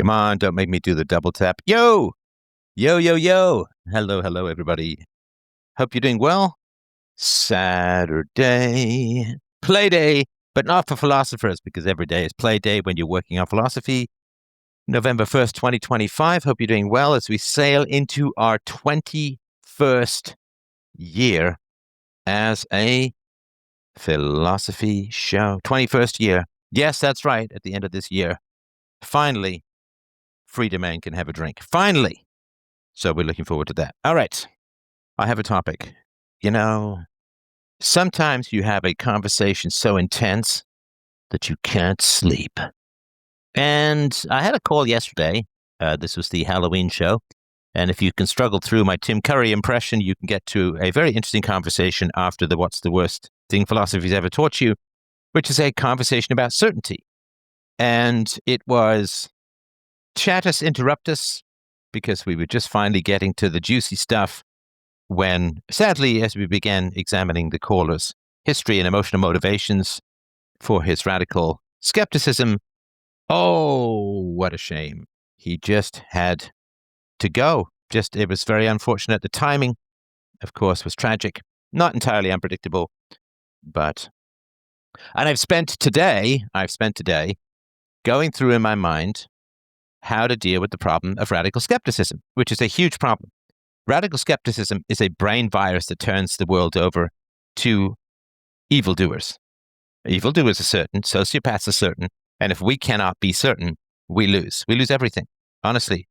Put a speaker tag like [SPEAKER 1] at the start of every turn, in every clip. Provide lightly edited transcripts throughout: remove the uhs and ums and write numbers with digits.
[SPEAKER 1] Come on, don't make me do the double tap. Yo! Yo, yo, yo. Hello, hello, everybody. Hope you're doing well. Saturday. Play day, but not for philosophers, because every day is play day when you're working on philosophy. November 1st, 2025. Hope you're doing well as we sail into our 21st year as a philosophy show. 21st year. Yes, that's right. At the end of this year, finally, Free Domain can have a drink. Finally. So we're looking forward to that. All right. I have a topic. You know, sometimes you have a conversation so intense that you can't sleep. And I had a call yesterday. This was the Halloween show. And if you can struggle through my Tim Curry impression, you can get to a very interesting conversation after the What's the Worst Thing Philosophy's Ever Taught You, which is a conversation about certainty. And it was Chatus Interruptus, because we were just finally getting to the juicy stuff when, sadly, as we began examining the caller's history and emotional motivations for his radical skepticism, oh, what a shame. He just had to go. It was very unfortunate. The timing, of course, was tragic, not entirely unpredictable, but... And I've spent today going through in my mind how to deal with the problem of radical skepticism, which is a huge problem. Radical skepticism is a brain virus that turns the world over to evildoers. Evildoers are certain, sociopaths are certain, and if we cannot be certain, we lose. We lose everything. Honestly,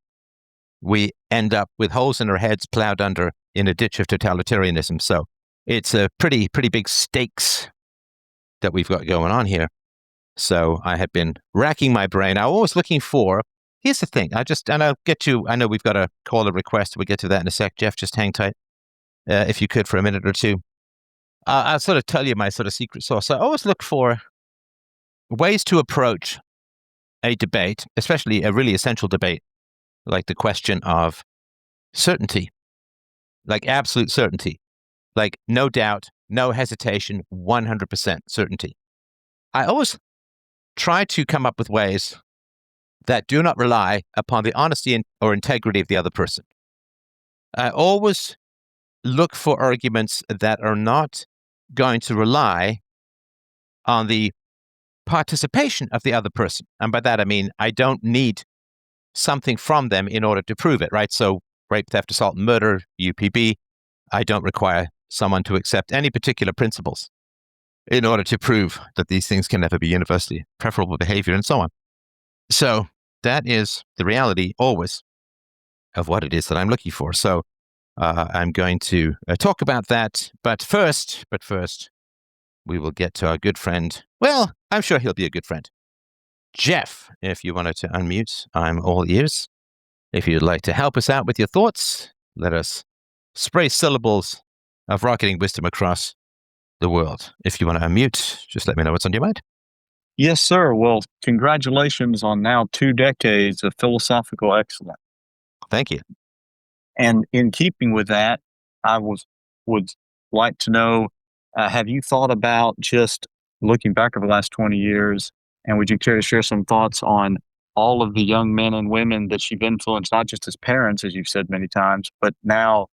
[SPEAKER 1] we end up with holes in our heads plowed under in a ditch of totalitarianism. So it's a pretty big stakes that we've got going on here. So I have been racking my brain. I'm always looking for... Here's the thing. I know we've got a caller request. We'll get to that in a sec. Jeff, just hang tight, if you could, for a minute or two. I'll sort of tell you my sort of secret sauce. I always look for ways to approach a debate, especially a really essential debate, like the question of certainty, like absolute certainty, like no doubt, no hesitation, 100% certainty. I always try to come up with ways that do not rely upon the honesty or integrity of the other person. I always look for arguments that are not going to rely on the participation of the other person. And by that, I mean, I don't need something from them in order to prove it, right? So rape, theft, assault, and murder, UPB, I don't require someone to accept any particular principles in order to prove that these things can never be universally preferable behavior and so on. So that is the reality always of what it is that I'm looking for. So I'm going to talk about that. But first, we will get to our good friend. Well, I'm sure he'll be a good friend. Jeff, if you wanted to unmute, I'm all ears. If you'd like to help us out with your thoughts, let us spray syllables of rocketing wisdom across the world. If you want to unmute, just let me know what's on your mind.
[SPEAKER 2] Yes, sir. Well, congratulations on now 2 decades of philosophical excellence.
[SPEAKER 1] Thank you.
[SPEAKER 2] And in keeping with that, I would like to know, have you thought about just looking back over the last 20 years, and would you care to share some thoughts on all of the young men and women that you've influenced, not just as parents, as you've said many times, but now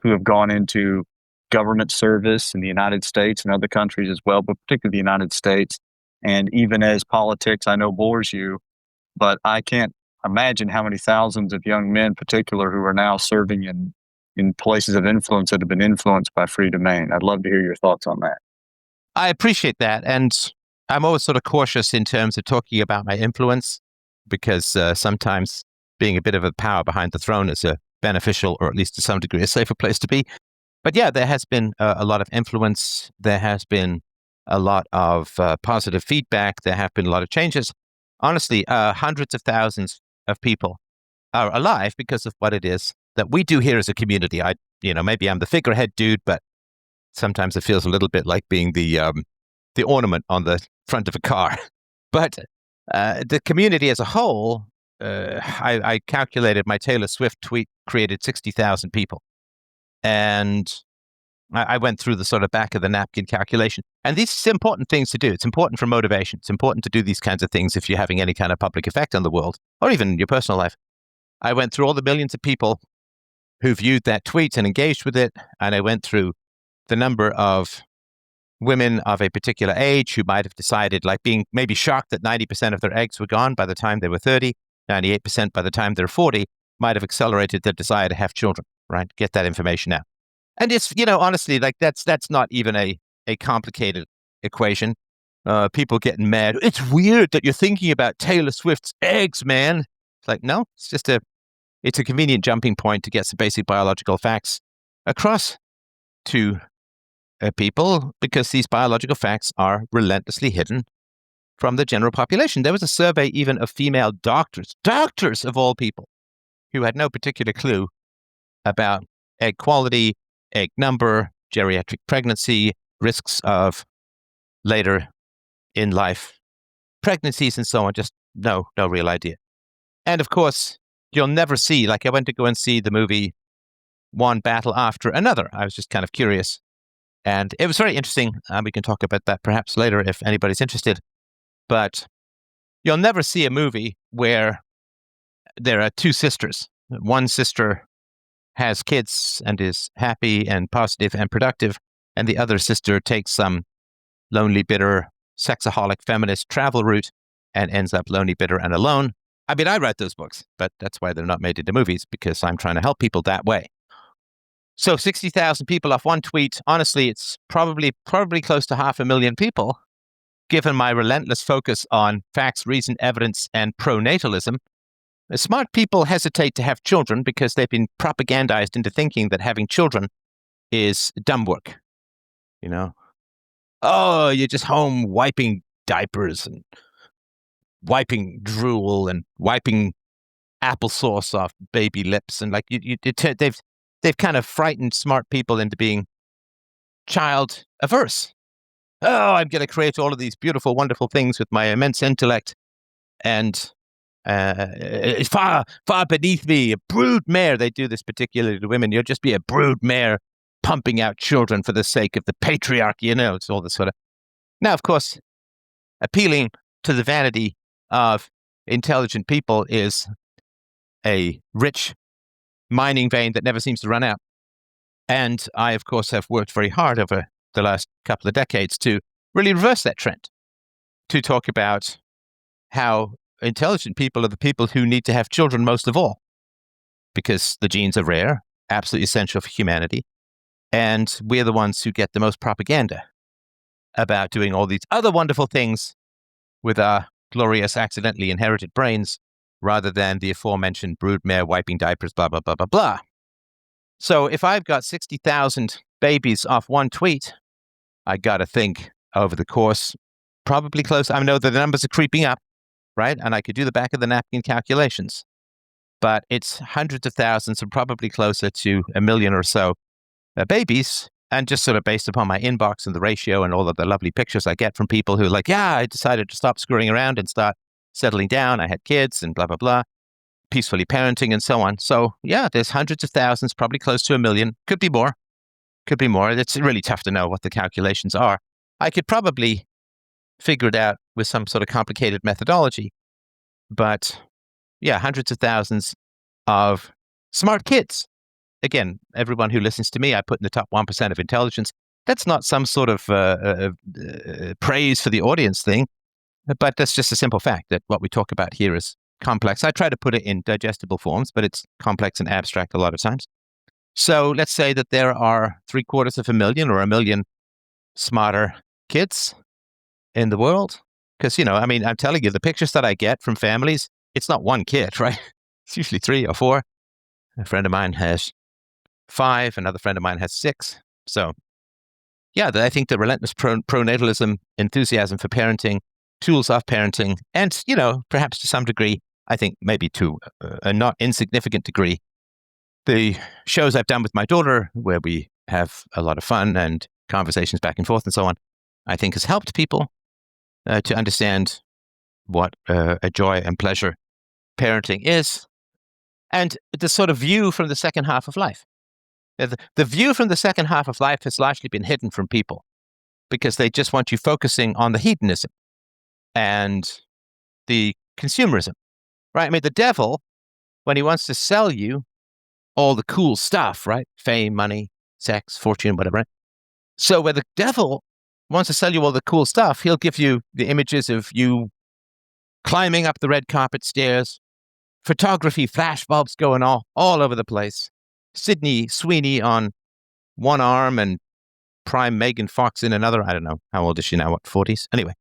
[SPEAKER 2] who have gone into government service in the United States and other countries as well, but particularly the United States? And even as politics, I know, bores you, but I can't imagine how many thousands of young men, in particular, who are now serving in places of influence that have been influenced by Free Domain. I'd love to hear your thoughts on that.
[SPEAKER 1] I appreciate that. And I'm always sort of cautious in terms of talking about my influence, because sometimes being a bit of a power behind the throne is a beneficial, or at least to some degree, a safer place to be. But yeah, there has been a lot of influence. There has been a lot of positive feedback. There have been a lot of changes. Honestly, hundreds of thousands of people are alive because of what it is that we do here as a community. Maybe I'm the figurehead dude, but sometimes it feels a little bit like being the ornament on the front of a car. But the community as a whole, I calculated my Taylor Swift tweet created 60,000 people. And I went through the sort of back of the napkin calculation. And these are important things to do. It's important for motivation. It's important to do these kinds of things if you're having any kind of public effect on the world or even your personal life. I went through all the millions of people who viewed that tweet and engaged with it. And I went through the number of women of a particular age who might have decided, like being maybe shocked that 90% of their eggs were gone by the time they were 30, 98% by the time they're 40, might have accelerated their desire to have children, right? Get that information out. And it's, honestly, like that's not even a complicated equation. People getting mad. It's weird that you're thinking about Taylor Swift's eggs, man. It's like, no, it's a convenient jumping point to get some basic biological facts across to people, because these biological facts are relentlessly hidden from the general population. There was a survey even of female doctors of all people, who had no particular clue about egg quality, egg number, geriatric pregnancy, risks of later in life pregnancies and so on. Just no real idea. And of course, you'll never see, like I went to go and see the movie One Battle After Another. I was just kind of curious. And it was very interesting. We can talk about that perhaps later if anybody's interested. But you'll never see a movie where there are two sisters. One sister has kids and is happy and positive and productive, and the other sister takes some lonely, bitter, sexaholic feminist travel route and ends up lonely, bitter, and alone. I mean, I read those books, but that's why they're not made into movies, because I'm trying to help people that way. So 60,000 people off one tweet. Honestly, it's probably close to 500,000 people, given my relentless focus on facts, reason, evidence, and pronatalism. Smart people hesitate to have children because they've been propagandized into thinking that having children is dumb work. Oh, you're just home wiping diapers and wiping drool and wiping applesauce off baby lips, and like they've kind of frightened smart people into being child averse. Oh, I'm going to create all of these beautiful, wonderful things with my immense intellect, and it's far beneath me, a brood mare. They do this particularly to women. You'll just be a brood mare pumping out children for the sake of the patriarchy. It's all this sort of. Now, of course, appealing to the vanity of intelligent people is a rich mining vein that never seems to run out. And I, of course, have worked very hard over the last couple of decades to really reverse that trend, to talk about how intelligent people are the people who need to have children most of all, because the genes are rare, absolutely essential for humanity, and we're the ones who get the most propaganda about doing all these other wonderful things with our glorious accidentally inherited brains, rather than the aforementioned broodmare wiping diapers, blah, blah, blah, blah, blah. So if I've got 60,000 babies off one tweet, I got to think over the course, probably close. I know that the numbers are creeping up, right? And I could do the back of the napkin calculations, but it's hundreds of thousands and probably closer to 1 million or so babies. And just sort of based upon my inbox and the ratio and all of the lovely pictures I get from people who are like, yeah, I decided to stop screwing around and start settling down. I had kids and blah, blah, blah, peacefully parenting and so on. So yeah, there's hundreds of thousands, probably close to 1 million. Could be more. It's really tough to know what the calculations are. I could probably figure it out with some sort of complicated methodology. But yeah, hundreds of thousands of smart kids. Again, everyone who listens to me, I put in the top 1% of intelligence. That's not some sort of praise for the audience thing, but that's just a simple fact that what we talk about here is complex. I try to put it in digestible forms, but it's complex and abstract a lot of times. So let's say that there are 750,000 or 1 million smarter kids in the world. Because, I'm telling you, the pictures that I get from families, it's not one kid, right? It's usually 3 or 4. A friend of mine has 5, another friend of mine has 6. So yeah, I think the relentless pronatalism, enthusiasm for parenting, tools of parenting, and, perhaps to some degree, I think maybe to a not insignificant degree, the shows I've done with my daughter, where we have a lot of fun and conversations back and forth and so on, I think has helped people to understand what a joy and pleasure parenting is, and the sort of view from the second half of life. The view from the second half of life has largely been hidden from people because they just want you focusing on the hedonism and the consumerism, right? I mean, the devil, when he wants to sell you all the cool stuff, right? Fame, money, sex, fortune, whatever. Right? So when the devil wants to sell you all the cool stuff, he'll give you the images of you climbing up the red carpet stairs, photography flashbulbs going all over the place, Sydney Sweeney on one arm and prime Megan Fox in another. I don't know. How old is she now? What, 40s? Anyway,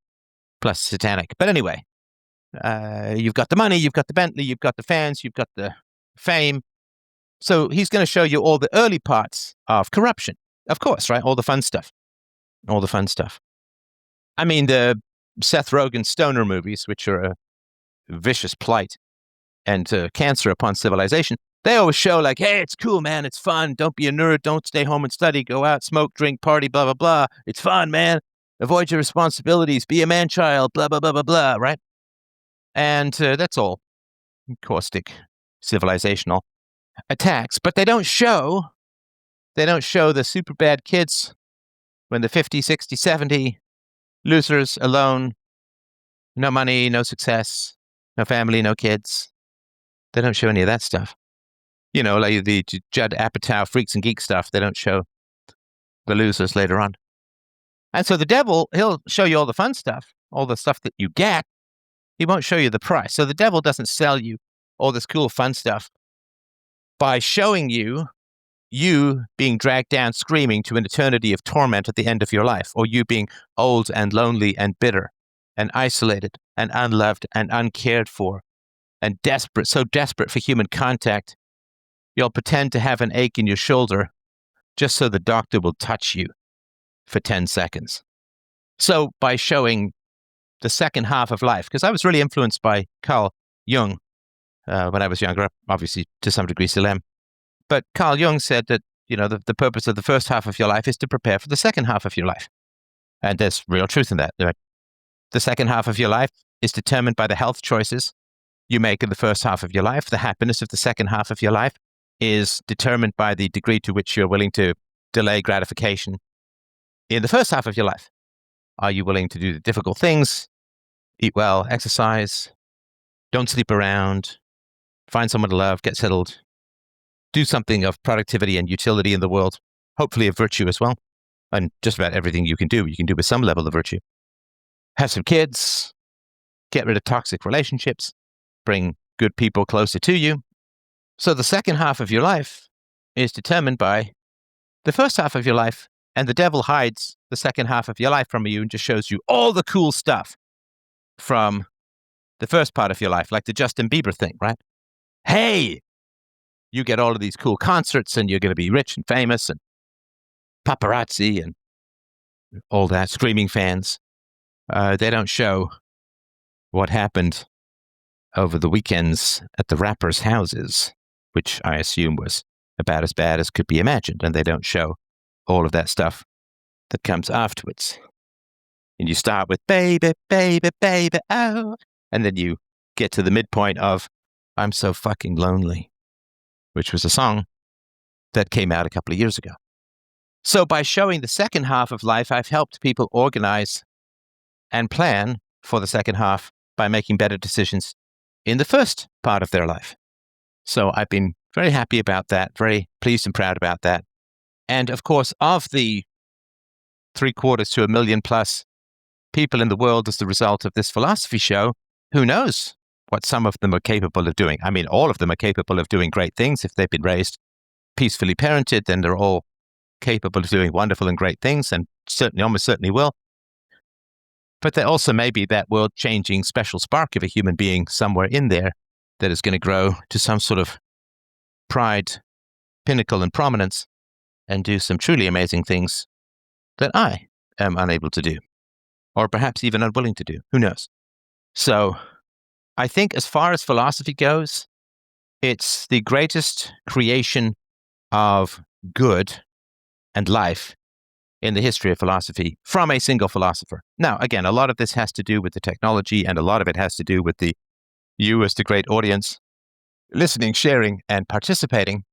[SPEAKER 1] plus satanic. But anyway, you've got the money, you've got the Bentley, you've got the fans, you've got the fame. So he's going to show you all the early parts of corruption. Of course, right? All the fun stuff. All the fun stuff. I mean, the Seth Rogen stoner movies, which are a vicious plight and cancer upon civilization, they always show like, hey, it's cool, man. It's fun. Don't be a nerd. Don't stay home and study. Go out, smoke, drink, party, blah, blah, blah. It's fun, man. Avoid your responsibilities. Be a man-child, blah, blah, blah, blah, blah, right? And that's all caustic, civilizational attacks. But they don't show the super bad kids when they're 50, 60, 70, losers, alone, no money, no success, no family, no kids. They don't show any of that stuff. You know, like the Judd Apatow freaks and geeks stuff. They don't show the losers later on. And so the devil, he'll show you all the fun stuff, all the stuff that you get. He won't show you the price. So the devil doesn't sell you all this cool fun stuff by showing you being dragged down screaming to an eternity of torment at the end of your life, or you being old and lonely and bitter and isolated and unloved and uncared for and desperate, so desperate for human contact, you'll pretend to have an ache in your shoulder just so the doctor will touch you for 10 seconds. So by showing the second half of life, because I was really influenced by Carl Jung when I was younger, obviously to some degree still am. But Carl Jung said that, you know, the purpose of the first half of your life is to prepare for the second half of your life. And there's real truth in that. Right? The second half of your life is determined by the health choices you make in the first half of your life. The happiness of the second half of your life is determined by the degree to which you're willing to delay gratification in the first half of your life. Are you willing to do the difficult things? Eat well, exercise, don't sleep around, find someone to love, get settled, do something of productivity and utility in the world, hopefully of virtue as well. And just about everything you can do with some level of virtue. Have some kids, get rid of toxic relationships, bring good people closer to you. So the second half of your life is determined by the first half of your life, and the devil hides the second half of your life from you and just shows you all the cool stuff from the first part of your life, like the Justin Bieber thing, right? Hey, you get all of these cool concerts and you're going to be rich and famous and paparazzi and all that, screaming fans. They don't show what happened over the weekends at the rappers' houses, which I assume was about as bad as could be imagined. And they don't show all of that stuff that comes afterwards. And you start with baby, baby, baby, oh. And then you get to the midpoint of I'm so fucking lonely, which was a song that came out a couple of years ago. So by showing the second half of life, I've helped people organize and plan for the second half by making better decisions in the first part of their life. So I've been very happy about that, very pleased and proud about that. And of course, of the 750,000 to 1 million plus people in the world as the result of this philosophy show, who knows what some of them are capable of doing. I mean, all of them are capable of doing great things. If they've been raised peacefully parented, then they're all capable of doing wonderful and great things, and certainly, almost certainly will. But there also may be that world-changing special spark of a human being somewhere in there that is going to grow to some sort of pride, pinnacle, and prominence and do some truly amazing things that I am unable to do, or perhaps even unwilling to do. Who knows? So I think as far as philosophy goes, it's the greatest creation of good and life in the history of philosophy from a single philosopher. Now, again, a lot of this has to do with the technology, and a lot of it has to do with you as the great audience listening, sharing, and participating.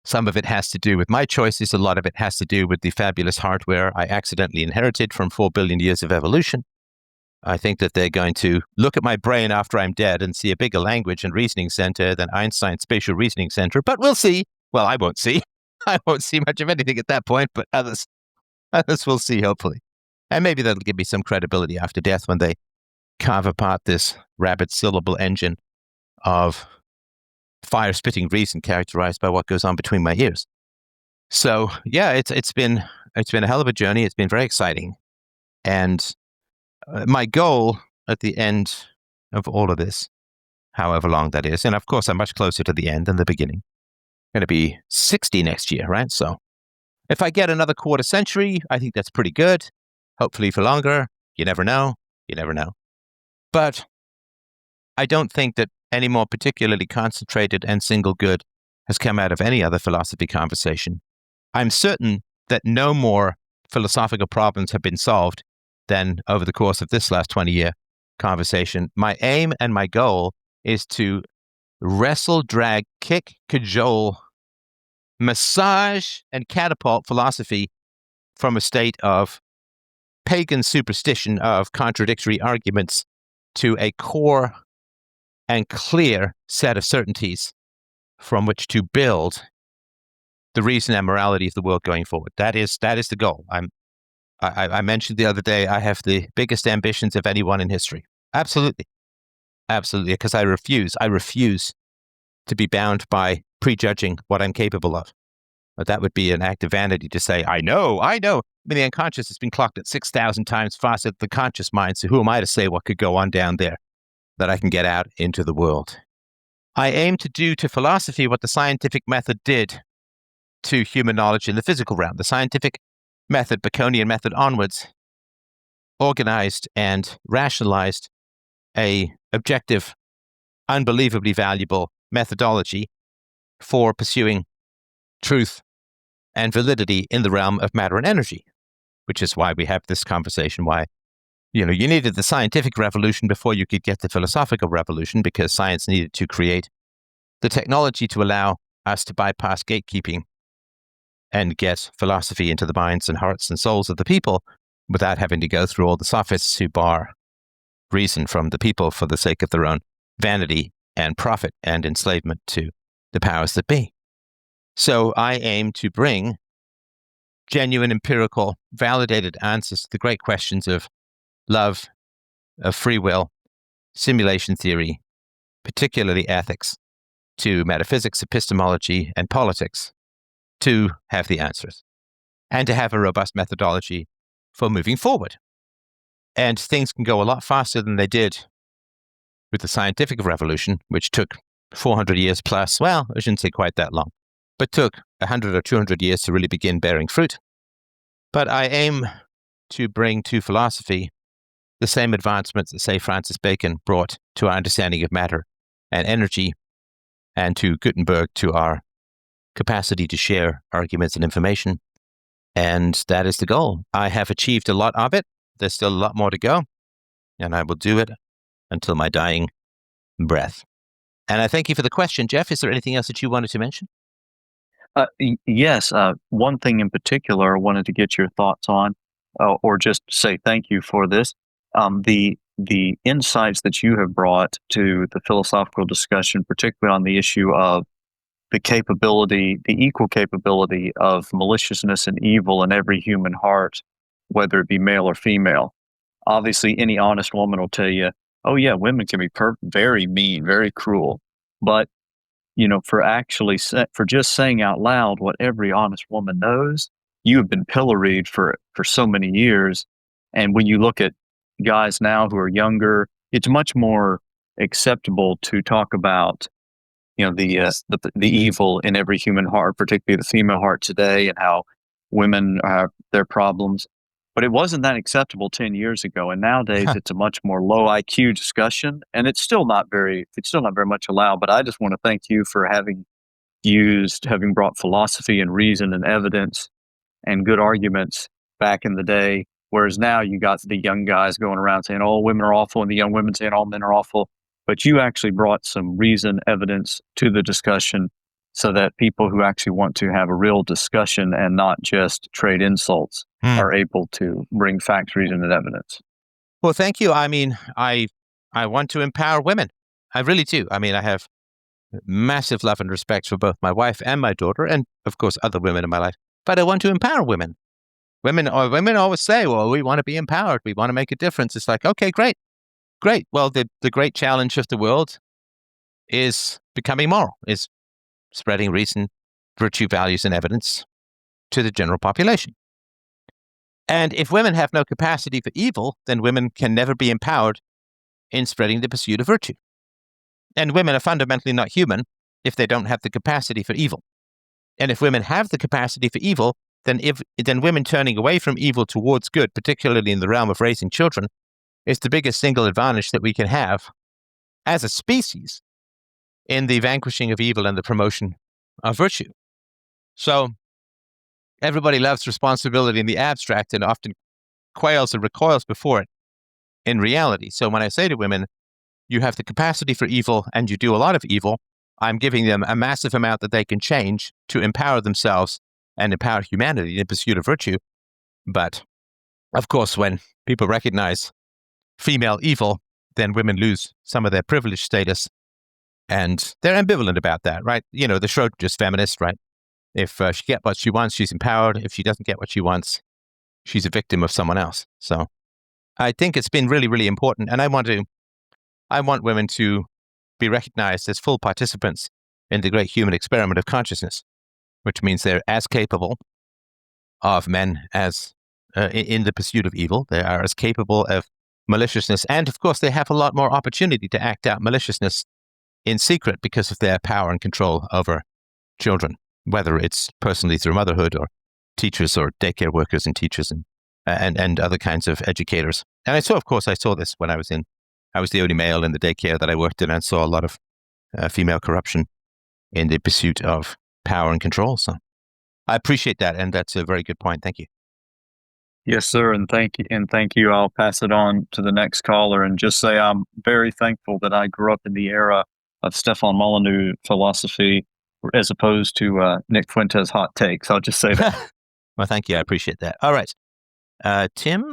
[SPEAKER 1] Some of it has to do with my choices. A lot of it has to do with the fabulous hardware I accidentally inherited from 4 billion years of evolution. I think that they're going to look at my brain after I'm dead and see a bigger language and reasoning center than Einstein's spatial reasoning center. But we'll see. Well, I won't see. I won't see much of anything at that point, but others will see, hopefully. And maybe that'll give me some credibility after death when they carve apart this rabbit syllable engine of fire-spitting reason characterized by what goes on between my ears. So yeah, it's been a hell of a journey. It's been very exciting, and my goal at the end of all of this, however long that is, and of course I'm much closer to the end than the beginning. I'm going to be 60 next year, right? So if I get another quarter century, I think that's pretty good. Hopefully for longer. You never know. You never know. But I don't think that any more particularly concentrated and single good has come out of any other philosophy conversation. I'm certain that no more philosophical problems have been solved than over the course of this last 20-year conversation. My aim and my goal is to wrestle, drag, kick, cajole, massage, and catapult philosophy from a state of pagan superstition of contradictory arguments to a core and clear set of certainties from which to build the reason and morality of the world going forward. That is the goal. I mentioned the other day, I have the biggest ambitions of anyone in history. Absolutely. Absolutely. Because I refuse to be bound by prejudging what I'm capable of. But that would be an act of vanity to say, I know. I mean, the unconscious has been clocked at 6,000 times faster than the conscious mind. So who am I to say what could go on down there that I can get out into the world? I aim to do to philosophy what the scientific method did to human knowledge in the physical realm. The scientific method, Baconian method onwards, organized and rationalized a objective, unbelievably valuable methodology for pursuing truth and validity in the realm of matter and energy, which is why we have this conversation, why you needed the scientific revolution before you could get the philosophical revolution, because science needed to create the technology to allow us to bypass gatekeeping and get philosophy into the minds and hearts and souls of the people without having to go through all the sophists who bar reason from the people for the sake of their own vanity and profit and enslavement to the powers that be. So I aim to bring genuine, empirical, validated answers to the great questions of love, of free will, simulation theory, particularly ethics, to metaphysics, epistemology, and politics, to have the answers and to have a robust methodology for moving forward. And things can go a lot faster than they did with the scientific revolution, which took 400 years plus. Well, I shouldn't say quite that long, but took 100 or 200 years to really begin bearing fruit. But I aim to bring to philosophy the same advancements that, say, Francis Bacon brought to our understanding of matter and energy, and to Gutenberg to our capacity to share arguments and information. And that is the goal. I have achieved a lot of it. There's still a lot more to go, and I will do it until my dying breath. And I thank you for the question. Jeff, is there anything else that you wanted to mention?
[SPEAKER 2] Yes. One thing in particular I wanted to get your thoughts on, or just say thank you for this. The insights that you have brought to the philosophical discussion, particularly on the issue of the equal capability of maliciousness and evil in every human heart, whether it be male or female. Obviously, any honest woman will tell you, oh yeah, women can be very mean, very cruel. But, for just saying out loud what every honest woman knows, you have been pilloried for so many years. And when you look at guys now who are younger, it's much more acceptable to talk about the evil in every human heart, particularly the female heart today, and how women have their problems. But it wasn't that acceptable 10 years ago, and nowadays it's a much more low IQ discussion, and it's still not very much allowed. But I just want to thank you for having brought philosophy and reason and evidence and good arguments back in the day. Whereas now you got the young guys going around saying, "Oh, women are awful," and the young women saying, "All men are awful." But you actually brought some reason, evidence to the discussion, so that people who actually want to have a real discussion and not just trade insults are able to bring facts, reason, and evidence.
[SPEAKER 1] Well, thank you. I mean, I want to empower women. I really do. I mean, I have massive love and respect for both my wife and my daughter, and of course, other women in my life. But I want to empower women. Women always say, "Well, we want to be empowered. We want to make a difference." It's like, okay, great. Well, the great challenge of the world is becoming moral, is spreading reason, virtue, values, and evidence to the general population. And if women have no capacity for evil, then women can never be empowered in spreading the pursuit of virtue. And women are fundamentally not human if they don't have the capacity for evil. And if women have the capacity for evil, then women turning away from evil towards good, particularly in the realm of raising children, is the biggest single advantage that we can have as a species in the vanquishing of evil and the promotion of virtue. So everybody loves responsibility in the abstract and often quails and recoils before it in reality. So when I say to women, you have the capacity for evil and you do a lot of evil, I'm giving them a massive amount that they can change to empower themselves and empower humanity in pursuit of virtue. But of course, when people recognize female evil, then women lose some of their privileged status. And they're ambivalent about that, right? You know, the Schrodinger's feminist, right? If she gets what she wants, she's empowered. If she doesn't get what she wants, she's a victim of someone else. So I think it's been really, really important. And I want women to be recognized as full participants in the great human experiment of consciousness, which means they're as capable of men as in the pursuit of evil. They are as capable of maliciousness. And of course, they have a lot more opportunity to act out maliciousness in secret because of their power and control over children, whether it's personally through motherhood or teachers or daycare workers and teachers and other kinds of educators. And I saw this when I was the only male in the daycare that I worked in, and saw a lot of female corruption in the pursuit of power and control. So I appreciate that. And that's a very good point. Thank you.
[SPEAKER 2] Yes, sir. And thank you. And thank you. I'll pass it on to the next caller and just say I'm very thankful that I grew up in the era of Stefan Molyneux philosophy as opposed to Nick Fuentes' hot takes. I'll just say that.
[SPEAKER 1] Well, thank you. I appreciate that. All right. Tim.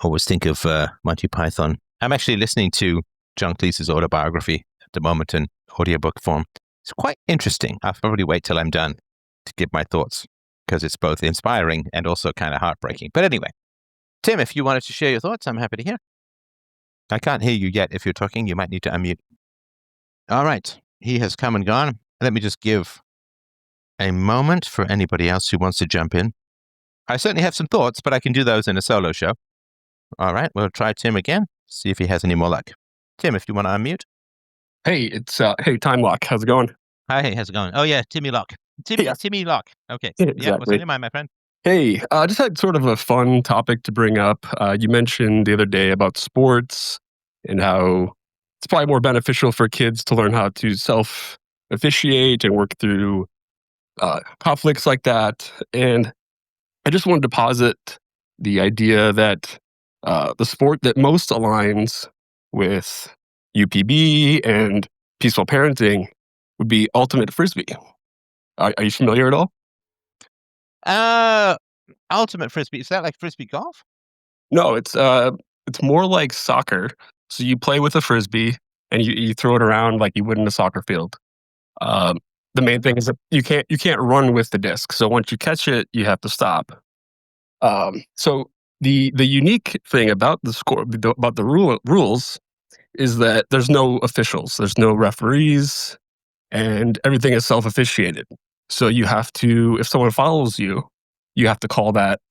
[SPEAKER 1] Always think of Monty Python. I'm actually listening to John Cleese's autobiography at the moment in audiobook form. It's quite interesting. I'll probably wait till I'm done to give my thoughts, because it's both inspiring and also kind of heartbreaking. But anyway, Tim, if you wanted to share your thoughts, I'm happy to hear. I can't hear you yet. If you're talking, you might need to unmute. All right. He has come and gone. Let me just give a moment for anybody else who wants to jump in. I certainly have some thoughts, but I can do those in a solo show. All right. We'll try Tim again. See if he has any more luck. Tim, if you want to unmute.
[SPEAKER 3] Hey, it's Time Lock. How's it going?
[SPEAKER 1] Hi, how's it going? Oh, yeah, Timmy Lock. Timmy Lock. Okay.
[SPEAKER 3] Yeah,
[SPEAKER 1] Yeah,
[SPEAKER 3] exactly.
[SPEAKER 1] what's on your mind, my friend?
[SPEAKER 3] Hey, I just had sort of a fun topic to bring up. You mentioned the other day about sports and how it's probably more beneficial for kids to learn how to self-officiate and work through conflicts like that. And I just wanted to posit the idea that the sport that most aligns with UPB and peaceful parenting would be ultimate Frisbee. Are you familiar at all?
[SPEAKER 1] Ultimate Frisbee. Is that like Frisbee golf?
[SPEAKER 3] No, it's more like soccer. So you play with a Frisbee and you throw it around like you would in a soccer field. The main thing is that you can't run with the disc. So once you catch it, you have to stop. So the unique thing about the rules is that there's no officials, there's no referees, and everything is self-officiated. So you have to, if someone follows you, you have to call that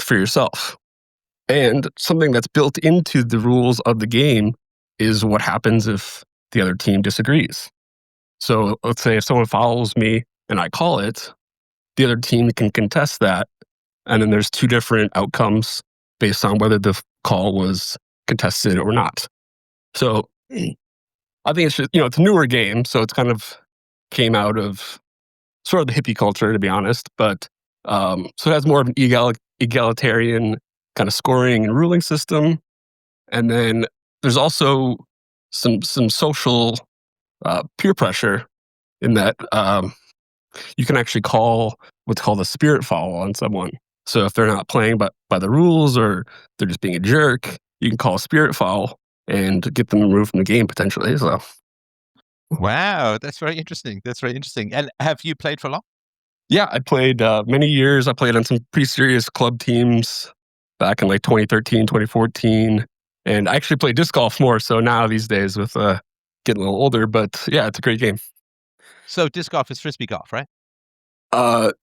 [SPEAKER 3] for yourself. And something that's built into the rules of the game is what happens if the other team disagrees. So let's say if someone follows me and I call it, the other team can contest that. And then there's two different outcomes based on whether the call was contested or not. So I think it's just, it's a newer game. So it's kind of came out of sort of the hippie culture, to be honest. But so it has more of an egalitarian kind of scoring and ruling system. And then there's also some social peer pressure in that you can actually call what's called a spirit foul on someone. So if they're not playing by the rules or they're just being a jerk, you can call a spirit foul and get them removed from the game potentially. So,
[SPEAKER 1] wow, that's very interesting. That's very interesting. And have you played for long?
[SPEAKER 3] yeah, I played many years. I played on some pretty serious club teams back in like 2013, 2014. And I actually play disc golf more so now these days with getting a little older. But yeah, it's a great game.
[SPEAKER 1] So disc golf is Frisbee golf, right?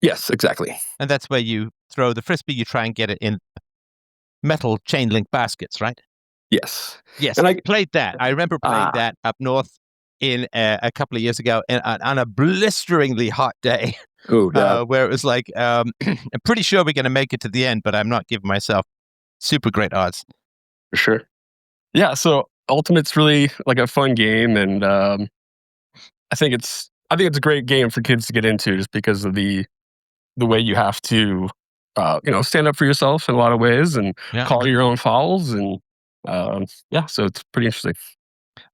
[SPEAKER 3] Yes, exactly.
[SPEAKER 1] And that's where you throw the Frisbee, you try and get it in metal chain link baskets, right?
[SPEAKER 3] Yes.
[SPEAKER 1] Yes,
[SPEAKER 3] And
[SPEAKER 1] I played that. I remember playing that up north in a couple of years ago on a blisteringly hot day.
[SPEAKER 3] Oh, yeah.
[SPEAKER 1] Where it was like, I'm pretty sure we're going to make it to the end, but I'm not giving myself super great odds.
[SPEAKER 3] For sure. Yeah, so Ultimate's really like a fun game, and I think it's a great game for kids to get into just because of the way you have to stand up for yourself in a lot of ways and call your own fouls, and so it's pretty interesting.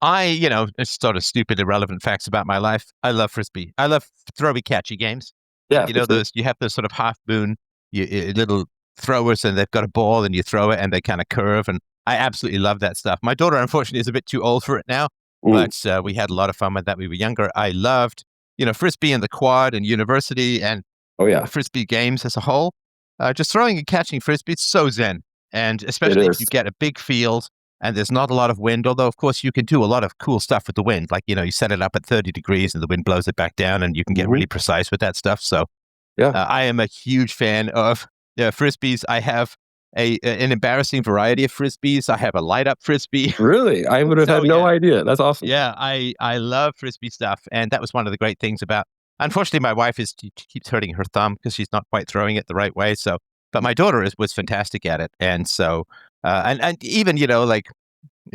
[SPEAKER 1] It's sort of stupid, irrelevant facts about my life. I love Frisbee. I love throwy, catchy games.
[SPEAKER 3] Yeah,
[SPEAKER 1] you have those sort of half moon little throwers, and they've got a ball, and you throw it, and they kind of curve, and I absolutely love that stuff. My daughter, unfortunately, is a bit too old for it now, but we had a lot of fun with that when we were younger. I loved, Frisbee and the quad and university and Frisbee games as a whole. Just throwing and catching Frisbee, it's so zen, and especially if you get a big field and there's not a lot of wind, although, of course, you can do a lot of cool stuff with the wind. Like, you set it up at 30 degrees and the wind blows it back down, and you can get really precise with that stuff. So I am a huge fan of Frisbees. I have an embarrassing variety of Frisbees. I have a light-up Frisbee.
[SPEAKER 3] Really? I would have had no idea. That's awesome.
[SPEAKER 1] Yeah, I love Frisbee stuff, and that was one of the great things about... Unfortunately, my wife keeps hurting her thumb because she's not quite throwing it the right way. So, but my daughter was fantastic at it, and so... and even, like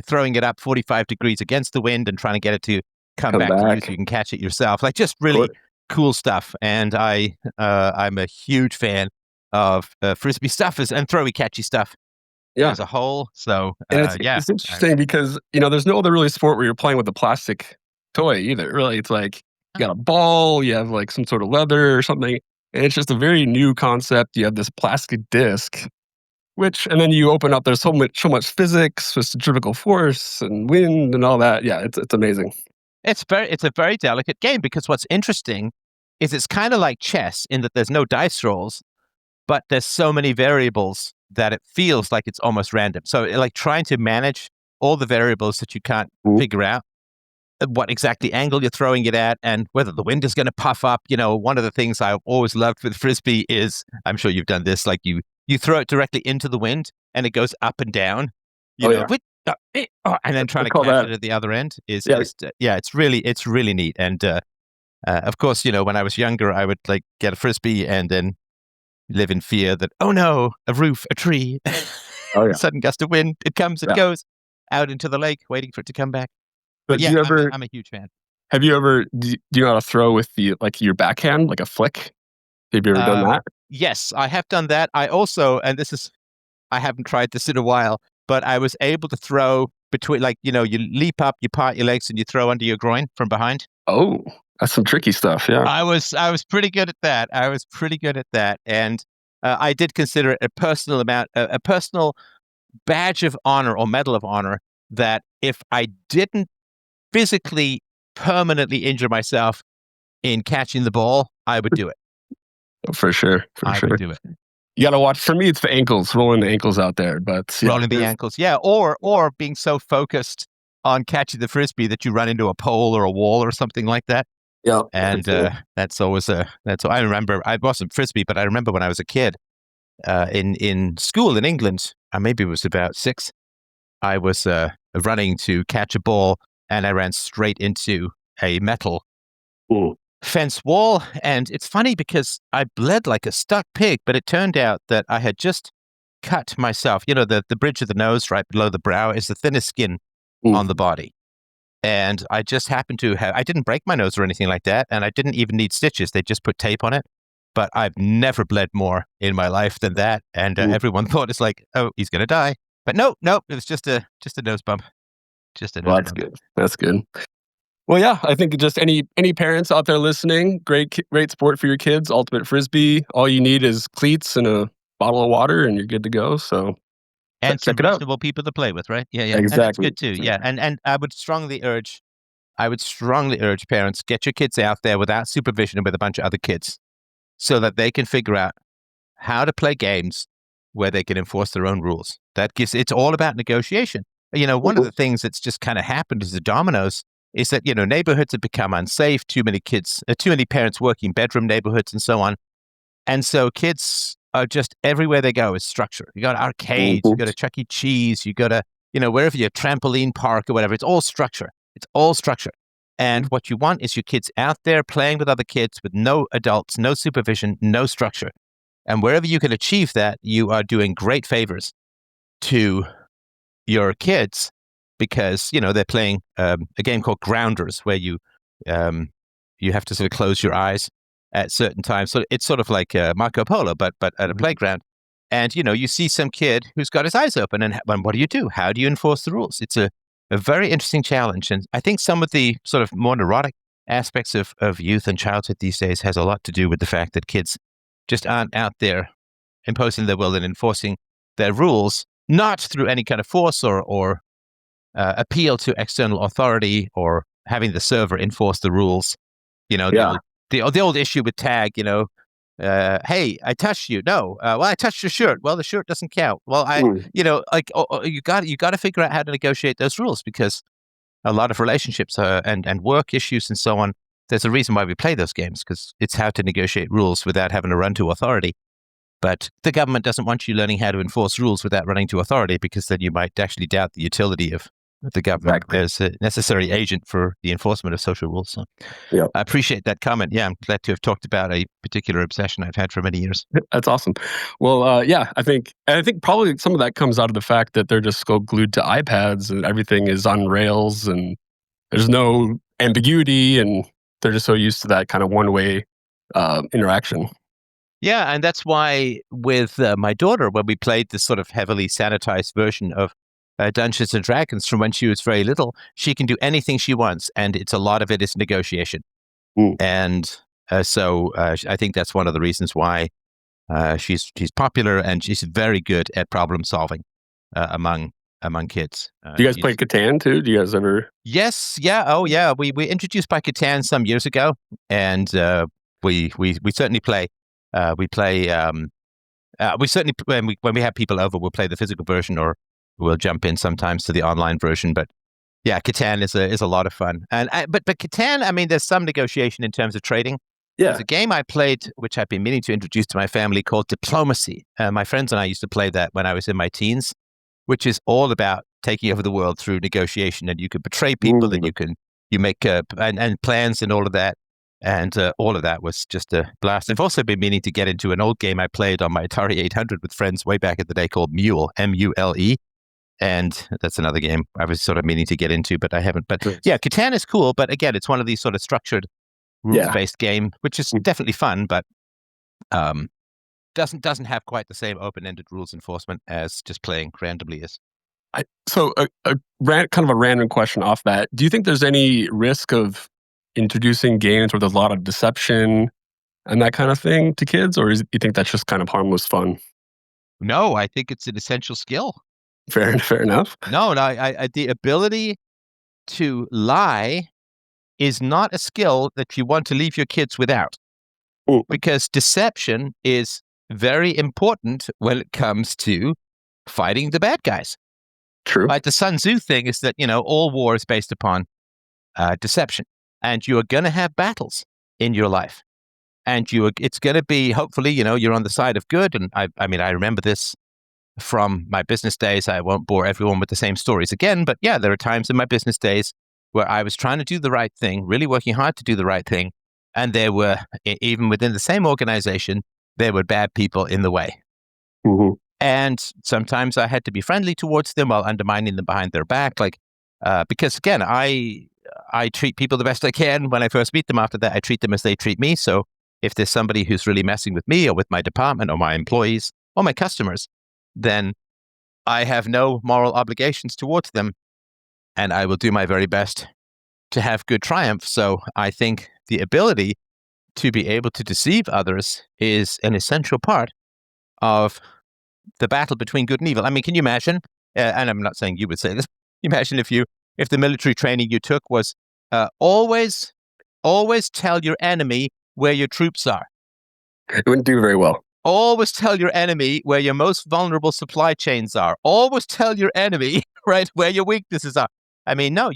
[SPEAKER 1] throwing it up 45 degrees against the wind and trying to get it to come back to you so you can catch it yourself. Like, just really cool stuff. And I'm a huge fan of Frisbee stuff and throwy, catchy stuff as a whole. So,
[SPEAKER 3] it's interesting because, there's no other really sport where you're playing with a plastic toy either. Really, it's like you got a ball, you have like some sort of leather or something. And it's just a very new concept. You have this plastic disc. And then you open up, there's so much physics with centrifugal force and wind and all that. Yeah, it's amazing.
[SPEAKER 1] It's a very delicate game because what's interesting is it's kind of like chess in that there's no dice rolls, but there's so many variables that it feels like it's almost random. So like trying to manage all the variables that you can't figure out, what exactly angle you're throwing it at, and whether the wind is going to puff up. One of the things I've always loved with Frisbee is, I'm sure you've done this, like you throw it directly into the wind and it goes up and down, and then trying to catch it at the other end is just, it's really neat. And of course, when I was younger, I would like get a Frisbee and then live in fear that, oh no, a roof, a tree, sudden gust of wind, it comes, it goes out into the lake, waiting for it to come back. But yeah, I'm a huge fan.
[SPEAKER 3] Have you ever, do you know how to throw with your backhand, like a flick? Have you ever done that?
[SPEAKER 1] Yes, I have done that. I also, and I haven't tried this in a while, but I was able to throw between, you leap up, you part your legs, and you throw under your groin from behind.
[SPEAKER 3] Oh, that's some tricky stuff. Yeah,
[SPEAKER 1] I was pretty good at that. And I did consider it a personal badge of honor or medal of honor that if I didn't physically permanently injure myself in catching the ball, I would do it.
[SPEAKER 3] For sure.
[SPEAKER 1] I would do it.
[SPEAKER 3] You got to watch. For me, it's the ankles, rolling the ankles out there. But
[SPEAKER 1] rolling the ankles, or being so focused on catching the Frisbee that you run into a pole or a wall or something like that.
[SPEAKER 3] Yeah,
[SPEAKER 1] and that's always I remember, I wasn't Frisbee, but I remember when I was a kid in school in England, maybe it was about 6. I was running to catch a ball, and I ran straight into a metal fence wall. And it's funny because I bled like a stuck pig, but it turned out that I had just cut myself. The bridge of the nose right below the brow is the thinnest skin on the body. And I just happened to I didn't break my nose or anything like that. And I didn't even need stitches. They just put tape on it. But I've never bled more in my life than that. And everyone thought it's like, oh, he's going to die. But no, it was just a nose bump. Just a nose bump.
[SPEAKER 3] Good. That's good. Well, yeah, I think just any parents out there listening, great sport for your kids. Ultimate Frisbee. All you need is cleats and a bottle of water, and you're good to go. So
[SPEAKER 1] And some
[SPEAKER 3] check it out.
[SPEAKER 1] reasonable people to play with, right? Yeah, yeah. And that's
[SPEAKER 3] Exactly.
[SPEAKER 1] good too. Yeah. And I would strongly urge parents, get your kids out there without supervision and with a bunch of other kids so that they can figure out how to play games where they can enforce their own rules. It's all about negotiation. One of the things that's just kind of happened as the dominoes is that, neighborhoods have become unsafe, too many parents working bedroom neighborhoods and so on. And so kids are just everywhere they go is structure. You got arcades, you go to Chuck E. Cheese, you go to, wherever you trampoline park or whatever, it's all structure. It's all structure. And what you want is your kids out there playing with other kids with no adults, no supervision, no structure. And wherever you can achieve that, you are doing great favors to your kids because, they're playing a game called Grounders where you have to sort of close your eyes at certain times. So it's sort of like Marco Polo, but at a playground. And, you see some kid who's got his eyes open and what do you do? How do you enforce the rules? It's a very interesting challenge. And I think some of the sort of more neurotic aspects of youth and childhood these days has a lot to do with the fact that kids just aren't out there imposing their will and enforcing their rules, not through any kind of force or appeal to external authority or having the server enforce the rules. The old issue with tag, hey, I touched you. No, well, I touched your shirt. Well, the shirt doesn't count. Well, you got to figure out how to negotiate those rules because a lot of relationships and work issues and so on. There's a reason why we play those games because it's how to negotiate rules without having to run to authority. But the government doesn't want you learning how to enforce rules without running to authority because then you might actually doubt the utility of the government as a necessary agent for the enforcement of social rules. So I appreciate that comment. Yeah, I'm glad to have talked about a particular obsession I've had for many years.
[SPEAKER 3] That's awesome. Well, I think probably some of that comes out of the fact that they're just so glued to iPads and everything is on rails and there's no ambiguity and they're just so used to that kind of one-way interaction.
[SPEAKER 1] Yeah, and that's why with my daughter, when we played this sort of heavily sanitized version of Dungeons and Dragons from when she was very little, she can do anything she wants, and a lot of it is negotiation. And so I think that's one of the reasons why she's popular, and she's very good at problem solving among kids.
[SPEAKER 3] Do you guys play Catan too? Do you guys ever?
[SPEAKER 1] Yes, yeah, oh yeah. We introduced by Catan some years ago, and we certainly play. We certainly when we have people over, we'll play the physical version, or we'll jump in sometimes to the online version. But yeah, Catan is a lot of fun. And but Catan, I mean, there's some negotiation in terms of trading.
[SPEAKER 3] Yeah,
[SPEAKER 1] there's a game I played, which I've been meaning to introduce to my family, called Diplomacy. My friends and I used to play that when I was in my teens, which is all about taking over the world through negotiation. And you can betray people, and you make and plans and all of that. And all of that was just a blast. I've also been meaning to get into an old game I played on my Atari 800 with friends way back in the day called Mule, M-U-L-E. And that's another game I was sort of meaning to get into, but I haven't. But yeah, Catan is cool. But again, it's one of these sort of structured, rules-based game, which is definitely fun, but doesn't have quite the same open-ended rules enforcement as just playing randomly is.
[SPEAKER 3] So kind of a random question off that. Do you think there's any risk of introducing games where there's a lot of deception and that kind of thing to kids, or you think that's just kind of harmless fun?
[SPEAKER 1] No, I think it's an essential skill.
[SPEAKER 3] Fair enough.
[SPEAKER 1] No, the ability to lie is not a skill that you want to leave your kids without, because deception is very important when it comes to fighting the bad guys.
[SPEAKER 3] True.
[SPEAKER 1] Like the Sun Tzu thing is that, all war is based upon deception. And you are going to have battles in your life. And it's going to be, hopefully, you're on the side of good. And I mean, I remember this from my business days. I won't bore everyone with the same stories again. But yeah, there are times in my business days where I was trying to do the right thing, really working hard to do the right thing. And there were, even within the same organization, there were bad people in the way.
[SPEAKER 3] Mm-hmm.
[SPEAKER 1] And sometimes I had to be friendly towards them while undermining them behind their back. Because again, I treat people the best I can when I first meet them. After that, I treat them as they treat me. So if there's somebody who's really messing with me or with my department or my employees or my customers, then I have no moral obligations towards them. And I will do my very best to have good triumph. So I think the ability to be able to deceive others is an essential part of the battle between good and evil. I mean, can you imagine? And I'm not saying you would say this. Imagine if the military training you took was always tell your enemy where your troops are.
[SPEAKER 3] It wouldn't do very well.
[SPEAKER 1] Always tell your enemy where your most vulnerable supply chains are. Always tell your enemy, right, where your weaknesses are. I mean, no,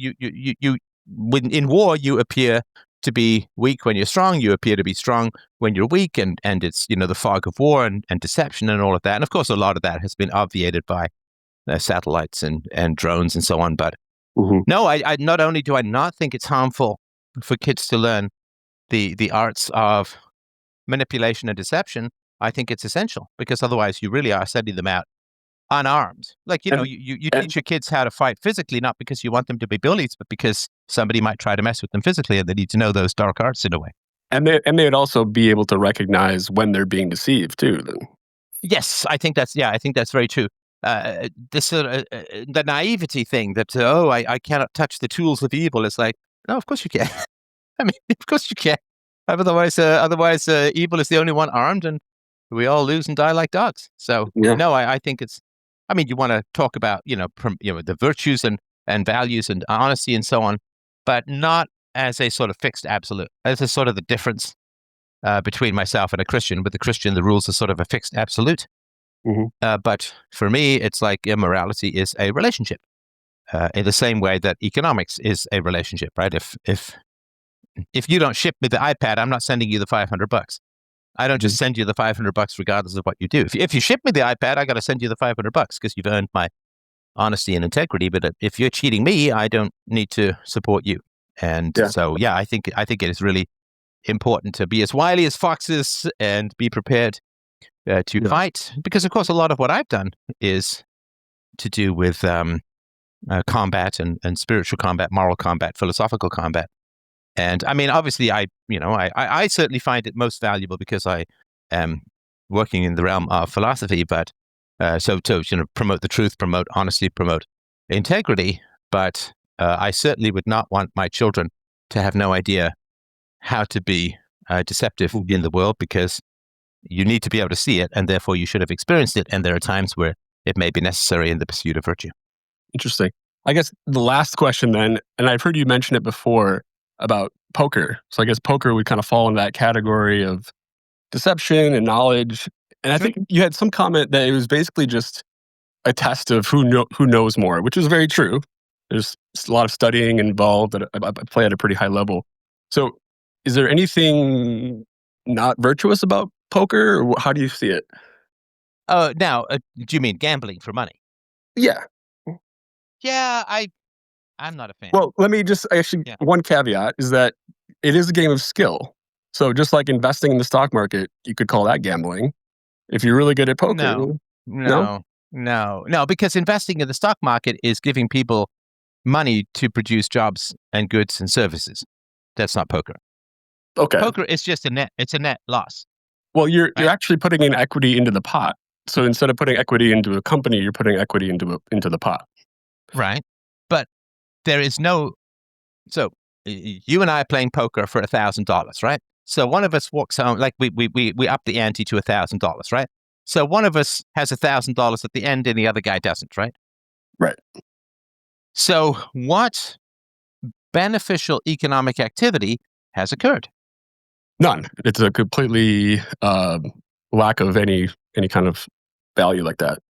[SPEAKER 1] when in war, you appear to be weak when you're strong. You appear to be strong when you're weak, and it's, the fog of war and deception and all of that. And of course, a lot of that has been obviated by satellites and drones and so on. But no, I not only do I not think it's harmful for kids to learn the arts of manipulation and deception, I think it's essential, because otherwise you really are sending them out unarmed. Like, you teach your kids how to fight physically, not because you want them to be bullies, but because somebody might try to mess with them physically, and they need to know those dark arts in a way.
[SPEAKER 3] And they'd also be able to recognize when they're being deceived too. Then.
[SPEAKER 1] Yes, I think that's very true. This sort of the naivety thing that I cannot touch the tools of evil is like, no, of course you can. I mean, of course you can. Otherwise, evil is the only one armed, and we all lose and die like dogs. So no, I think it's. I mean, you want to talk about the virtues and values and honesty and so on, but not as a sort of fixed absolute. As a sort of the difference between myself and a Christian. With a Christian, the rules are sort of a fixed absolute. But for me, it's like immorality is a relationship, in the same way that economics is a relationship, right? If you don't ship me the iPad, I'm not sending you the $500. I don't just send you the $500 regardless of what you do. If you ship me the iPad, I got to send you the $500 because you've earned my honesty and integrity. But if you're cheating me, I don't need to support you. And so, I think it is really important to be as wily as foxes and be prepared to fight. Because, of course, a lot of what I've done is to do with combat and spiritual combat, moral combat, philosophical combat. And I mean, obviously, I certainly find it most valuable because I am working in the realm of philosophy. But so to promote the truth, promote honesty, promote integrity. But I certainly would not want my children to have no idea how to be deceptive in the world, because you need to be able to see it, and therefore you should have experienced it. And there are times where it may be necessary in the pursuit of virtue.
[SPEAKER 3] Interesting. I guess the last question then, and I've heard you mention it before, about poker. So I guess poker would kind of fall in that category of deception and knowledge. And I think you had some comment that it was basically just a test of who knows more, which is very true. There's a lot of studying involved that I play at a pretty high level. So is there anything not virtuous about poker, or how do you see it?
[SPEAKER 1] Now, do you mean gambling for money?
[SPEAKER 3] Yeah.
[SPEAKER 1] Yeah, I'm not a fan.
[SPEAKER 3] Well, let me just one caveat is that it is a game of skill. So just like investing in the stock market, you could call that gambling. If you're really good at poker.
[SPEAKER 1] No, because investing in the stock market is giving people money to produce jobs and goods and services. That's not poker.
[SPEAKER 3] Okay.
[SPEAKER 1] Poker is just it's a net loss.
[SPEAKER 3] Well, you're actually putting in equity into the pot. So instead of putting equity into a company, you're putting equity into the pot.
[SPEAKER 1] Right. But there is no. So you and I are playing poker for $1,000, right? So one of us walks home, like we up the ante to $1,000, right? So one of us has $1,000 at the end, and the other guy doesn't, right?
[SPEAKER 3] Right.
[SPEAKER 1] So what beneficial economic activity has occurred?
[SPEAKER 3] None. It's a completely lack of any kind of value like that.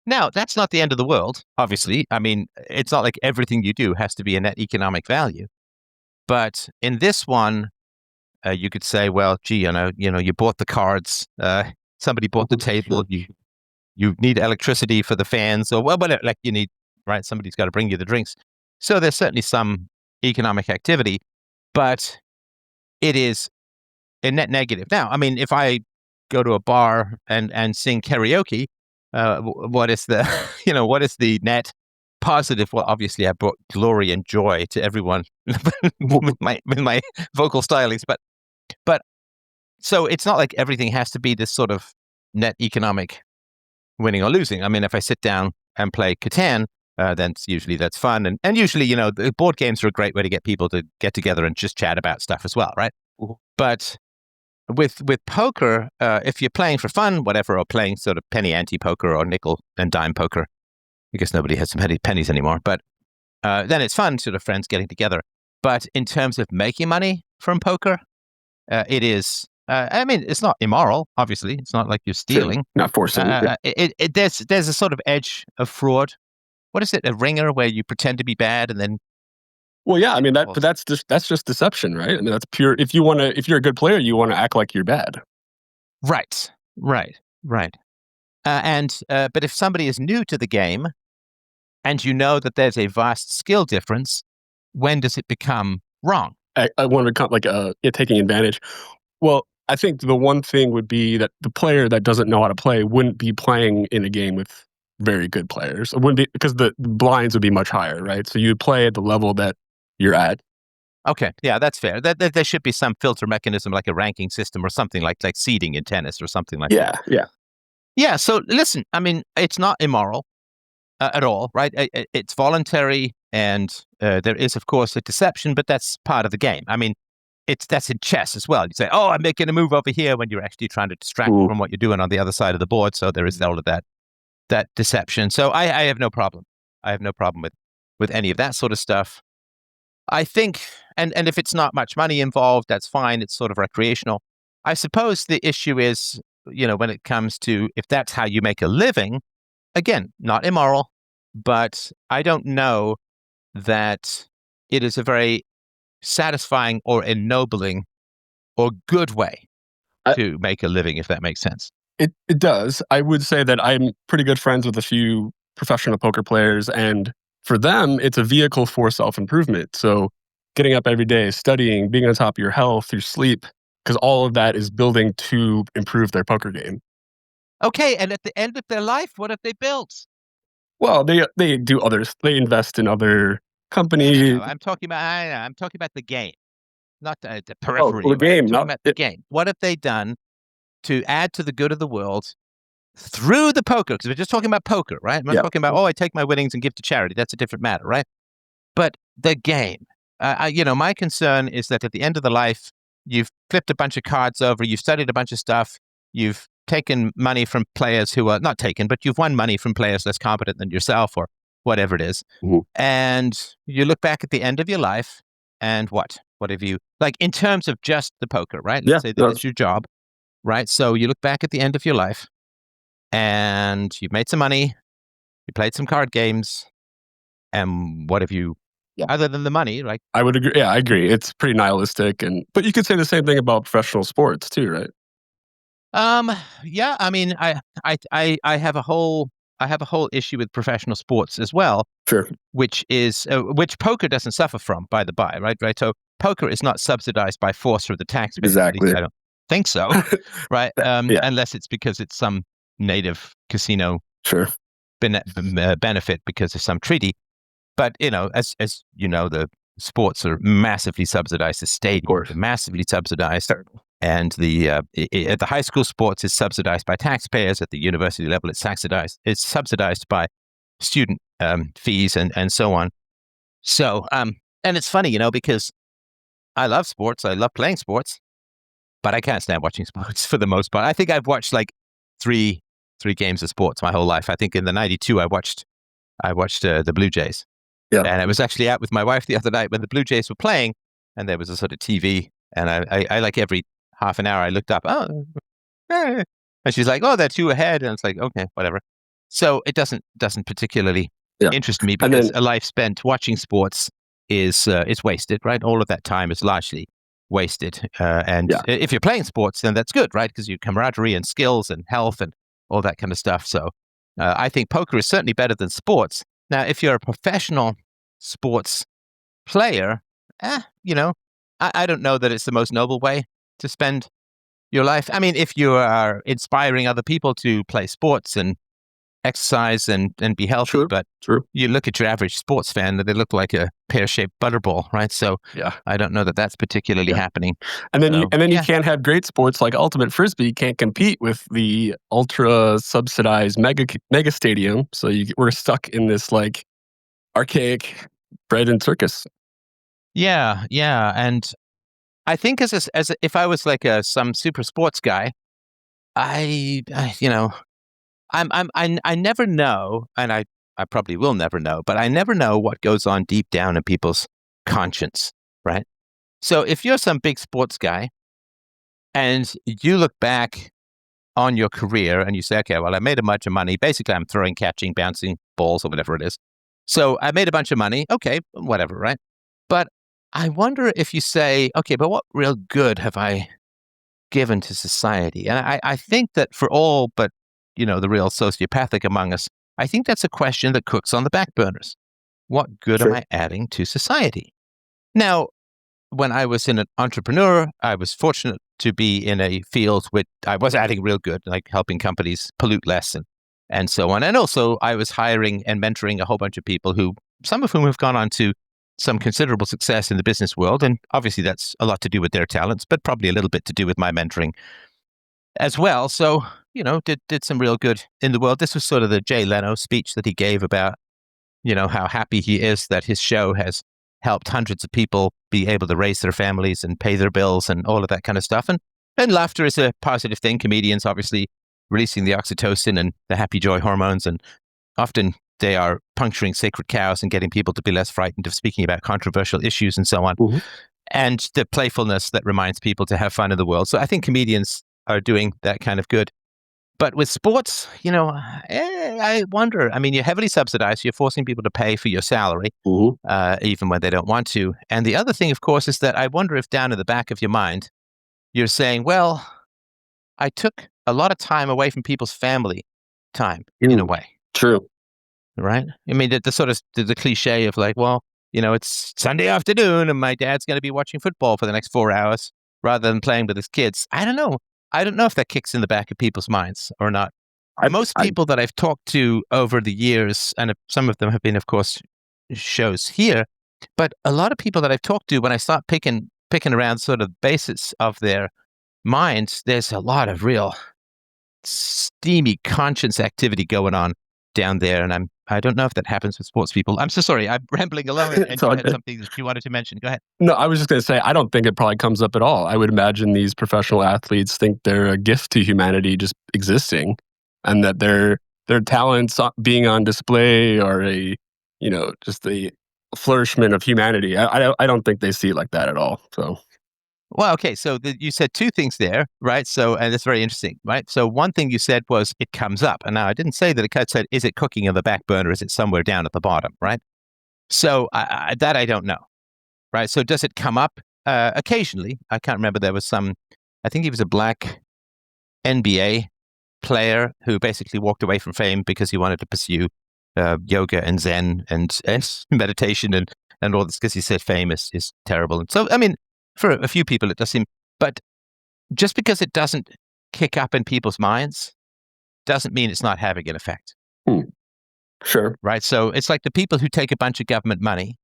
[SPEAKER 1] Now, that's not the end of the world, obviously. I mean, it's not like everything you do has to be a net economic value. But in this one, you could say, well, gee, you bought the cards, somebody bought the table, you need electricity for the fans, or whatever, like you need, right? Somebody's got to bring you the drinks. So there's certainly some economic activity, but it is a net negative. Now, I mean, if I go to a bar and sing karaoke, what is the what is the net positive? Well, obviously I brought glory and joy to everyone with my vocal stylings, but so it's not like everything has to be this sort of net economic winning or losing. I mean, if I sit down and play Catan, then usually that's fun. And usually, the board games are a great way to get people to get together and just chat about stuff as well, right?
[SPEAKER 3] Mm-hmm.
[SPEAKER 1] But with poker, if you're playing for fun, whatever, or playing sort of penny ante poker or nickel and dime poker, I guess nobody has so many pennies anymore, but then it's fun, sort of friends getting together. But in terms of making money from poker, it is, it's not immoral, obviously. It's not like you're stealing.
[SPEAKER 3] Sure. Not forcing.
[SPEAKER 1] There's a sort of edge of fraud. What is it? A ringer where you pretend to be bad and then.
[SPEAKER 3] Well, yeah, but that's just deception, right? I mean, that's pure. If you're a good player, you want to act like you're bad.
[SPEAKER 1] Right. But if somebody is new to the game, and you know that there's a vast skill difference, when does it become wrong?
[SPEAKER 3] I want to become taking advantage. Well, I think the one thing would be that the player that doesn't know how to play wouldn't be playing in a game with very good players. It wouldn't be, because the blinds would be much higher, right? So you would play at the level that you're at.
[SPEAKER 1] Okay, yeah, that's fair. There should be some filter mechanism, like a ranking system or something like seeding in tennis or something like that. Yeah. So listen, it's not immoral at all, right? It's voluntary, and there is, of course, a deception, but that's part of the game. That's in chess as well. You say, "Oh, I'm making a move over here," when you're actually trying to distract from what you're doing on the other side of the board. So there is all of that deception. So I have no problem. I have no problem with any of that sort of stuff. I think, and if it's not much money involved, that's fine. It's sort of recreational. I suppose the issue is, when it comes to, if that's how you make a living, again, not immoral, but I don't know that it is a very satisfying or ennobling or good way to make a living, if that makes sense.
[SPEAKER 3] It does. I would say that I'm pretty good friends with a few professional poker players, and for them, it's a vehicle for self-improvement. So getting up every day, studying, being on top of your health, your sleep, because all of that is building to improve their poker game.
[SPEAKER 1] Okay, and at the end of their life, what have they built?
[SPEAKER 3] Well, they do others. They invest in other companies.
[SPEAKER 1] No, I'm talking about the game, not the periphery.
[SPEAKER 3] The game.
[SPEAKER 1] I'm talking about the game. What have they done to add to the good of the world through the poker? Because we're just talking about poker, right? I'm not talking about, I take my winnings and give to charity. That's a different matter, right? But the game. My concern is that at the end of the life, you've flipped a bunch of cards over, you've studied a bunch of stuff, you've taken money from players who are not taken, but you've won money from players less competent than yourself or whatever it is.
[SPEAKER 3] Mm-hmm.
[SPEAKER 1] And you look back at the end of your life, and what have you, like, in terms of just the poker, right? Let's say that's your job, right? So you look back at the end of your life, and you've made some money, you played some card games, and what have you, other than the money, right?
[SPEAKER 3] I would agree. Yeah, I agree. It's pretty nihilistic, but you could say the same thing about professional sports too, right?
[SPEAKER 1] Yeah. I have a whole issue with professional sports as well.
[SPEAKER 3] Sure.
[SPEAKER 1] Which poker doesn't suffer from, by the by, right? Right. So poker is not subsidized by force or the taxpayer.
[SPEAKER 3] Exactly.
[SPEAKER 1] I don't think so, right? Unless it's because it's some native casino benefit because of some treaty. But as you know, the sports are massively subsidized. The stadiums are massively subsidized. And at the high school sports is subsidized by taxpayers. At the university level, it's subsidized. It's subsidized by student fees and so on. So and it's funny, because I love sports. I love playing sports, but I can't stand watching sports for the most part. I think I've watched like three games of sports my whole life. I think in the '92 I watched the Blue Jays.
[SPEAKER 3] Yeah.
[SPEAKER 1] And I was actually out with my wife the other night when the Blue Jays were playing, and there was a sort of TV, and I like every half an hour I looked up, and she's like, "Oh, they're 2 ahead," and it's like, okay, whatever. So it doesn't particularly interest me, because a life spent watching sports is wasted, right? All of that time is largely wasted. And if you're playing sports, then that's good, right? Because you camaraderie and skills and health and all that kind of stuff. So I think poker is certainly better than sports. Now, if you're a professional sports player, I don't know that it's the most noble way to spend your life. If you are inspiring other people to play sports and exercise and be healthy, but you look at your average sports fan, they look like a pear-shaped butterball, right? So I don't know that that's particularly happening.
[SPEAKER 3] And then you can't have great sports like Ultimate Frisbee can't compete with the ultra subsidized mega stadium. So we're stuck in this like archaic, bred in circus.
[SPEAKER 1] Yeah, yeah. And I think if I was like some super sports guy, I never know, and I probably will never know, but I never know what goes on deep down in people's conscience, right? So if you're some big sports guy and you look back on your career and you say, okay, well, I made a bunch of money. Basically, I'm throwing, catching, bouncing balls or whatever it is. So I made a bunch of money. Okay, whatever, right? But I wonder if you say, okay, but what real good have I given to society? And I think that for all but, the real sociopathic among us, I think that's a question that cooks on the back burners. What good am I adding to society? Now, when I was an entrepreneur, I was fortunate to be in a field which I was adding real good, like helping companies pollute less and so on. And also I was hiring and mentoring a whole bunch of people some of whom have gone on to some considerable success in the business world. And obviously that's a lot to do with their talents, but probably a little bit to do with my mentoring as well. So, did some real good in the world. This was sort of the Jay Leno speech that he gave about, how happy he is that his show has helped hundreds of people be able to raise their families and pay their bills and all of that kind of stuff. And laughter is a positive thing. Comedians obviously releasing the oxytocin and the happy joy hormones, and often they are puncturing sacred cows and getting people to be less frightened of speaking about controversial issues and so on.
[SPEAKER 3] Mm-hmm.
[SPEAKER 1] And the playfulness that reminds people to have fun in the world. So I think comedians are doing that kind of good. But with sports, I wonder. I mean, you're heavily subsidized. You're forcing people to pay for your salary, even when they don't want to. And the other thing, of course, is that I wonder if down in the back of your mind, you're saying, well, I took a lot of time away from people's family time in a way.
[SPEAKER 3] True.
[SPEAKER 1] Right? I mean, the sort of the cliche of like, well, it's Sunday afternoon and my dad's going to be watching football for the next 4 hours rather than playing with his kids. I don't know. I don't know if that kicks in the back of people's minds or not. Most people that I've talked to over the years, and some of them have been, of course, shows here, but a lot of people that I've talked to, when I start picking around sort of the basis of their minds, there's a lot of real steamy conscience activity going on down there. And I don't know if that happens with sports people. I'm so sorry. I'm rambling along and you had something that you wanted to mention. Go ahead.
[SPEAKER 3] No, I was just going to say, I don't think it probably comes up at all. I would imagine these professional athletes think they're a gift to humanity just existing, and that their talents being on display are just a flourishment of humanity. I don't think they see it like that at all. So.
[SPEAKER 1] Well, okay. So you said two things there, right? So, and it's very interesting, right? So one thing you said was it comes up. And now I didn't say that it said, is it cooking on the back burner? Is it somewhere down at the bottom, right? So that I don't know, right? So does it come up occasionally? I can't remember. There was I think he was a black NBA player who basically walked away from fame because he wanted to pursue yoga and Zen and meditation and all this, because he said fame is terrible. And so, I mean, for a few people, it does seem, but just because it doesn't kick up in people's minds doesn't mean it's not having an effect.
[SPEAKER 3] Sure.
[SPEAKER 1] Right. So it's like the people who take a bunch of government money,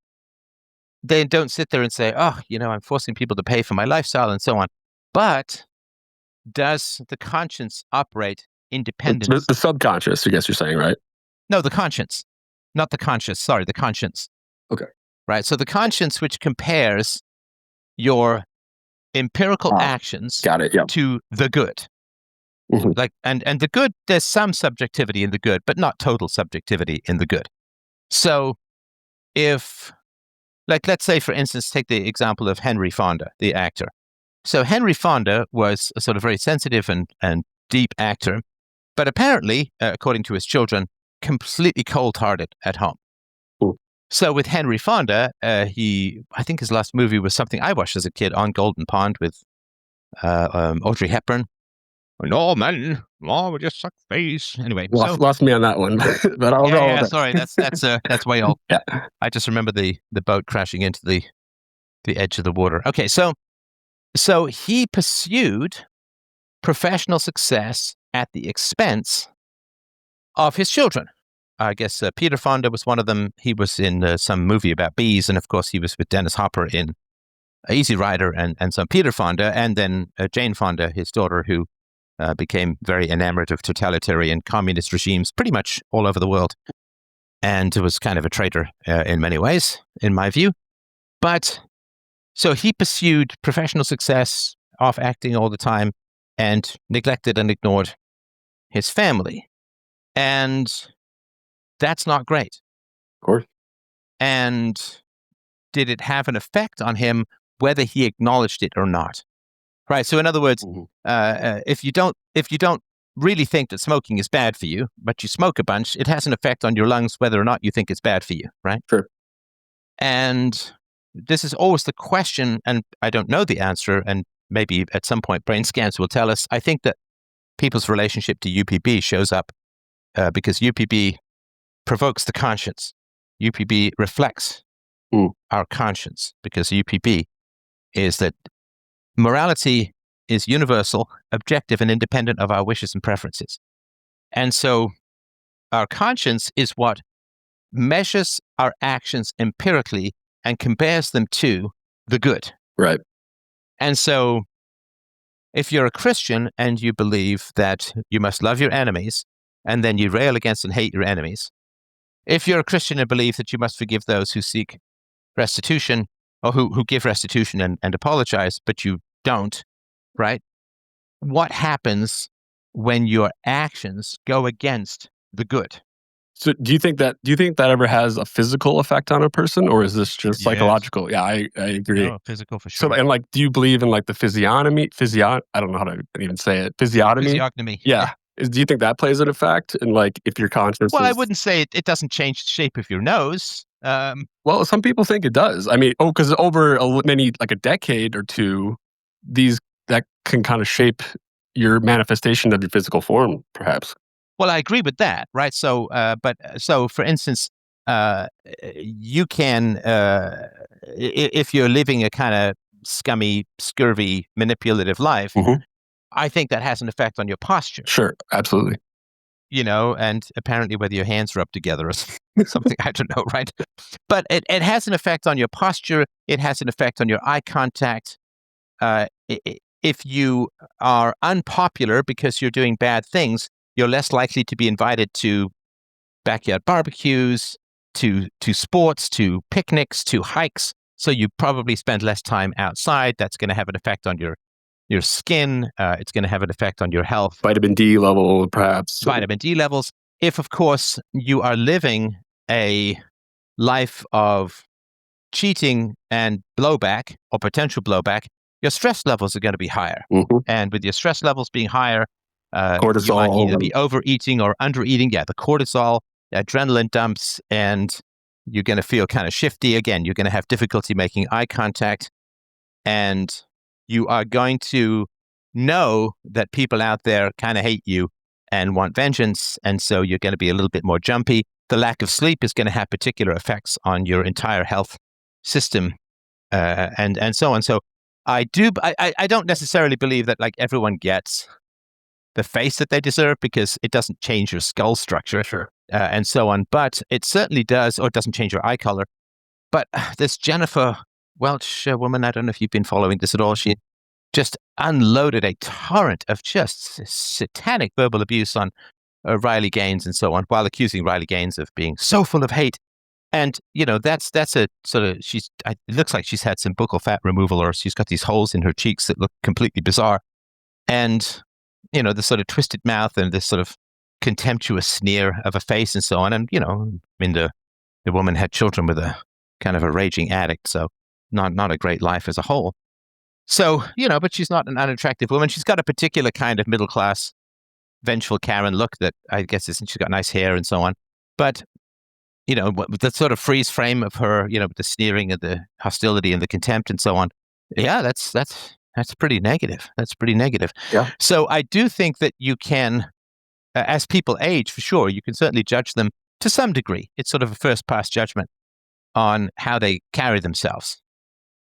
[SPEAKER 1] they don't sit there and say, oh, I'm forcing people to pay for my lifestyle and so on. But does the conscience operate independently?
[SPEAKER 3] The subconscious, I guess you're saying, right?
[SPEAKER 1] No, the conscience, not the conscious. Sorry, the conscience.
[SPEAKER 3] Okay.
[SPEAKER 1] Right. So the conscience, which compares your empirical actions to the good.
[SPEAKER 3] Mm-hmm.
[SPEAKER 1] Like, and the good, there's some subjectivity in the good, but not total subjectivity in the good. So if, like, let's say, for instance, take the example of Henry Fonda, the actor. So Henry Fonda was a sort of very sensitive and deep actor, but apparently, according to his children, completely cold-hearted at home. So with Henry Fonda, I think his last movie was something I watched as a kid, On Golden Pond, with Audrey Hepburn. No, man, we just suck face. Anyway,
[SPEAKER 3] lost me on that one, but I'll roll with it.
[SPEAKER 1] Sorry, that's way old.
[SPEAKER 3] Yeah,
[SPEAKER 1] I just remember the boat crashing into the edge of the water. Okay, so he pursued professional success at the expense of his children. I guess Peter Fonda was one of them. He was in some movie about bees, and of course he was with Dennis Hopper in Easy Rider and some Peter Fonda, and then Jane Fonda, his daughter, who became very enamored of totalitarian communist regimes pretty much all over the world. and was kind of a traitor in many ways, in my view. But so he pursued professional success, off acting all the time, and neglected and ignored his family. And that's not great.
[SPEAKER 3] Of course.
[SPEAKER 1] And did it have an effect on him, whether he acknowledged it or not? Right. So in other words, if you don't really think that smoking is bad for you, but you smoke a bunch, it has an effect on your lungs, whether or not you think it's bad for you. Right.
[SPEAKER 3] Sure.
[SPEAKER 1] And this is always the question, and I don't know the answer, and maybe at some point brain scans will tell us. I think that people's relationship to UPB shows up because UPB provokes the conscience. UPB reflects our conscience, because UPB is that morality is universal, objective, and independent of our wishes and preferences. And so our conscience is what measures our actions empirically and compares them to the good.
[SPEAKER 3] Right.
[SPEAKER 1] And so if you're a Christian and you believe that you must love your enemies, and then you rail against and hate your enemies, if you're a Christian and believe that you must forgive those who seek restitution, or who give restitution and apologize, but you don't, right? What happens when your actions go against the good?
[SPEAKER 3] So do you think that ever has a physical effect on a person, or is this just psychological? Yeah, I agree.
[SPEAKER 1] No, physical for sure.
[SPEAKER 3] So, and like, do you believe in like the I don't know how to even say it.
[SPEAKER 1] Physiognomy.
[SPEAKER 3] Yeah. Do you think that plays an effect? And like, if your conscience
[SPEAKER 1] I wouldn't say it doesn't change the shape of your nose.
[SPEAKER 3] Well, some people think it does. I mean, because over a decade or two, that can kind of shape your manifestation of your physical form, perhaps.
[SPEAKER 1] Well, I agree with that, right? So, so for instance, you can, if you're living a kind of scummy, scurvy, manipulative life, I think that has an effect on your posture.
[SPEAKER 3] Sure, absolutely.
[SPEAKER 1] And apparently whether your hands are up together or something, I don't know, right? But it has an effect on your posture. It has an effect on your eye contact. If you are unpopular because you're doing bad things, you're less likely to be invited to backyard barbecues, to sports, to picnics, to hikes. So you probably spend less time outside. That's going to have an effect on your skin. It's going to have an effect on your health.
[SPEAKER 3] Vitamin D level, perhaps.
[SPEAKER 1] Vitamin D levels. If, of course, you are living a life of cheating and blowback or potential blowback, your stress levels are going to be higher. And with your stress levels being higher,
[SPEAKER 3] cortisol.
[SPEAKER 1] You might either be overeating or undereating. Yeah, the cortisol, the adrenaline dumps, and you're going to feel kind of shifty. Again, you're going to have difficulty making eye contact, and you are going to know that people out there kind of hate you and want vengeance, and so you're going to be a little bit more jumpy. The lack of sleep is going to have particular effects on your entire health system, and so on. So I don't necessarily believe that like everyone gets the face that they deserve, because it doesn't change your skull structure, and so on. But it certainly does, or it doesn't change your eye color. But this Jennifer Welch woman, I don't know if you've been following this at all. She just unloaded a torrent of just satanic verbal abuse on Riley Gaines and so on, while accusing Riley Gaines of being so full of hate. And, that's a sort of, it looks like she's had some buccal fat removal, or she's got these holes in her cheeks that look completely bizarre. And, the sort of twisted mouth and this sort of contemptuous sneer of a face and so on. And, the woman had children with a kind of a raging addict. So not a great life as a whole. So, but she's not an unattractive woman. She's got a particular kind of middle class, vengeful Karen look that I guess she's got nice hair and so on. But, the sort of freeze frame of her, with the sneering and the hostility and the contempt and so on. Yeah, that's pretty negative. That's pretty negative.
[SPEAKER 3] Yeah.
[SPEAKER 1] So I do think that you can, as people age, for sure, you can certainly judge them to some degree. It's sort of a first pass judgment on how they carry themselves.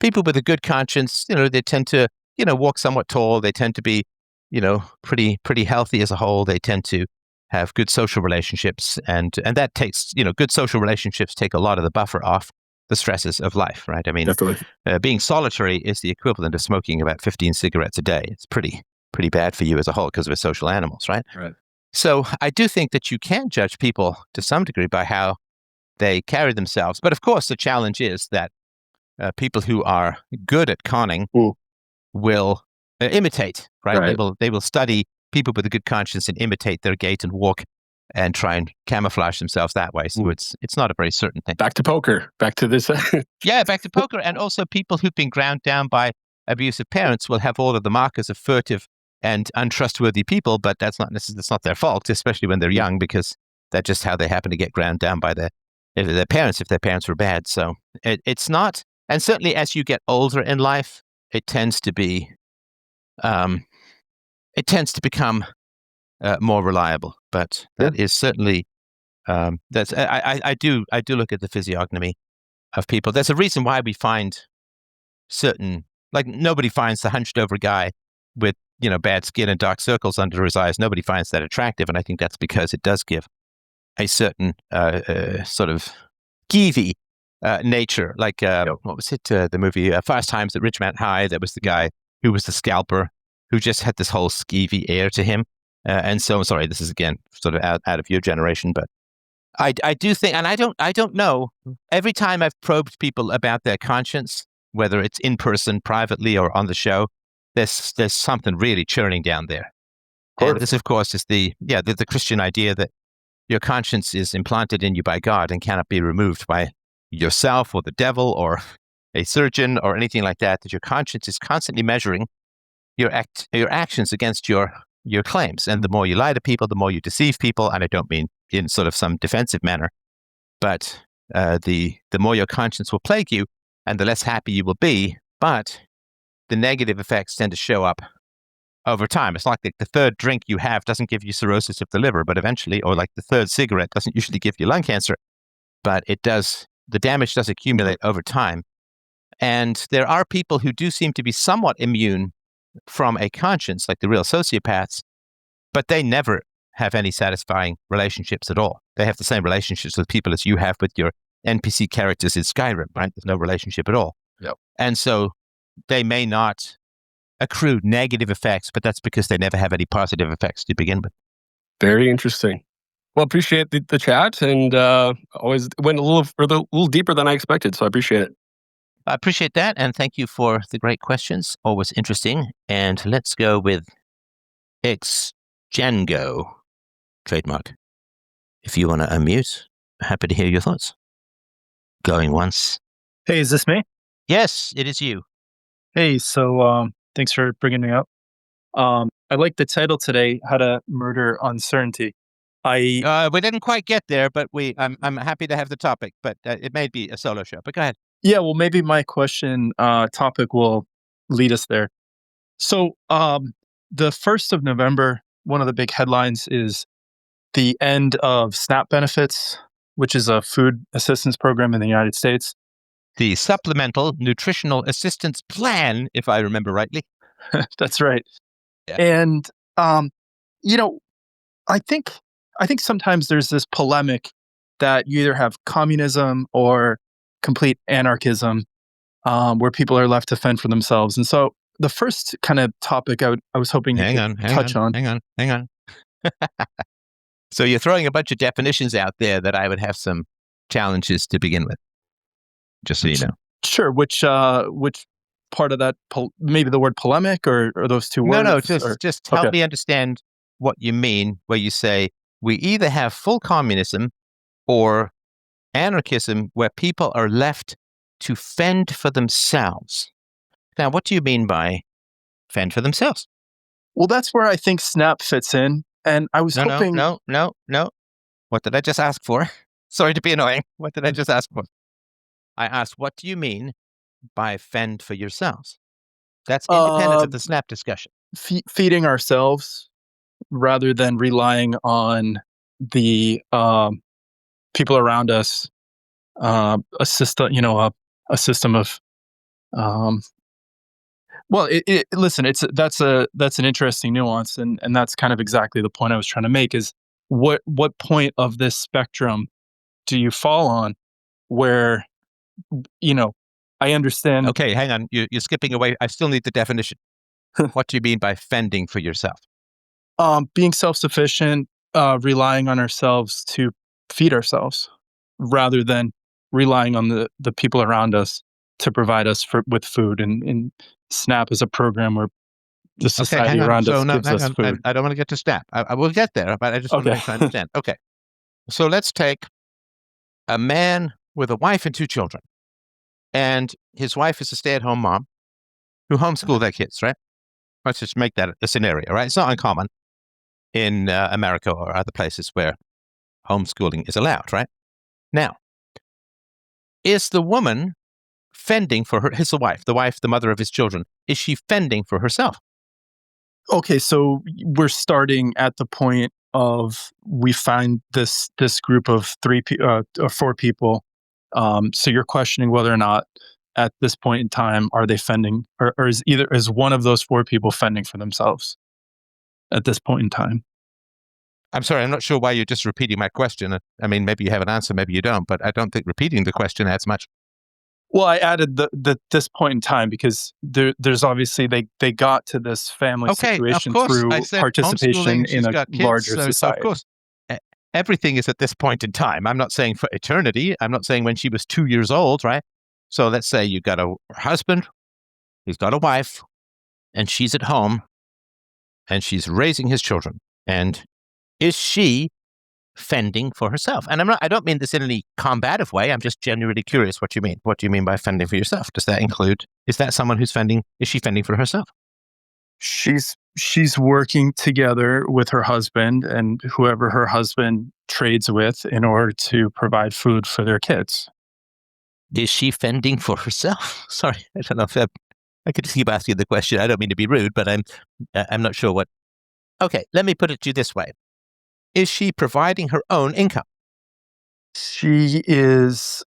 [SPEAKER 1] People with a good conscience, they tend to, walk somewhat tall. They tend to be, pretty healthy as a whole. They tend to have good social relationships, and that takes, good social relationships take a lot of the buffer off the stresses of life, right? I mean, being solitary is the equivalent of smoking about 15 cigarettes a day. It's pretty bad for you as a whole, because we're social animals, right?
[SPEAKER 3] Right.
[SPEAKER 1] So I do think that you can judge people to some degree by how they carry themselves. But of course, the challenge is that people who are good at conning will imitate, right? They will study people with a good conscience and imitate their gait and walk and try and camouflage themselves that way. So it's not a very certain thing.
[SPEAKER 3] Back to poker. Back to this.
[SPEAKER 1] Yeah, back to poker. And also people who've been ground down by abusive parents will have all of the markers of furtive and untrustworthy people, but that's not their fault, especially when they're young, because that's just how they happen to get ground down by their parents if their parents were bad. So it's not, and certainly as you get older in life, it tends to become more reliable. But that is certainly that's I do look at the physiognomy of people. There's a reason why we find certain, like, nobody finds the hunched over guy with bad skin and dark circles under his eyes. Nobody finds that attractive, and I think that's because it does give a certain sort of skeevy nature. Like what was it? The movie Fast Times at Ridgemont High. There was the guy who was the scalper who just had this whole skeevy air to him. And so, I'm sorry, this is again sort of out of your generation, but I do think, and I don't know. Every time I've probed people about their conscience, whether it's in person, privately, or on the show, there's something really churning down there. And this, of course, is the Christian idea that your conscience is implanted in you by God and cannot be removed by yourself or the devil or a surgeon or anything like that. That your conscience is constantly measuring your actions against your claims. And the more you lie to people, the more you deceive people. And I don't mean in sort of some defensive manner, but the more your conscience will plague you and the less happy you will be. But the negative effects tend to show up over time. It's like the third drink you have doesn't give you cirrhosis of the liver, but eventually, or like the third cigarette doesn't usually give you lung cancer, but it does, the damage does accumulate over time. And there are people who do seem to be somewhat immune from a conscience, like the real sociopaths, but they never have any satisfying relationships at all. They have the same relationships with people as you have with your NPC characters in Skyrim, right? There's no relationship at all.
[SPEAKER 3] Yep.
[SPEAKER 1] And so they may not accrue negative effects, but that's because they never have any positive effects to begin with.
[SPEAKER 3] Very interesting. Well, appreciate the chat, and always went a little deeper than I expected, so I appreciate it.
[SPEAKER 1] I appreciate that, and thank you for the great questions. Always interesting. And let's go with Xgengo, trademark. If you want to unmute, happy to hear your thoughts. Going once.
[SPEAKER 4] Hey, is this me?
[SPEAKER 1] Yes, it is you.
[SPEAKER 4] Hey, so thanks for bringing me up. I like the title today, How to Murder Uncertainty.
[SPEAKER 1] We didn't quite get there, but I'm happy to have the topic, but it may be a solo show, but go ahead.
[SPEAKER 4] Yeah, well, maybe my question topic will lead us there. So the 1st of November, one of the big headlines is the end of SNAP benefits, which is a food assistance program in the United States.
[SPEAKER 1] The Supplemental Nutritional Assistance Plan, if I remember rightly.
[SPEAKER 4] That's right.
[SPEAKER 1] Yeah.
[SPEAKER 4] And, I think sometimes there's this polemic that you either have communism or complete anarchism, where people are left to fend for themselves. And so the first kind of topic I was hoping you could touch on.
[SPEAKER 1] Hang on. So you're throwing a bunch of definitions out there that I would have some challenges to begin with, just so you know.
[SPEAKER 4] Sure. Which part of that, maybe the word polemic or those two words?
[SPEAKER 1] No, just help me understand what you mean where you say we either have full communism or anarchism where people are left to fend for themselves. Now, what do you mean by fend for themselves?
[SPEAKER 4] Well, that's where I think SNAP fits in. And I was hoping...
[SPEAKER 1] No. What did I just ask for? Sorry to be annoying. What did I just ask for? I asked, what do you mean by fend for yourselves? That's independent of the SNAP discussion.
[SPEAKER 4] Feeding ourselves rather than relying on the people around us, a system of well, listen, that's an interesting nuance, and that's kind of exactly the point I was trying to make, is what point of this spectrum do you fall on where, I understand.
[SPEAKER 1] Okay, hang on. You're skipping away. I still need the definition. What do you mean by fending for yourself?
[SPEAKER 4] Being self-sufficient, relying on ourselves to feed ourselves. rather than relying on the people around us to provide us with food. And SNAP is a program where the
[SPEAKER 1] Okay,
[SPEAKER 4] society
[SPEAKER 1] hang on.
[SPEAKER 4] around
[SPEAKER 1] So
[SPEAKER 4] us
[SPEAKER 1] no,
[SPEAKER 4] gives
[SPEAKER 1] hang
[SPEAKER 4] us
[SPEAKER 1] on.
[SPEAKER 4] food.
[SPEAKER 1] I don't want to get to SNAP. I will get there, but I just want to
[SPEAKER 4] Okay.
[SPEAKER 1] make sure I understand. Okay. So let's take a man with a wife and 2 children. And his wife is a stay-at-home mom who homeschool their kids, right? Let's just make that a scenario, right? It's not uncommon in America or other places where homeschooling is allowed, right? Now, is the woman fending for her? His wife, the mother of his children. Is she fending for herself?
[SPEAKER 4] Okay, so we're starting at the point of we find this group of 4 people. So you're questioning whether or not at this point in time are they fending, or is one of those 4 people fending for themselves at this point in time?
[SPEAKER 1] I'm sorry, I'm not sure why you're just repeating my question. I mean, maybe you have an answer, maybe you don't, but I don't think repeating the question adds much.
[SPEAKER 4] Well, I added this point in time because there's obviously they got to this family
[SPEAKER 1] Okay, of
[SPEAKER 4] situation
[SPEAKER 1] course.
[SPEAKER 4] through
[SPEAKER 1] I said
[SPEAKER 4] participation
[SPEAKER 1] homeschooling. She's
[SPEAKER 4] in a
[SPEAKER 1] got kids,
[SPEAKER 4] larger
[SPEAKER 1] so of
[SPEAKER 4] society.
[SPEAKER 1] course, everything is at this point in time. I'm not saying for eternity. I'm not saying when she was 2 years old, right? So let's say you've got a husband, he's got a wife, and she's at home, and she's raising his children. And is she fending for herself? And I don't mean this in any combative way. I'm just genuinely curious what you mean. What do you mean by fending for yourself? Does that include, is that someone who's fending, is she fending for herself?
[SPEAKER 4] She's working together with her husband and whoever her husband trades with in order to provide food for their kids.
[SPEAKER 1] Is she fending for herself? Sorry, I don't know if I could keep asking the question. I don't mean to be rude, but I'm not sure what. Okay, let me put it to you this way. Is she providing her own income?
[SPEAKER 4] She is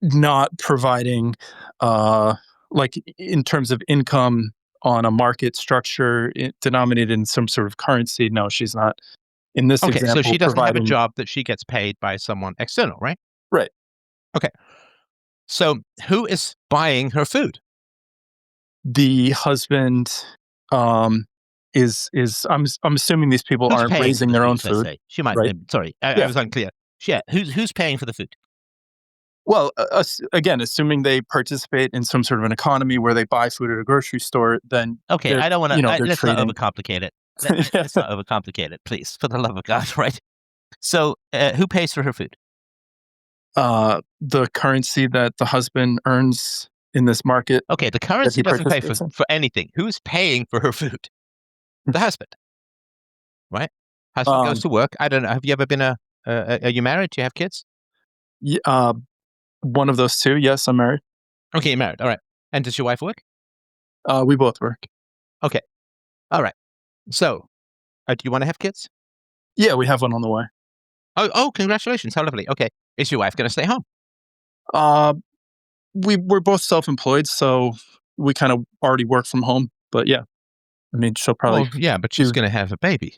[SPEAKER 4] not providing, like in terms of income on a market structure denominated in some sort of currency. No, she's not. In this
[SPEAKER 1] Okay,
[SPEAKER 4] example,
[SPEAKER 1] so she doesn't have a
[SPEAKER 4] providing.
[SPEAKER 1] job that she gets paid by someone external, right?
[SPEAKER 4] Right.
[SPEAKER 1] Okay. So who is buying her food?
[SPEAKER 4] The husband is I'm assuming these people
[SPEAKER 1] Who's
[SPEAKER 4] aren't
[SPEAKER 1] paying
[SPEAKER 4] raising
[SPEAKER 1] for the
[SPEAKER 4] their own
[SPEAKER 1] let's
[SPEAKER 4] food.
[SPEAKER 1] say? She might.
[SPEAKER 4] Right.
[SPEAKER 1] Sorry, I
[SPEAKER 4] Yeah.
[SPEAKER 1] was unclear. Yeah, who's paying for the food?
[SPEAKER 4] Well, again, assuming they participate in some sort of an economy where they buy food at a grocery store, then
[SPEAKER 1] Okay, I don't want to.
[SPEAKER 4] they're
[SPEAKER 1] Let's not
[SPEAKER 4] trading.
[SPEAKER 1] overcomplicate it. Let's not overcomplicate it, please, for the love of God, right? So, who pays for her food?
[SPEAKER 4] The currency that the husband earns in this market.
[SPEAKER 1] Okay, the currency doesn't pay
[SPEAKER 4] participates in.
[SPEAKER 1] for anything. Who's paying for her food? The husband, right? Husband goes to work. I don't know. Have you ever been are you married? Do you have kids?
[SPEAKER 4] One of those 2. Yes, I'm married.
[SPEAKER 1] Okay, you're married. All right. And does your wife work?
[SPEAKER 4] We both work.
[SPEAKER 1] Okay. All right. So, do you want to have kids?
[SPEAKER 4] Yeah, we have one on the way.
[SPEAKER 1] Oh, congratulations. How lovely. Okay. Is your wife going to stay home?
[SPEAKER 4] We're both self-employed, so we kind of already work from home. But yeah, I mean, she'll probably.
[SPEAKER 1] Oh, yeah, but she's going to have a baby.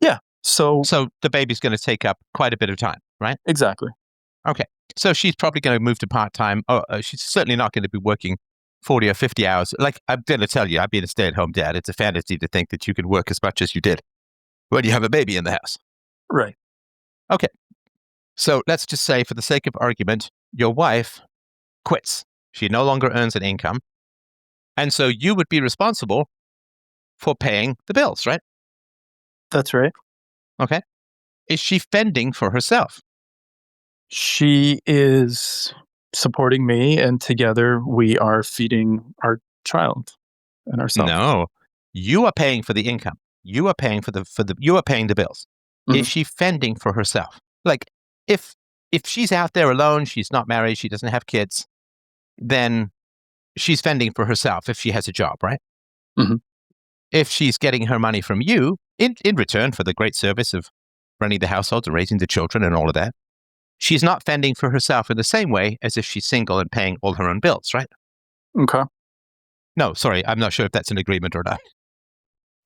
[SPEAKER 4] Yeah. So
[SPEAKER 1] the baby's going to take up quite a bit of time, right?
[SPEAKER 4] Exactly.
[SPEAKER 1] Okay. So she's probably going to move to part-time. Oh, she's certainly not going to be working 40 or 50 hours. Like, I'm going to tell you, I've been a stay-at-home dad. It's a fantasy to think that you can work as much as you did when you have a baby in the house.
[SPEAKER 4] Right.
[SPEAKER 1] Okay. So let's just say, for the sake of argument, your wife quits. She no longer earns an income. And so you would be responsible for paying the bills, right?
[SPEAKER 4] That's right.
[SPEAKER 1] Okay. Is she fending for herself?
[SPEAKER 4] She is supporting me, and together we are feeding our child and ourselves.
[SPEAKER 1] No. You are paying for the income. You are paying you are paying the bills.
[SPEAKER 4] Mhm.
[SPEAKER 1] Is she fending for herself? Like, if she's out there alone, she's not married, she doesn't have kids, then she's fending for herself if she has a job, right?
[SPEAKER 4] Mhm.
[SPEAKER 1] If she's getting her money from you in return for the great service of running the household and raising the children and all of that, she's not fending for herself in the same way as if she's single and paying all her own bills, right?
[SPEAKER 4] Okay.
[SPEAKER 1] No, sorry, I'm not sure if that's an agreement or not.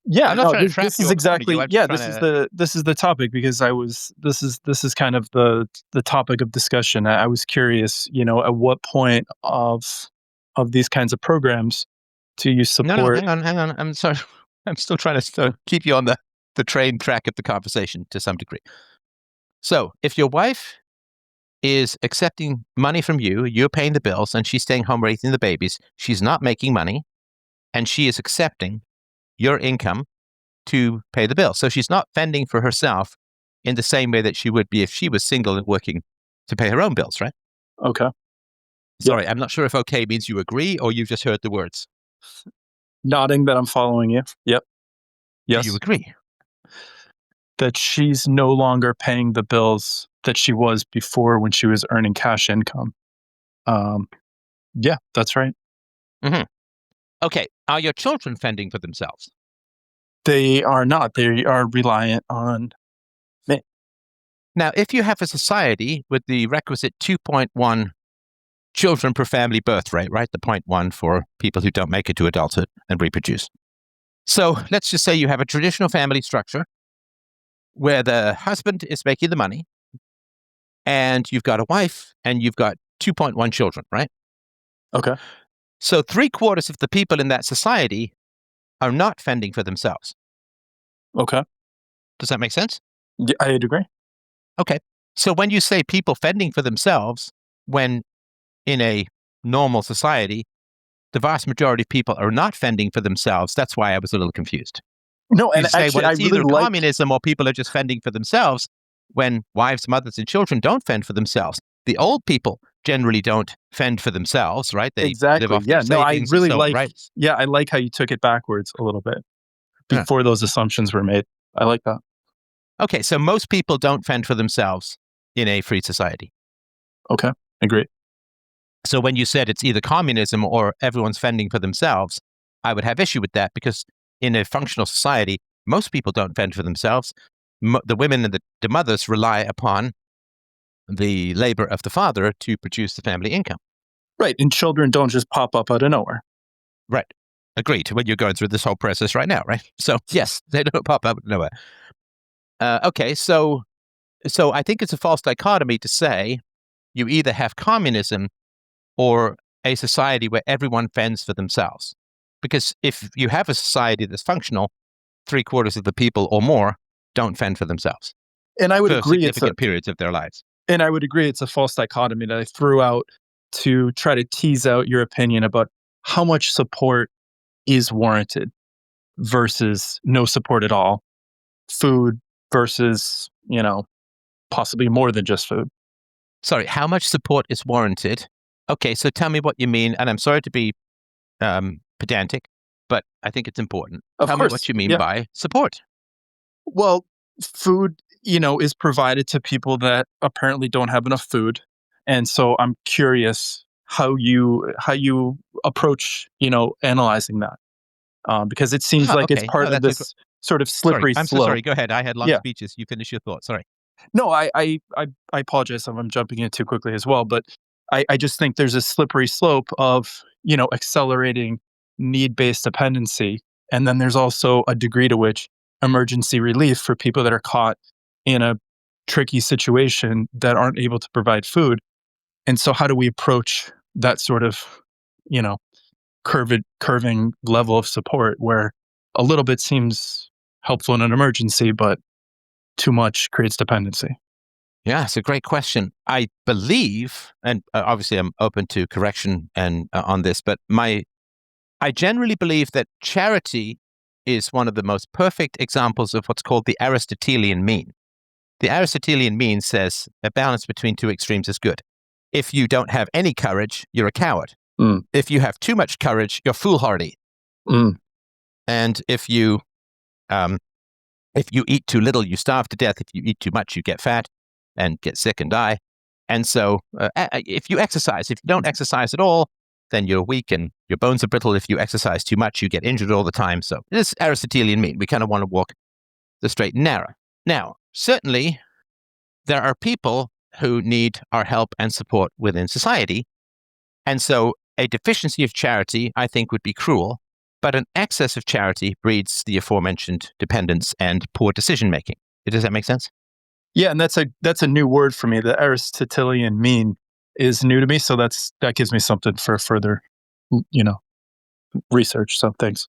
[SPEAKER 4] Yeah,
[SPEAKER 1] I'm not
[SPEAKER 4] no,
[SPEAKER 1] trying to trap
[SPEAKER 4] this
[SPEAKER 1] you
[SPEAKER 4] is
[SPEAKER 1] or corner
[SPEAKER 4] exactly
[SPEAKER 1] you. I'm just
[SPEAKER 4] this
[SPEAKER 1] trying
[SPEAKER 4] is this is the topic, because this is kind of the topic of discussion. I was curious, at what point of these kinds of programs do you
[SPEAKER 1] No,
[SPEAKER 4] support?
[SPEAKER 1] hang on. I'm sorry. I'm still trying to keep you on the train track of the conversation to some degree. So, if your wife is accepting money from you, you're paying the bills, and she's staying home raising the babies. She's not making money, and she is accepting your income to pay the bill. So she's not fending for herself in the same way that she would be if she was single and working to pay her own bills, right?
[SPEAKER 4] Okay.
[SPEAKER 1] Sorry, I'm not sure if okay means you agree or you've just heard the words.
[SPEAKER 4] Nodding that I'm following you. Yep. Yes.
[SPEAKER 1] Do you agree?
[SPEAKER 4] That she's no longer paying the bills that she was before when she was earning cash income. Yeah, that's right.
[SPEAKER 1] Mm-hmm. Okay. Are your children fending for themselves?
[SPEAKER 4] They are not. They are reliant on me.
[SPEAKER 1] Now, if you have a society with the requisite 2.1 children per family birth rate, right? The 0.1 for people who don't make it to adulthood and reproduce. So let's just say you have a traditional family structure where the husband is making the money and you've got a wife and you've got 2.1 children, right?
[SPEAKER 4] Okay.
[SPEAKER 1] So 3/4 of the people in that society are not fending for themselves.
[SPEAKER 4] Okay.
[SPEAKER 1] Does that make sense?
[SPEAKER 4] Yeah, I'd agree.
[SPEAKER 1] Okay. So when you say people fending for themselves, when in a normal society, the vast majority of people are not fending for themselves, that's why I was a little confused.
[SPEAKER 4] No, and
[SPEAKER 1] You say,
[SPEAKER 4] actually,
[SPEAKER 1] well,
[SPEAKER 4] I
[SPEAKER 1] it's
[SPEAKER 4] really
[SPEAKER 1] either
[SPEAKER 4] like.
[SPEAKER 1] communism or people are just fending for themselves when wives, mothers, and children don't fend for themselves. The old people generally don't fend for themselves, right? They
[SPEAKER 4] Exactly.
[SPEAKER 1] live off
[SPEAKER 4] Yeah.
[SPEAKER 1] their
[SPEAKER 4] No, I
[SPEAKER 1] savings
[SPEAKER 4] really
[SPEAKER 1] and so on,
[SPEAKER 4] like.
[SPEAKER 1] right?
[SPEAKER 4] Yeah, I like how you took it backwards a little bit
[SPEAKER 1] Yeah.
[SPEAKER 4] before those assumptions were made. I like that.
[SPEAKER 1] Okay, so most people don't fend for themselves in a free society.
[SPEAKER 4] Okay. Agree.
[SPEAKER 1] So when you said it's either communism or everyone's fending for themselves, I would have issue with that because in a functional society, most people don't fend for themselves. The women and the mothers rely upon the labor of the father to produce the family income.
[SPEAKER 4] Right. And children don't just pop up out of nowhere.
[SPEAKER 1] Right. Agreed. When you're going through this whole process right now, right? So yes, they don't pop up nowhere. Okay, so I think it's a false dichotomy to say you either have communism or a society where everyone fends for themselves. Because if you have a society that's functional, 3/4 of the people or more don't fend for themselves
[SPEAKER 4] And I would
[SPEAKER 1] for
[SPEAKER 4] agree
[SPEAKER 1] significant periods of their lives.
[SPEAKER 4] And I would agree it's a false dichotomy that I threw out to try to tease out your opinion about how much support is warranted versus no support at all. Food versus, possibly more than just food.
[SPEAKER 1] Sorry, how much support is warranted? Okay, so tell me what you mean, and I'm sorry to be pedantic, but I think it's important. Tell me what you mean by support.
[SPEAKER 4] Well, food, is provided to people that apparently don't have enough food. And so I'm curious how you approach, analyzing that. Because it seems like it's
[SPEAKER 1] Okay.
[SPEAKER 4] part
[SPEAKER 1] No,
[SPEAKER 4] of this sort of slippery
[SPEAKER 1] I'm so
[SPEAKER 4] slope.
[SPEAKER 1] sorry. Go ahead. I had long
[SPEAKER 4] Yeah.
[SPEAKER 1] speeches. You finish your thought. Sorry.
[SPEAKER 4] No, I apologize if I'm jumping in too quickly as well, but I just think there's a slippery slope of, accelerating need-based dependency. And then there's also a degree to which emergency relief for people that are caught in a tricky situation that aren't able to provide food. And so how do we approach that sort of, curving level of support where a little bit seems helpful in an emergency, but too much creates dependency?
[SPEAKER 1] Yeah, it's a great question. I believe, and obviously I'm open to correction and on this, but I generally believe that charity is one of the most perfect examples of what's called the Aristotelian mean. The Aristotelian mean says a balance between two extremes is good. If you don't have any courage, you're a coward.
[SPEAKER 4] Mm.
[SPEAKER 1] If you have too much courage, you're foolhardy.
[SPEAKER 4] Mm.
[SPEAKER 1] And if you eat too little, you starve to death. If you eat too much, you get fat and get sick and die. And so if you don't exercise at all, then you're weak and your bones are brittle. If you exercise too much, you get injured all the time. So this Aristotelian mean, we kind of want to walk the straight and narrow. Now, certainly there are people who need our help and support within society. And so a deficiency of charity, I think, would be cruel. But an excess of charity breeds the aforementioned dependence and poor decision-making. Does that make sense?
[SPEAKER 4] Yeah, and that's a new word for me. The Aristotelian mean is new to me, so that gives me something for further, research. So thanks.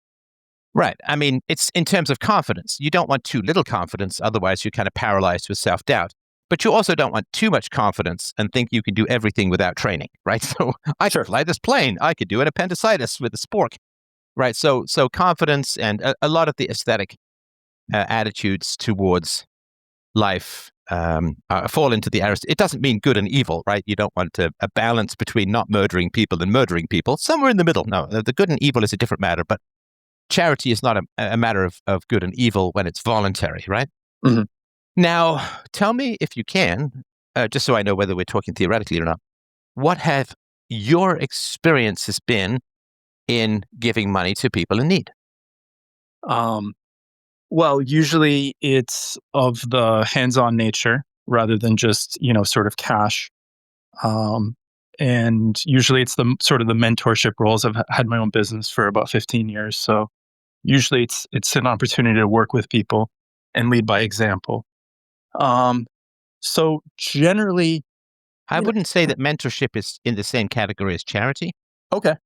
[SPEAKER 1] Right. I mean, it's in terms of confidence. You don't want too little confidence, otherwise you're kind of paralyzed with self-doubt. but you also don't want too much confidence and think you can do everything without training, right? So I could fly this plane. I could do an appendicitis with a spork, right? So confidence and a lot of the aesthetic attitudes towards life fall into the It doesn't mean good and evil, right? You don't want a balance between not murdering people and murdering people. Somewhere in the middle. No, the good and evil is a different matter, but charity is not a matter of good and evil when it's voluntary, right?
[SPEAKER 4] Mm-hmm.
[SPEAKER 1] Now, tell me if you can, just so I know whether we're talking theoretically or not, what have your experiences been in giving money to people in need?
[SPEAKER 4] Well, usually it's of the hands-on nature rather than just, sort of cash. And usually it's the sort of the mentorship roles. I've had my own business for about 15 years. So usually it's an opportunity to work with people and lead by example. So generally,
[SPEAKER 1] I wouldn't say that mentorship is in the same category as charity.
[SPEAKER 4] Okay,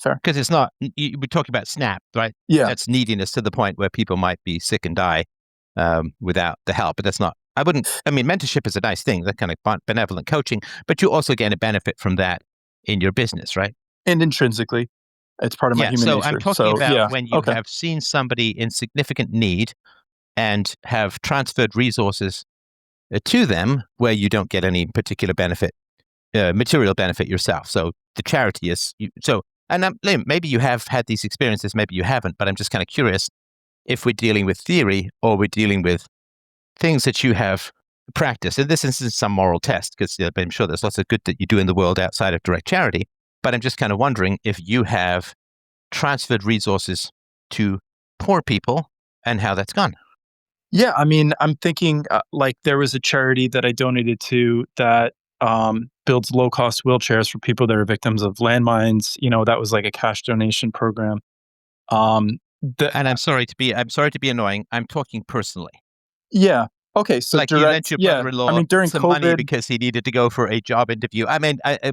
[SPEAKER 4] fair.
[SPEAKER 1] Because it's not, we're talking about SNAP, right?
[SPEAKER 4] Yeah.
[SPEAKER 1] That's neediness to the point where people might be sick and die without the help. But that's not, mentorship is a nice thing, that kind of benevolent coaching, but you also get a benefit from that in your business, right?
[SPEAKER 4] And intrinsically, it's part of my human nature.
[SPEAKER 1] So I'm talking about when you have seen somebody in significant need and have transferred resources to them where you don't get any particular benefit, material benefit yourself. So the charity is, maybe you have had these experiences, maybe you haven't, but I'm just kind of curious if we're dealing with theory or we're dealing with things that you have practiced. In this instance, some moral test, because I'm sure there's lots of good that you do in the world outside of direct charity. But I'm just kind of wondering if you have transferred resources to poor people and how that's gone.
[SPEAKER 4] Yeah, I'm thinking like there was a charity that I donated to that builds low-cost wheelchairs for people that are victims of landmines. That was like a cash donation program.
[SPEAKER 1] And I'm sorry to be annoying. I'm talking personally.
[SPEAKER 4] Yeah. Okay. So
[SPEAKER 1] like you lent your brother-in-law
[SPEAKER 4] during
[SPEAKER 1] some
[SPEAKER 4] COVID,
[SPEAKER 1] money because he needed to go for a job interview.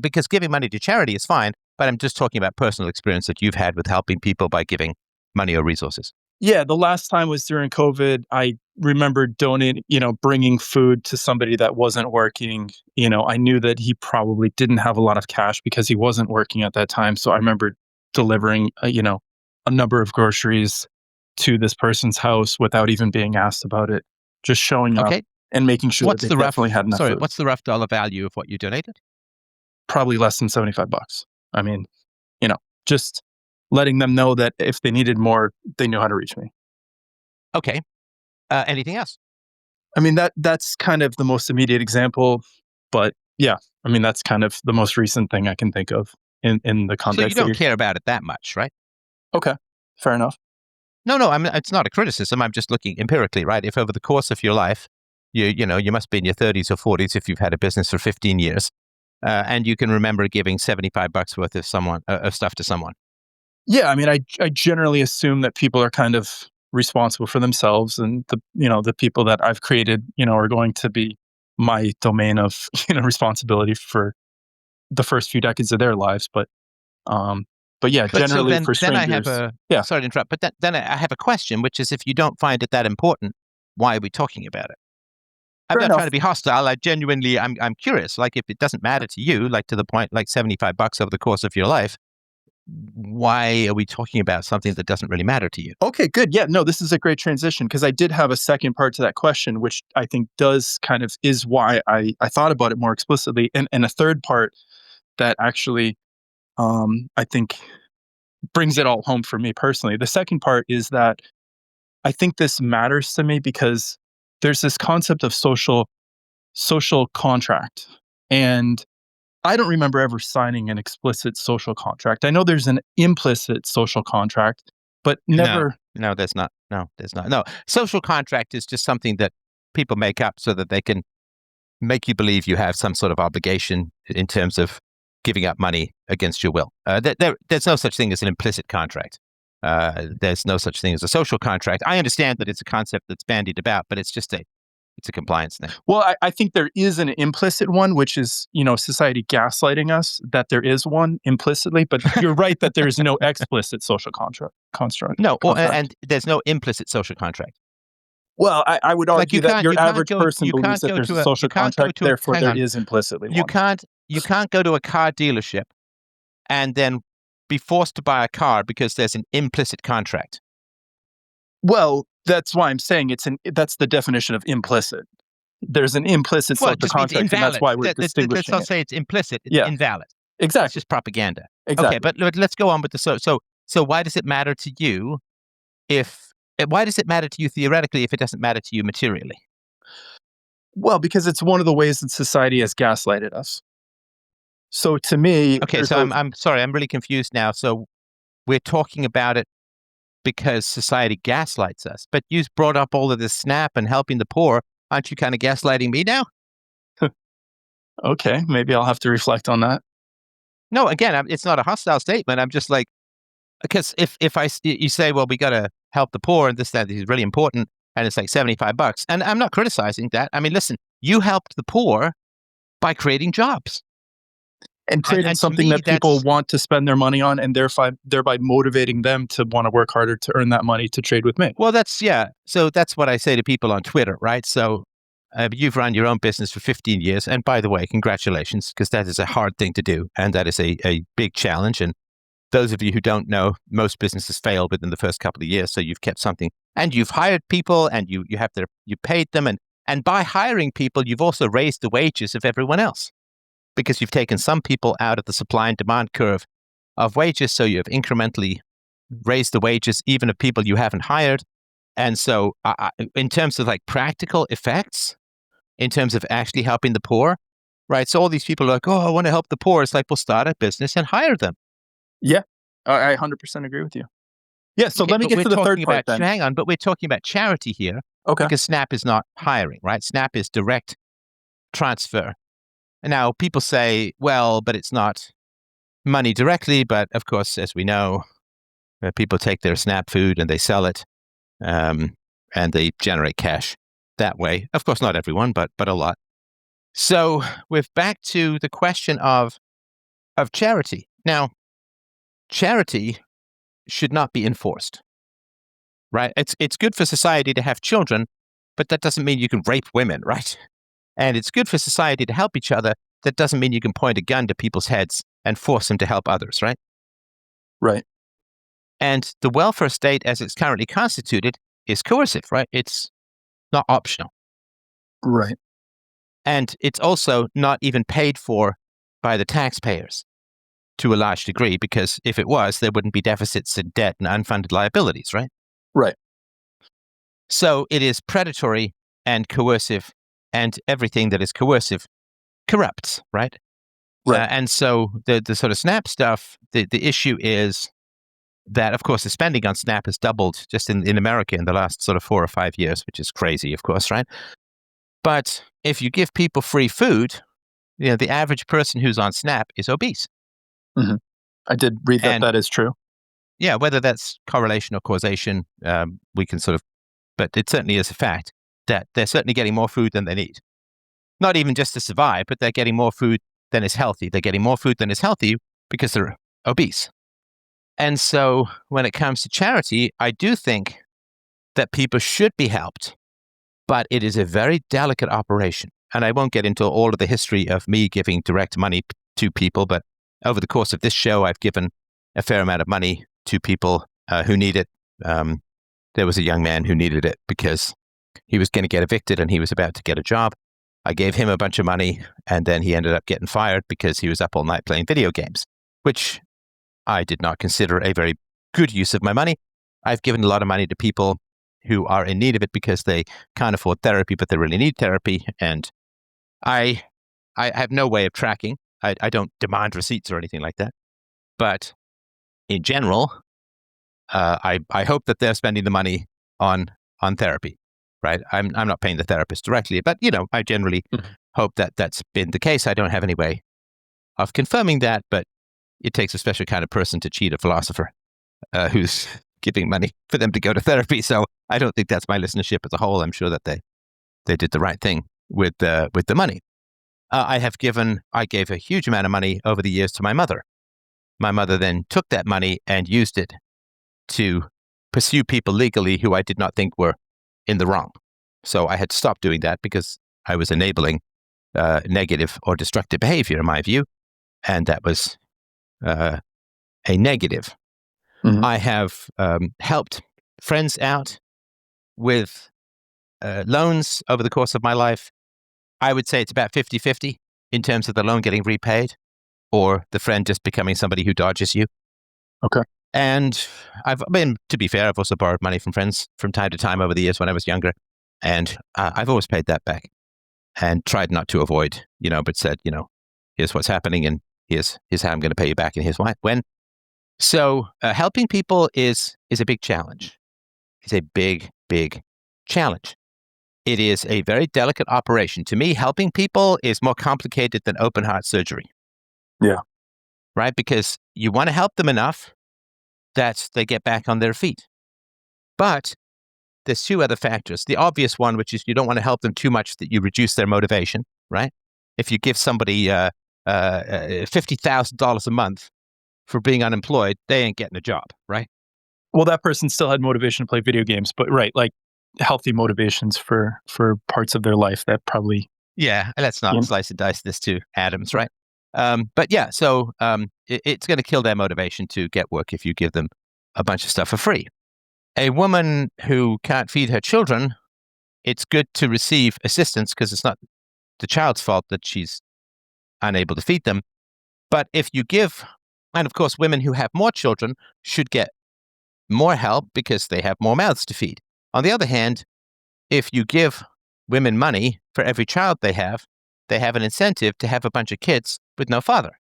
[SPEAKER 1] Because giving money to charity is fine, but I'm just talking about personal experience that you've had with helping people by giving money or resources.
[SPEAKER 4] Yeah, the last time was during COVID. I remember donating, bringing food to somebody that wasn't working. I knew that he probably didn't have a lot of cash because he wasn't working at that time. So I remember delivering, a number of groceries to this person's house without even being asked about it. Just showing up and making sure that they definitely had enough food.
[SPEAKER 1] What's the rough dollar value of what you donated?
[SPEAKER 4] Probably less than $75. Just letting them know that if they needed more, they knew how to reach me.
[SPEAKER 1] Okay. Anything else?
[SPEAKER 4] That's kind of the most immediate example, but yeah, that's kind of the most recent thing I can think of in the context.
[SPEAKER 1] So you don't care about it that much, right?
[SPEAKER 4] Okay, fair enough.
[SPEAKER 1] No, it's not a criticism. I'm just looking empirically, right? If over the course of your life, you must be in your 30s or 40s if you've had a business for 15 years, and you can remember giving $75 worth of stuff to someone.
[SPEAKER 4] Yeah, I generally assume that people are kind of responsible for themselves, and the people that I've created, are going to be my domain of responsibility for the first few decades of their lives. But yeah, generally for strangers.
[SPEAKER 1] Sorry to interrupt, but then I have a question, which is if you don't find it that important, why are we talking about it? I'm not trying to be hostile. I'm curious. Like if it doesn't matter to you, like to the point, like $75 over the course of your life, why are we talking about something that doesn't really matter to you?
[SPEAKER 4] Okay, good. Yeah, no, this is a great transition because I did have a second part to that question, which I think is why I thought about it more explicitly. And a third part that actually I think brings it all home for me personally. The second part is that I think this matters to me because there's this concept of social contract. And I don't remember ever signing an explicit social contract. I know there's an implicit social contract, but never.
[SPEAKER 1] No, there's not. No, there's not. No, social contract is just something that people make up so that they can make you believe you have some sort of obligation in terms of giving up money against your will. There's no such thing as an implicit contract. There's no such thing as a social contract. I understand that it's a concept that's bandied about, but it's just a compliance thing.
[SPEAKER 4] Well, I think there is an implicit one, which is, society gaslighting us that there is one implicitly, but you're right that there is no explicit social construct.
[SPEAKER 1] No, and there's no implicit social contract.
[SPEAKER 4] Well, I would
[SPEAKER 1] Like
[SPEAKER 4] argue that your average person
[SPEAKER 1] you
[SPEAKER 4] believes
[SPEAKER 1] can't
[SPEAKER 4] that
[SPEAKER 1] go
[SPEAKER 4] there's
[SPEAKER 1] to
[SPEAKER 4] a social
[SPEAKER 1] you can't go
[SPEAKER 4] contract,
[SPEAKER 1] to a,
[SPEAKER 4] therefore
[SPEAKER 1] hang
[SPEAKER 4] there
[SPEAKER 1] on.
[SPEAKER 4] is implicitly
[SPEAKER 1] You
[SPEAKER 4] one.
[SPEAKER 1] can't go to a car dealership and then be forced to buy a car because there's an implicit contract.
[SPEAKER 4] Well, that's why I'm saying that's the definition of implicit. There's an implicit
[SPEAKER 1] Well, it
[SPEAKER 4] social
[SPEAKER 1] just means
[SPEAKER 4] contract, and that's
[SPEAKER 1] invalid.
[SPEAKER 4] why we're
[SPEAKER 1] Let's
[SPEAKER 4] distinguishing
[SPEAKER 1] not
[SPEAKER 4] it.
[SPEAKER 1] say it's implicit. It's
[SPEAKER 4] Yeah.
[SPEAKER 1] invalid. It's
[SPEAKER 4] Exactly.
[SPEAKER 1] just propaganda.
[SPEAKER 4] Exactly.
[SPEAKER 1] Okay, but let's go on with the so why does it matter to you why does it matter to you theoretically if it doesn't matter to you materially?
[SPEAKER 4] Well, because it's one of the ways that society has gaslighted us. So to me,
[SPEAKER 1] Okay, so I'm sorry, I'm really confused now. So we're talking about it because society gaslights us. But you brought up all of this SNAP and helping the poor. Aren't you kind of gaslighting me now?
[SPEAKER 4] Okay, maybe I'll have to reflect on that.
[SPEAKER 1] No, again, it's not a hostile statement. I'm just like, because if you say, well, we got to help the poor and this is really important, and it's like $75, and I'm not criticizing that. I mean, listen, you helped the poor by creating jobs
[SPEAKER 4] and creating something that people want to spend their money on, and thereby motivating them to want to work harder to earn that money to trade with me.
[SPEAKER 1] Well, so that's what I say to people on Twitter, right? So you've run your own business for 15 years. And by the way, congratulations, because that is a hard thing to do. And that is a big challenge. And those of you who don't know, most businesses fail within the first couple of years. So you've kept something and you've hired people and you paid them. And by hiring people, you've also raised the wages of everyone else because you've taken some people out of the supply and demand curve of wages. So you have incrementally raised the wages even of people you haven't hired. And so in terms of like practical effects, in terms of actually helping the poor, right? So all these people are like, oh, I want to help the poor. It's like, we'll start a business and hire them.
[SPEAKER 4] Yeah, I 100% agree with you. Yeah, so
[SPEAKER 1] okay,
[SPEAKER 4] let me get to the third part then.
[SPEAKER 1] Hang on, but we're talking about charity here.
[SPEAKER 4] Okay.
[SPEAKER 1] Because SNAP is not hiring, right? SNAP is direct transfer. And now people say, well, but it's not money directly. But of course, as we know, people take their SNAP food and they sell it. And they generate cash that way. Of course, not everyone, but a lot. So we're back to the question of charity. Now, charity should not be enforced, right? It's good for society to have children, but that doesn't mean you can rape women, right? And it's good for society to help each other. That doesn't mean you can point a gun to people's heads and force them to help others, right?
[SPEAKER 4] Right.
[SPEAKER 1] And the welfare state as it's currently constituted is coercive, right? It's not optional.
[SPEAKER 4] Right.
[SPEAKER 1] And it's also not even paid for by the taxpayers to a large degree, because if it was, there wouldn't be deficits and debt and unfunded liabilities, right?
[SPEAKER 4] Right.
[SPEAKER 1] So it is predatory and coercive, and everything that is coercive corrupts, right?
[SPEAKER 4] Right.
[SPEAKER 1] And so the sort of SNAP stuff, the issue is that, of course, the spending on SNAP has doubled just in America in the last sort of 4 or 5 years, which is crazy, of course, right? But if you give people free food, the average person who's on SNAP is obese.
[SPEAKER 4] Mm-hmm. I did read that is true.
[SPEAKER 1] Yeah, whether that's correlation or causation, we can sort of, but it certainly is a fact that they're certainly getting more food than they need. Not even just to survive, but they're getting more food than is healthy. They're getting more food than is healthy because they're obese. And so when it comes to charity, I do think that people should be helped, but it is a very delicate operation. And I won't get into all of the history of me giving direct money to people, but over the course of this show, I've given a fair amount of money to people who need it. There was a young man who needed it because he was going to get evicted and he was about to get a job. I gave him a bunch of money, and then he ended up getting fired because he was up all night playing video games, which I did not consider a very good use of my money. I've given a lot of money to people who are in need of it because they can't afford therapy, but they really need therapy. And I have no way of tracking. I don't demand receipts or anything like that. But in general, I hope that they're spending the money on therapy, right? I'm not paying the therapist directly, but I generally hope that that's been the case. I don't have any way of confirming that, but it takes a special kind of person to cheat a philosopher who's giving money for them to go to therapy. So I don't think that's my listenership as a whole. I'm sure that they did the right thing with the money. I gave a huge amount of money over the years to my mother. My mother then took that money and used it to pursue people legally who I did not think were in the wrong. So I had stopped doing that because I was enabling negative or destructive behavior, in my view, and that was a negative.
[SPEAKER 4] Mhm.
[SPEAKER 1] I have helped friends out with loans over the course of my life. I would say it's about 50-50 in terms of the loan getting repaid or the friend just becoming somebody who dodges you.
[SPEAKER 4] Okay.
[SPEAKER 1] And to be fair, I've also borrowed money from friends from time to time over the years when I was younger. And I've always paid that back and tried not to avoid, but said, here's what's happening and here's how I'm going to pay you back and here's why, when. So helping people is a big challenge. It's a big, big challenge. It is a very delicate operation. To me, helping people is more complicated than open heart surgery.
[SPEAKER 4] Yeah.
[SPEAKER 1] Right? Because you want to help them enough that they get back on their feet. But there's two other factors. The obvious one, which is you don't want to help them too much that you reduce their motivation, right? If you give somebody $50,000 a month for being unemployed, they ain't getting a job, right?
[SPEAKER 4] Well, that person still had motivation to play video games, but right, like healthy motivations for parts of their life that probably.
[SPEAKER 1] Yeah, let's not slice and dice this to atoms, right? But yeah, so it's going to kill their motivation to get work if you give them a bunch of stuff for free. A woman who can't feed her children, it's good to receive assistance because it's not the child's fault that she's unable to feed them. But if you give, and of course, women who have more children should get more help because they have more mouths to feed. On the other hand, if you give women money for every child they have an incentive to have a bunch of kids with no father.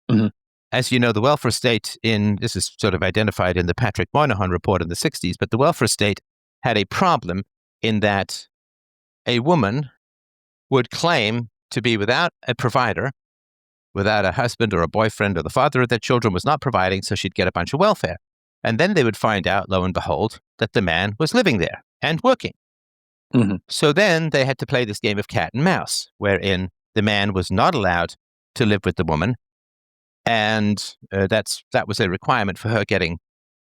[SPEAKER 4] Mhm.
[SPEAKER 1] As you know, the welfare state this is sort of identified in the Patrick Moynihan report in the 60s, but the welfare state had a problem in that a woman would claim to be without a provider, without a husband or a boyfriend, or the father of their children was not providing, so she'd get a bunch of welfare. And then they would find out, lo and behold, that the man was living there and working.
[SPEAKER 4] Mhm.
[SPEAKER 1] So then they had to play this game of cat and mouse, wherein the man was not allowed to live with the woman. And that was a requirement for her getting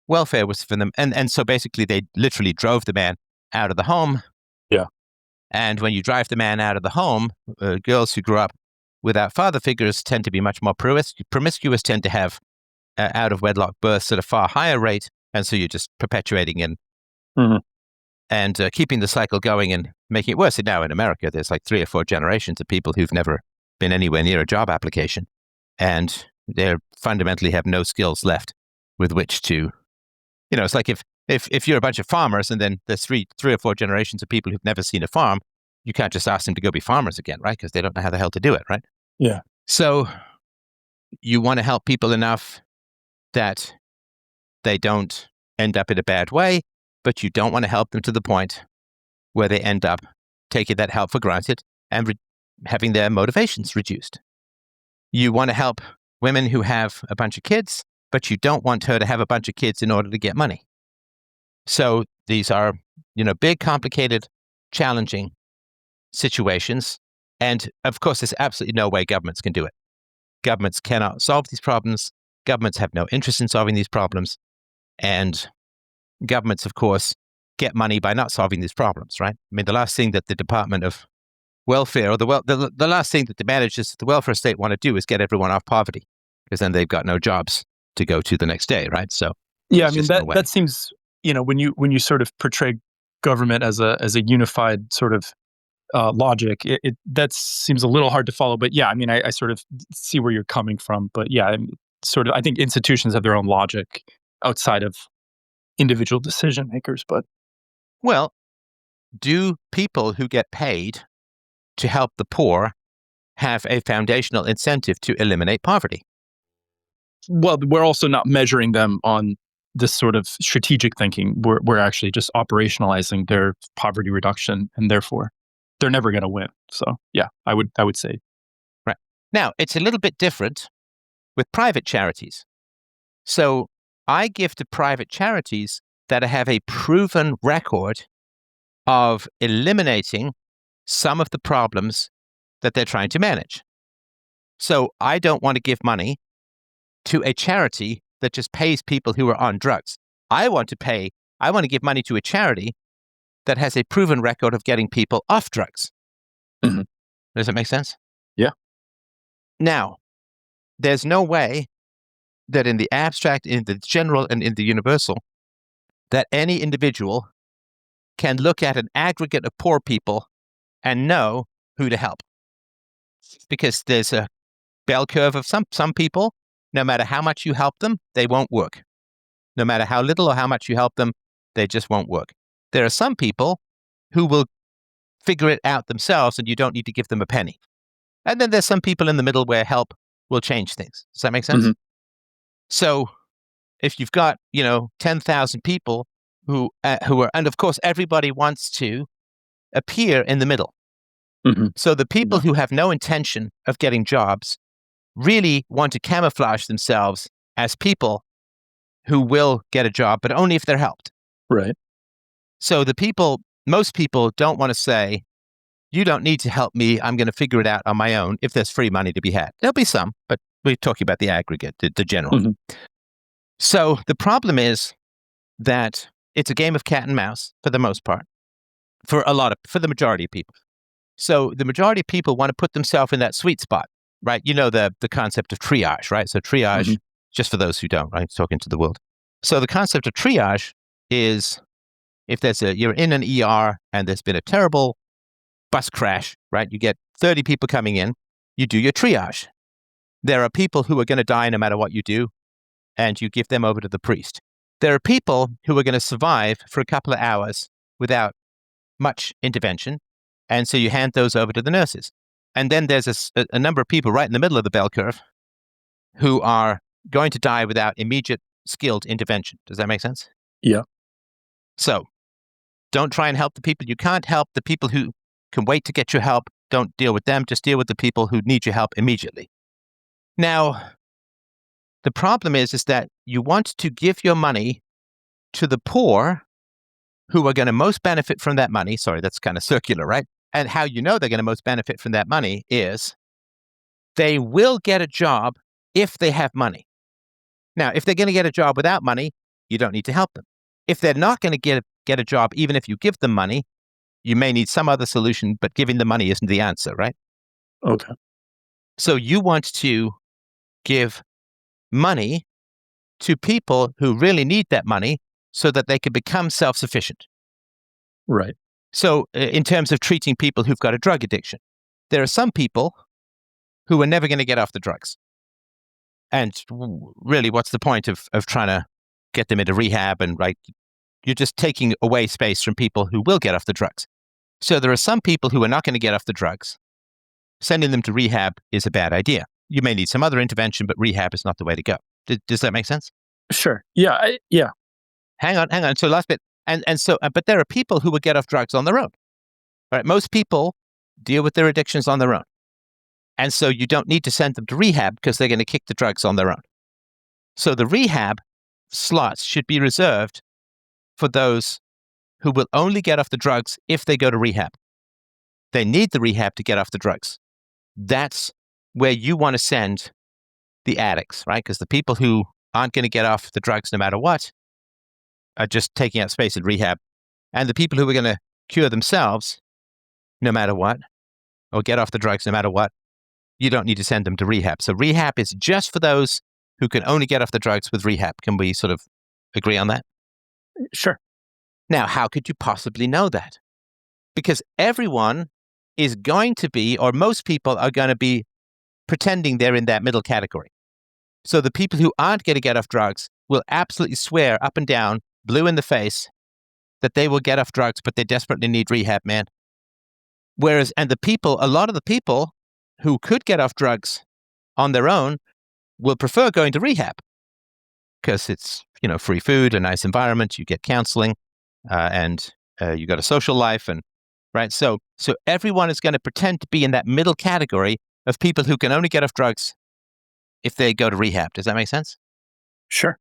[SPEAKER 1] welfare was for them. And so basically they literally drove the man out of the home.
[SPEAKER 4] Yeah.
[SPEAKER 1] And when you drive the man out of the home, girls who grew up without father figures tend to be much more promiscuous, tend to have out of wedlock births at a far higher rate. And so you're just perpetuating and keeping the cycle going and making it worse. And now in America, there's like 3 or 4 generations of people who've never been anywhere near a job application. And they fundamentally have no skills left with which to, it's like if you're a bunch of farmers and then there's 3 or 4 generations of people who've never seen a farm, you can't just ask them to go be farmers again, right? Because they don't know how the hell to do it, right?
[SPEAKER 4] Yeah.
[SPEAKER 1] So you want to help people enough that they don't end up in a bad way, but you don't want to help them to the point where they end up taking that help for granted and having their motivations reduced. You want to help women who have a bunch of kids, but you don't want her to have a bunch of kids in order to get money. So these are, big, complicated, challenging situations. And of course, there's absolutely no way governments can do it. Governments cannot solve these problems. Governments have no interest in solving these problems. And governments, of course, get money by not solving these problems, right? I mean, the last thing that the Department of Welfare or the last thing that the managers of the welfare state want to do is get everyone off poverty, because then they've got no jobs to go to the next day, right? So
[SPEAKER 4] yeah, I mean that seems, when you sort of portray government as a unified sort of logic, that seems a little hard to follow. But yeah, I mean, I sort of see where you're coming from. But yeah, I think institutions have their own logic outside of individual decision makers. But
[SPEAKER 1] well, do people who get paid to help the poor have a foundational incentive to eliminate poverty?
[SPEAKER 4] Well, we're also not measuring them on this sort of strategic thinking. We're actually just operationalizing their poverty reduction, and therefore they're never going to win. So yeah, I would say.
[SPEAKER 1] Right. Now, it's a little bit different with private charities. So I give to private charities that have a proven record of eliminating some of the problems that they're trying to manage. So I don't want to give money to a charity that just pays people who are on drugs. I want to give money to a charity that has a proven record of getting people off drugs.
[SPEAKER 2] Mhm.
[SPEAKER 1] Does that make sense?
[SPEAKER 2] Yeah.
[SPEAKER 1] Now, there's no way that in the abstract, in the general, and in the universal, that any individual can look at an aggregate of poor people and know who to help. Because there's a bell curve of some people, no matter how much you help them, they won't work. No matter how little or how much you help them, they just won't work. There are some people who will figure it out themselves and you don't need to give them a penny. And then there's some people in the middle where help will change things. Does that make sense?
[SPEAKER 2] Mhm.
[SPEAKER 1] So if you've got, 10,000 people who are, and of course, everybody wants to appear in the middle.
[SPEAKER 2] Mhm.
[SPEAKER 1] So the people
[SPEAKER 2] Yeah.
[SPEAKER 1] who have no intention of getting jobs really want to camouflage themselves as people who will get a job, but only if they're helped.
[SPEAKER 2] Right.
[SPEAKER 1] So most people don't want to say, you don't need to help me, I'm going to figure it out on my own if there's free money to be had. There'll be some, but we're talking about the aggregate, the general.
[SPEAKER 2] Mhm.
[SPEAKER 1] So the problem is that it's a game of cat and mouse for the most part, for the majority of people. So the majority of people want to put themselves in that sweet spot, right? You know the concept of triage, right? So triage, just for those who don't, right? Talking to the world. So the concept of triage is if you're in an ER and there's been a terrible bus crash, right? You get 30 people coming in, you do your triage. There are people who are going to die no matter what you do, and you give them over to the priest. There are people who are going to survive for a couple of hours without much intervention, and so you hand those over to the nurses. And then there's a number of people right in the middle of the bell curve who are going to die without immediate skilled intervention. Does that make sense?
[SPEAKER 2] Yeah.
[SPEAKER 1] So don't try and help the people you can't help. The people who can wait to get your help, don't deal with them. Just deal with the people who need your help immediately. Now, the problem is that you want to give your money to the poor who are going to most benefit from that money. Sorry, that's kind of circular, right? And how you know they're going to most benefit from that money is they will get a job if they have money. Now, if they're going to get a job without money, you don't need to help them. If they're not going to get a job, even if you give them money, you may need some other solution, but giving them money isn't the answer, right?
[SPEAKER 2] Okay.
[SPEAKER 1] So you want to give money to people who really need that money so that they can become self-sufficient.
[SPEAKER 2] Right.
[SPEAKER 1] So in terms of treating people who've got a drug addiction, there are some people who are never going to get off the drugs. And really, what's the point of trying to get them into rehab? And you're just taking away space from people who will get off the drugs. So there are some people who are not going to get off the drugs. Sending them to rehab is a bad idea. You may need some other intervention, but rehab is not the way to go. Does that make sense?
[SPEAKER 2] Sure. Yeah. Yeah.
[SPEAKER 1] Hang on. So last bit. But there are people who will get off drugs on their own. Right? Most people deal with their addictions on their own. And so you don't need to send them to rehab because they're going to kick the drugs on their own. So the rehab slots should be reserved for those who will only get off the drugs if they go to rehab. They need the rehab to get off the drugs. That's where you want to send the addicts, right? Because the people who aren't going to get off the drugs no matter what are just taking up space in rehab. And the people who are going to cure themselves no matter what, or get off the drugs no matter what, you don't need to send them to rehab. So rehab is just for those who can only get off the drugs with rehab. Can we sort of agree on that?
[SPEAKER 2] Sure.
[SPEAKER 1] Now, how could you possibly know that? Because everyone is going to be, or most people are going to be pretending they're in that middle category. So the people who aren't going to get off drugs will absolutely swear up and down, blue in the face, that they will get off drugs, but they desperately need rehab, man. Whereas, a lot of the people who could get off drugs on their own will prefer going to rehab because it's, free food, a nice environment, you get counseling, and you got a social life, and right. So everyone is going to pretend to be in that middle category of people who can only get off drugs if they go to rehab. Does that make sense?
[SPEAKER 2] Sure.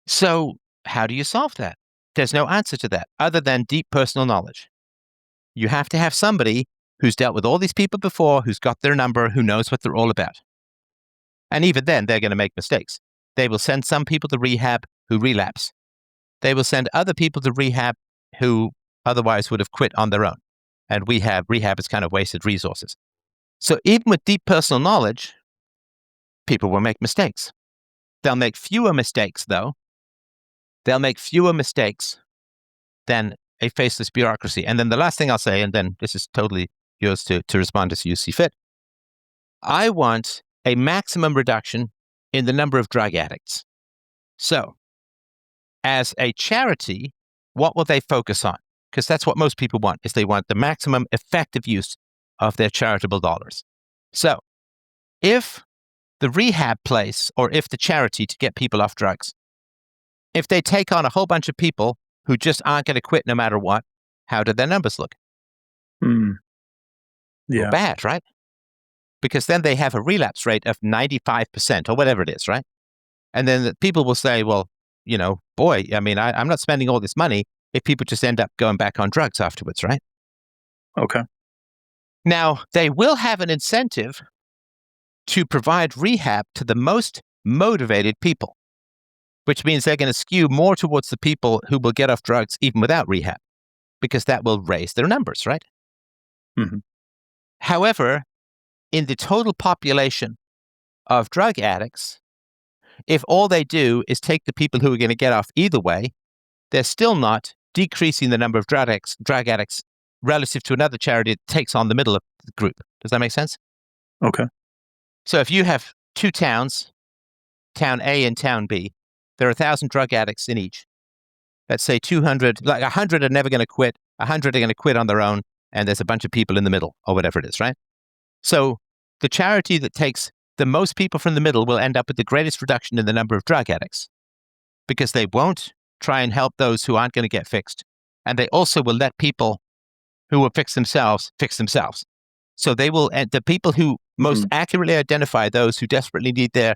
[SPEAKER 1] So how do you solve that? There's no answer to that other than deep personal knowledge. You have to have somebody who's dealt with all these people before, who's got their number, who knows what they're all about. And even then, they're going to make mistakes. They will send some people to rehab who relapse. They will send other people to rehab who otherwise would have quit on their own. And rehab is kind of wasted resources. So even with deep personal knowledge, people will make mistakes. They'll make fewer mistakes, though. They'll make fewer mistakes than a faceless bureaucracy. And then the last thing I'll say, and then this is totally yours to respond as you see fit. I want a maximum reduction in the number of drug addicts. So, as a charity, what will they focus on? Because that's what most people want, is they want the maximum effective use of their charitable dollars. So, if the rehab place or if the charity to get people off drugs, if they take on a whole bunch of people who just aren't going to quit no matter what, how do their numbers look?
[SPEAKER 4] Yeah.
[SPEAKER 1] Well, bad, right? Because then they have a relapse rate of 95% or whatever it is, right? And then the people will say, well, boy, I mean, I'm not spending all this money if people just end up going back on drugs afterwards, right?
[SPEAKER 4] Okay.
[SPEAKER 1] Now, they will have an incentive to provide rehab to the most motivated people, which means they're going to skew more towards the people who will get off drugs even without rehab, because that will raise their numbers, right?
[SPEAKER 4] Mm-hmm.
[SPEAKER 1] However, in the total population of drug addicts, if all they do is take the people who are going to get off either way, they're still not decreasing the number of drug addicts relative to another charity that takes on the middle of the group. Does that make sense?
[SPEAKER 4] Okay.
[SPEAKER 1] So if you have two towns, town A and town B, there are 1,000 drug addicts in each. Let's say 200, like 100 are never going to quit, 100 are going to quit on their own, and there's a bunch of people in the middle or whatever it is, right? So the charity that takes the most people from the middle will end up with the greatest reduction in the number of drug addicts, because they won't try and help those who aren't going to get fixed. And they also will let people who will fix themselves. So they will, the people who most accurately identify those who desperately need their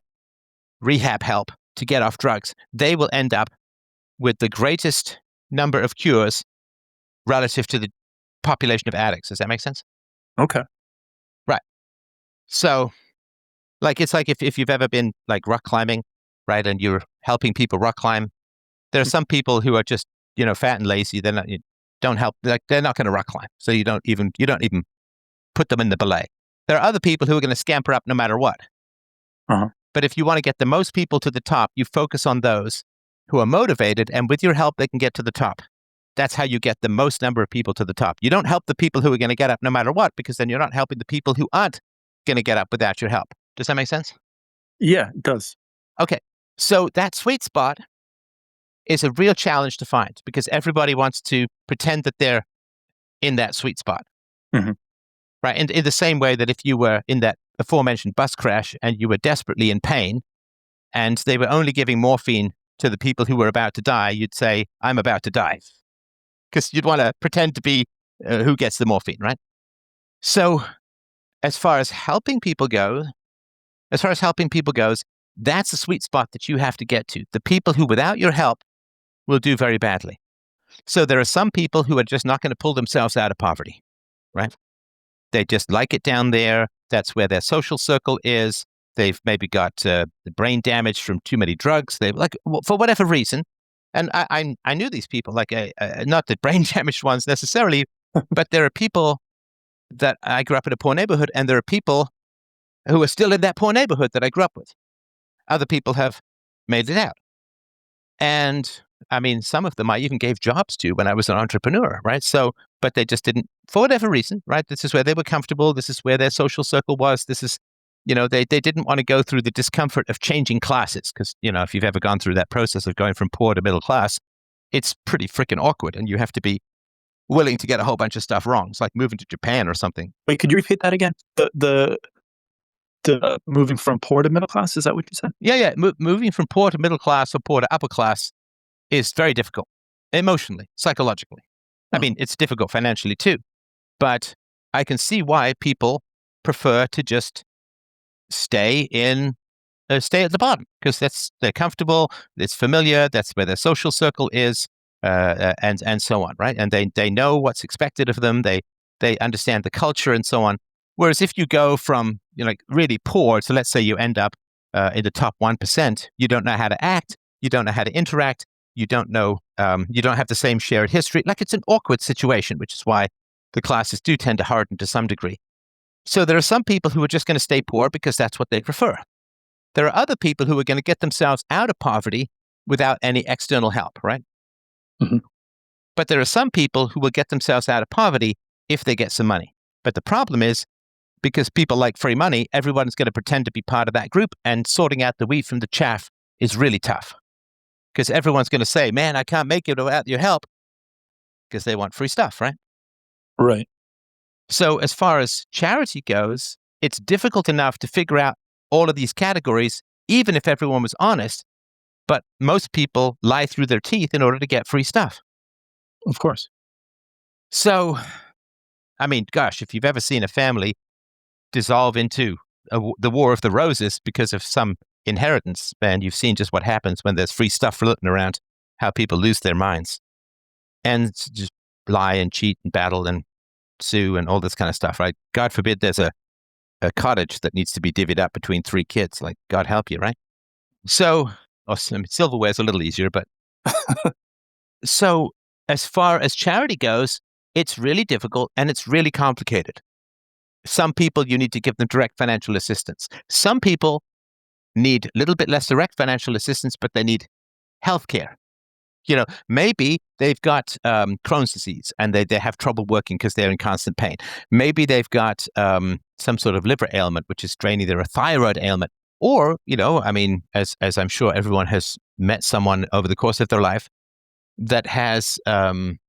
[SPEAKER 1] rehab help to get off drugs, they will end up with the greatest number of cures relative to the population of addicts. Does that make sense?
[SPEAKER 4] Okay.
[SPEAKER 1] Right. So, it's like if you've ever been like rock climbing, right, and you're helping people rock climb, there are some people who are just, fat and lazy. They're not, don't help, they're not going to rock climb. So you don't even put them in the belay. There are other people who are going to scamper up no matter what.
[SPEAKER 4] Uh-huh.
[SPEAKER 1] But if you want to get the most people to the top, you focus on those who are motivated, and with your help, they can get to the top. That's how you get the most number of people to the top. You don't help the people who are going to get up no matter what, because then you're not helping the people who aren't going to get up without your help. Does that make sense?
[SPEAKER 4] Yeah, it does.
[SPEAKER 1] Okay. So that sweet spot is a real challenge to find, because everybody wants to pretend that they're in that sweet spot.
[SPEAKER 4] Mm-hmm.
[SPEAKER 1] Right. And in the same way that if you were in that aforementioned bus crash and you were desperately in pain and they were only giving morphine to the people who were about to die, you'd say, I'm about to die. Because you'd want to pretend to be who gets the morphine, right? So as far as helping people goes, that's the sweet spot that you have to get to. The people who, without your help, will do very badly. So there are some people who are just not going to pull themselves out of poverty, right? They just like it down there. That's where their social circle is. They've maybe got the brain damage from too many drugs. They for whatever reason. And I knew these people, not the brain damaged ones necessarily, but there are people that I grew up in a poor neighborhood, and there are people who are still in that poor neighborhood that I grew up with. Other people have made it out. And I mean, some of them I even gave jobs to when I was an entrepreneur, right? So, but they just didn't, for whatever reason, right? This is where they were comfortable. This is where their social circle was. This is, they didn't want to go through the discomfort of changing classes. Because, if you've ever gone through that process of going from poor to middle class, it's pretty freaking awkward. And you have to be willing to get a whole bunch of stuff wrong. It's like moving to Japan or something.
[SPEAKER 4] Wait, could you repeat that again? The moving from poor to middle class, is that what you said?
[SPEAKER 1] Yeah. Moving from poor to middle class or poor to upper class is very difficult, emotionally, psychologically. I mean, it's difficult financially too, but I can see why people prefer to just stay at the bottom, because they're comfortable, it's familiar, that's where their social circle is, and so on, right? And they know what's expected of them, they understand the culture and so on. Whereas if you go from really poor to, let's say you end up in the top 1%, you don't know how to act, you don't know how to interact, you don't know You don't have the same shared history. Like, it's an awkward situation, which is why the classes do tend to harden to some degree. So there are some people who are just going to stay poor because that's what they prefer. There are other people who are going to get themselves out of poverty without any external help, right?
[SPEAKER 4] Mhm.
[SPEAKER 1] But there are some people who will get themselves out of poverty if they get some money. But the problem is, because people like free money, everyone's going to pretend to be part of that group, and sorting out the wheat from the chaff is really tough. Because everyone's going to say, man, I can't make it without your help, because they want free stuff, right?
[SPEAKER 4] Right.
[SPEAKER 1] So as far as charity goes, it's difficult enough to figure out all of these categories, even if everyone was honest. But most people lie through their teeth in order to get free stuff.
[SPEAKER 4] Of course.
[SPEAKER 1] So, I mean, gosh, if you've ever seen a family dissolve into the War of the Roses because of some inheritance, man, you've seen just what happens when there's free stuff floating around, how people lose their minds and just lie and cheat and battle and sue and all this kind of stuff, right? God forbid there's a cottage that needs to be divvied up between 3 kids. Like, God help you, right? So, silverware's a little easier, but so as far as charity goes, it's really difficult and it's really complicated. Some people, you need to give them direct financial assistance. Some people need a little bit less direct financial assistance, but they need healthcare. You know, maybe they've got Crohn's disease and they have trouble working because they're in constant pain. Maybe they've got some sort of liver ailment, which is draining their thyroid ailment. Or, you know, I mean, as I'm sure everyone has met someone over the course of their life that has Lyme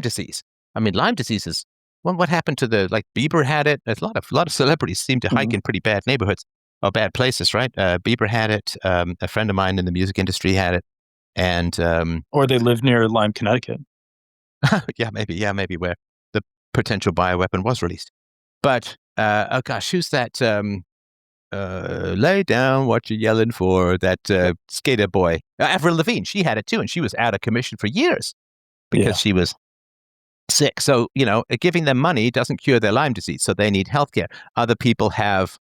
[SPEAKER 1] disease. I mean, Lyme disease is, well, what happened to Bieber had it. There's a lot of celebrities seem to hike in pretty bad neighborhoods or bad places, right? Bieber had it. A friend of mine in the music industry had it. And
[SPEAKER 4] or they live near Lyme, Connecticut.
[SPEAKER 1] maybe where the potential bioweapon was released. But oh gosh, who's that? Lay down, what you yelling for? That skater boy, Avril Lavigne. She had it too, and she was out of commission for years because she was sick. So, you know, giving them money doesn't cure their Lyme disease, so they need healthcare. Other people have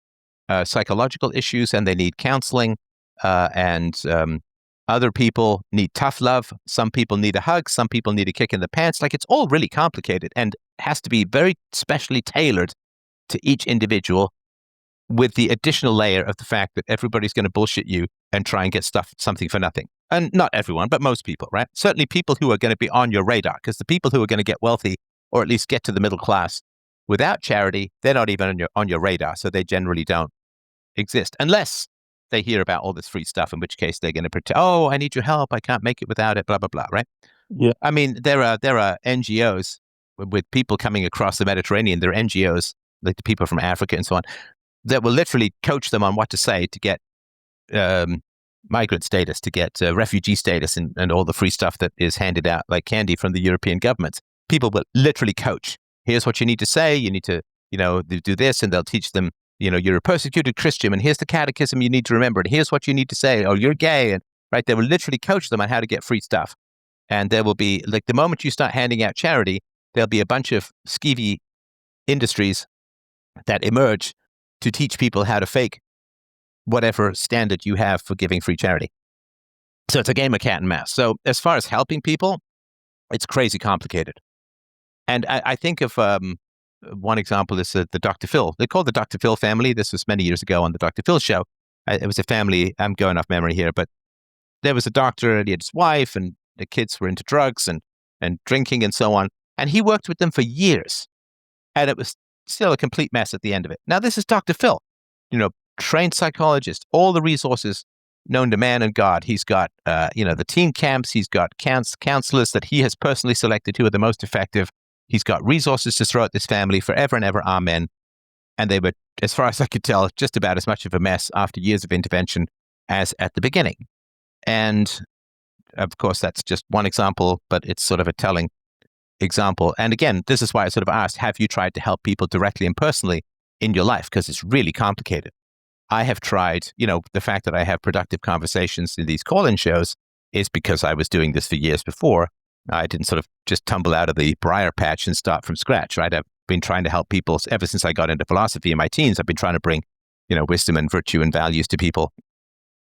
[SPEAKER 1] psychological issues and they need counseling, and other people need tough love. Some people need a hug. Some people need a kick in the pants. Like, it's all really complicated and has to be very specially tailored to each individual, with the additional layer of the fact that everybody's going to bullshit you and try and get something for nothing. And not everyone, but most people, right? Certainly people who are going to be on your radar, because the people who are going to get wealthy or at least get to the middle class without charity, they're not even on your radar. So they generally don't exist unless they hear about all this free stuff, in which case they're going to pretend, oh, I need your help. I can't make it without it, blah, blah, blah, right?
[SPEAKER 4] Yeah.
[SPEAKER 1] I mean, there are NGOs with people coming across the Mediterranean. There are NGOs, like the people from Africa and so on, that will literally coach them on what to say to get migrant status, to get refugee status, and all the free stuff that is handed out like candy from the European governments. People will literally coach. Here's what you need to say. You need to, you know, do this, and they'll teach them, you know, you're a persecuted Christian, and here's the catechism you need to remember, and here's what you need to say, or you're gay, and right, they will literally coach them on how to get free stuff. And there will be, like, the moment you start handing out charity, there'll be a bunch of skeevy industries that emerge to teach people how to fake whatever standard you have for giving free charity. So it's a game of cat and mouse. So as far as helping people, it's crazy complicated. And I think of one example is the Dr. Phil. They called the Dr. Phil family. This was many years ago on the Dr. Phil show. It was a family, I'm going off memory here, but there was a doctor and he had his wife, and the kids were into drugs and drinking and so on. And he worked with them for years. And it was still a complete mess at the end of it. Now, this is Dr. Phil, you know, trained psychologist, all the resources known to man and God. He's got, you know, the teen camps. He's got counselors that he has personally selected who are the most effective. He's got resources to throw at this family forever and ever. Amen. And they were, as far as I could tell, just about as much of a mess after years of intervention as at the beginning. And of course, that's just one example, but it's sort of a telling example. And again, this is why I sort of asked, have you tried to help people directly and personally in your life? Because it's really complicated. I have tried, you know, the fact that I have productive conversations in these call-in shows is because I was doing this for years before. I didn't sort of just tumble out of the briar patch and start from scratch, right? I've been trying to help people ever since I got into philosophy in my teens. I've been trying to bring, you know, wisdom and virtue and values to people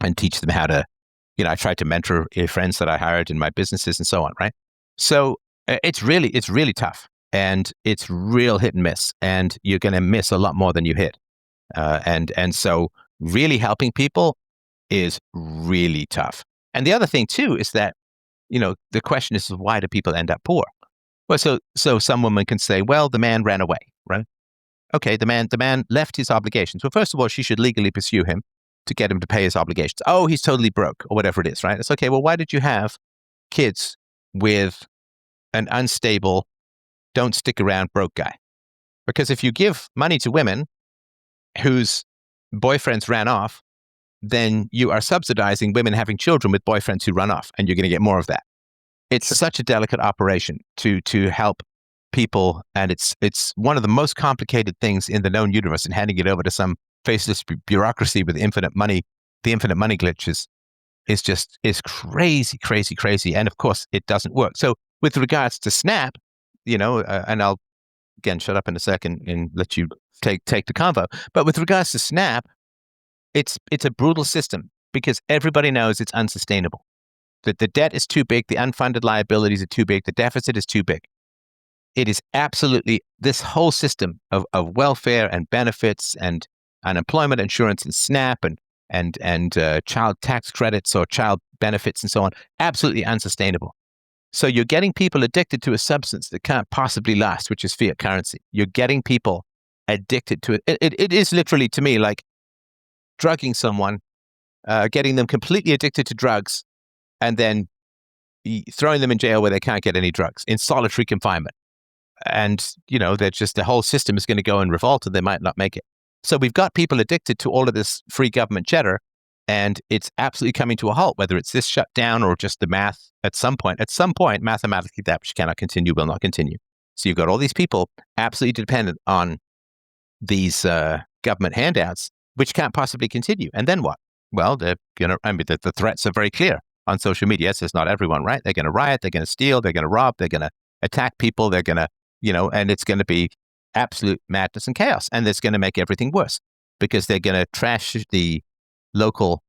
[SPEAKER 1] and teach them how to, I tried to mentor friends that I hired in my businesses and so on, right? So it's really tough, and it's real hit and miss, and you're going to miss a lot more than you hit. And so really helping people is really tough. And the other thing too is that, the question is, why do people end up poor? Well, so some woman can say, well, the man ran away, right? Okay, the man left his obligations. Well, first of all, she should legally pursue him to get him to pay his obligations. Oh, he's totally broke, or whatever it is, right? It's okay. Well, why did you have kids with an unstable, don't stick around broke guy? Because if you give money to women whose boyfriends ran off, then you are subsidizing women having children with boyfriends who run off, and you're going to get more of that. It's such a delicate operation to help people, and it's one of the most complicated things in the known universe, and handing it over to some faceless bureaucracy with infinite money, the infinite money glitches, is crazy. And of course, it doesn't work. So with regards to SNAP, and I'll again shut up in a second and let you take the convo. But with regards to SNAP, it's a brutal system because everybody knows it's unsustainable. That the debt is too big, the unfunded liabilities are too big, the deficit is too big. It is absolutely, this whole system of welfare and benefits and unemployment insurance and SNAP and child tax credits or child benefits and so on, absolutely unsustainable. So you're getting people addicted to a substance that can't possibly last, which is fiat currency. You're getting people addicted to it. It is literally, to me, like drugging someone, getting them completely addicted to drugs, and then throwing them in jail where they can't get any drugs, in solitary confinement. And, they're just, the whole system is going to go in revolt and they might not make it. So we've got people addicted to all of this free government cheddar, and it's absolutely coming to a halt, whether it's this shutdown or just the math at some point, mathematically that which cannot continue will not continue. So you've got all these people absolutely dependent on these government handouts, which can't possibly continue. And then what? Well, the threats are very clear on social media. It's not everyone, right? They're going to riot, they're going to steal, they're going to rob, they're going to attack people, they're going to, and it's going to be absolute madness and chaos. And it's going to make everything worse because they're going to trash the local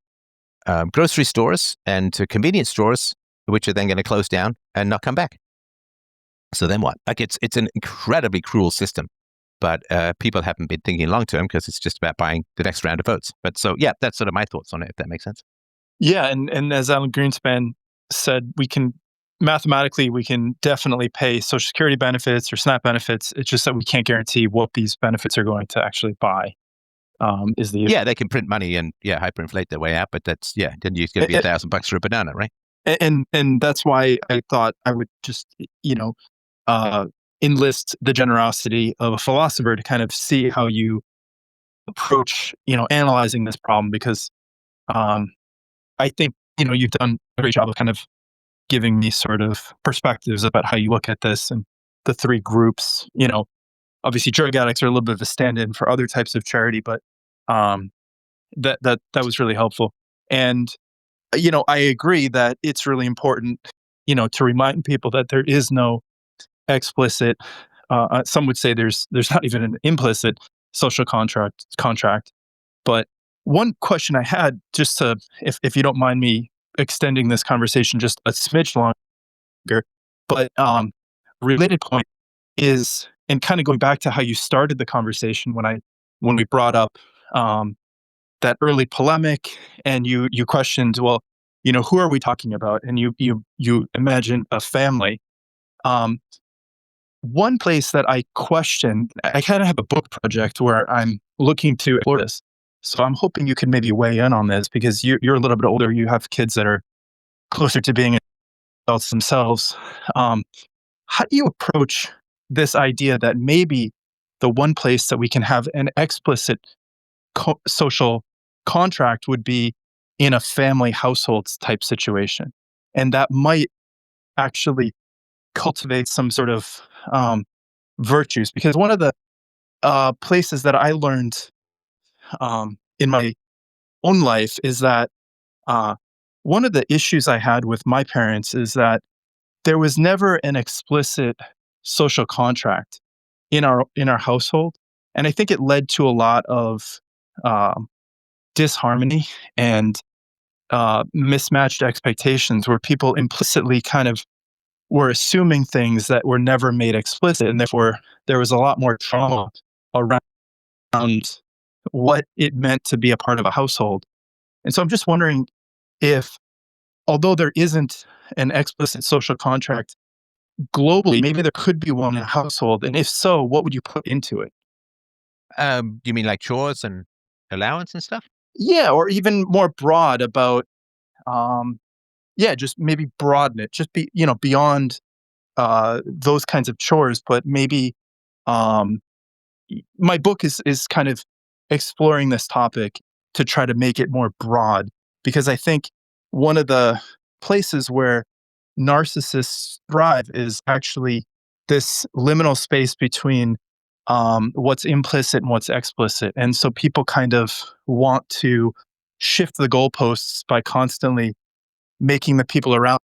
[SPEAKER 1] grocery stores and convenience stores, which are then going to close down and not come back. So then what? Like it's an incredibly cruel system, but people haven't been thinking long term because it's just about buying the next round of votes. But so, yeah, that's sort of my thoughts on it, if that makes sense.
[SPEAKER 4] Yeah, and as Alan Greenspan said, mathematically, we can definitely pay Social Security benefits or SNAP benefits. It's just that we can't guarantee what these benefits are going to actually buy. Is the issue.
[SPEAKER 1] Yeah, they can print money and hyperinflate their way out, but that's then it's going to be $1,000 for a banana, right?
[SPEAKER 4] And that's why I thought I would just enlist the generosity of a philosopher to kind of see how you approach analyzing this problem, because I think you've done a great job of kind of giving me sort of perspectives about how you look at this and the three groups. Obviously drug addicts are a little bit of a stand-in for other types of charity, but that was really helpful. And I agree that it's really important to remind people that there is no explicit, some would say there's not even an implicit social contract. But one question I had, just to, if you don't mind me extending this conversation just a smidge longer, but related point is, and kind of going back to how you started the conversation when we brought up that early polemic, and you questioned, well, who are we talking about? And you imagine a family. One place that I question, I kind of have a book project where I'm looking to explore this. So I'm hoping you can maybe weigh in on this, because you're a little bit older. You have kids that are closer to being adults themselves. How do you approach this idea that maybe the one place that we can have an explicit social contract would be in a family households type situation, and that might actually cultivate some sort of virtues? Because one of the places that I learned in my own life is that one of the issues I had with my parents is that there was never an explicit social contract in our household, and I think it led to a lot of disharmony and mismatched expectations where people implicitly kind of were assuming things that were never made explicit, and therefore there was a lot more trauma around what it meant to be a part of a household. And so I'm just wondering if, although there isn't an explicit social contract globally, maybe there could be one in a household, and if so, what would you put into it?
[SPEAKER 1] You mean like chores and allowance and stuff?
[SPEAKER 4] Yeah, or even more broad about, just maybe broaden it, just be beyond those kinds of chores, but maybe um, my book is kind of exploring this topic to try to make it more broad, because I think one of the places where narcissists thrive is actually this liminal space between what's implicit and what's explicit. And so people kind of want to shift the goalposts by constantly making the people around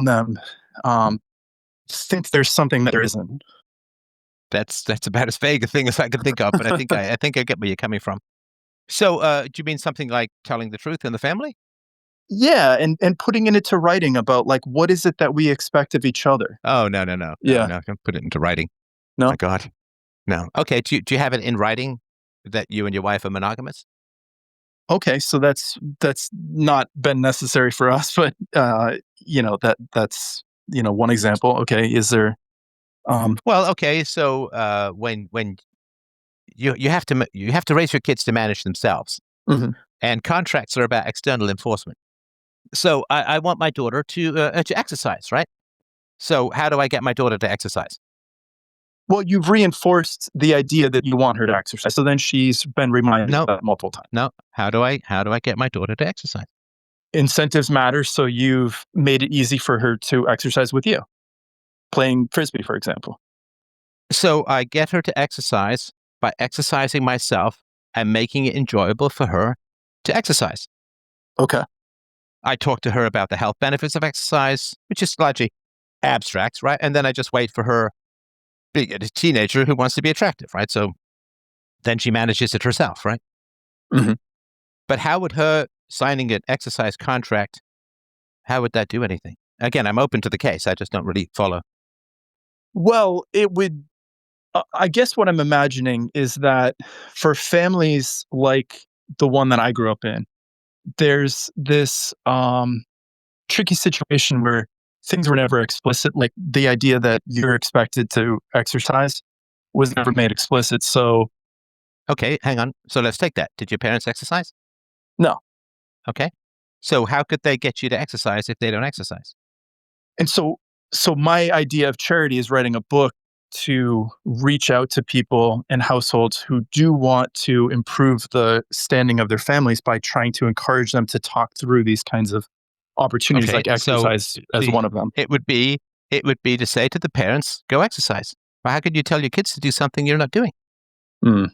[SPEAKER 4] them think there's something that there isn't.
[SPEAKER 1] That's about as vague a thing as I can think of, but I think I get where you're coming from. So, do you mean something like telling the truth in the family?
[SPEAKER 4] Yeah, and putting it into writing about, like, what is it that we expect of each other?
[SPEAKER 1] Oh, no,
[SPEAKER 4] Yeah.
[SPEAKER 1] no, don't put it into writing.
[SPEAKER 4] No?
[SPEAKER 1] My God, no. Okay, do you have it in writing that you and your wife are monogamous?
[SPEAKER 4] Okay, so that's not been necessary for us, but that's one example. Okay, is there?
[SPEAKER 1] Well, okay, so when you have to raise your kids to manage themselves,
[SPEAKER 4] Mhm.
[SPEAKER 1] and contracts are about external enforcement. So I want my daughter to exercise, right? So how do I get my daughter to exercise?
[SPEAKER 4] Well, you've reinforced the idea that you want her to exercise, so then she's been reminded
[SPEAKER 1] No.
[SPEAKER 4] of that multiple times.
[SPEAKER 1] No, how do I get my daughter to exercise?
[SPEAKER 4] Incentives matter, so you've made it easy for her to exercise with you, playing Frisbee, for example.
[SPEAKER 1] So I get her to exercise by exercising myself and making it enjoyable for her to exercise.
[SPEAKER 4] Okay.
[SPEAKER 1] I talk to her about the health benefits of exercise, which is largely abstract, right? And then I just wait for her being a teenager who wants to be attractive, right? So then she manages it herself, right?
[SPEAKER 4] Mhm.
[SPEAKER 1] But how would her signing an exercise contract, how would that do anything? Again, I'm open to the case. I just don't really follow.
[SPEAKER 4] Well, it would. I guess what I'm imagining is that for families like the one that I grew up in, there's this tricky situation where things were never explicit. Like the idea that you're expected to exercise was never made explicit. So,
[SPEAKER 1] Okay, hang on. So let's take that. Did your parents exercise?
[SPEAKER 4] no.
[SPEAKER 1] Okay. So how could they get you to exercise if they don't exercise?
[SPEAKER 4] And so my idea of charity is writing a book to reach out to people and households who do want to improve the standing of their families by trying to encourage them to talk through these kinds of opportunities,
[SPEAKER 1] Okay,
[SPEAKER 4] like exercise as one of them.
[SPEAKER 1] It would be to say to the parents, go exercise. Well, how could you tell your kids to do something you're not doing?
[SPEAKER 4] Mm.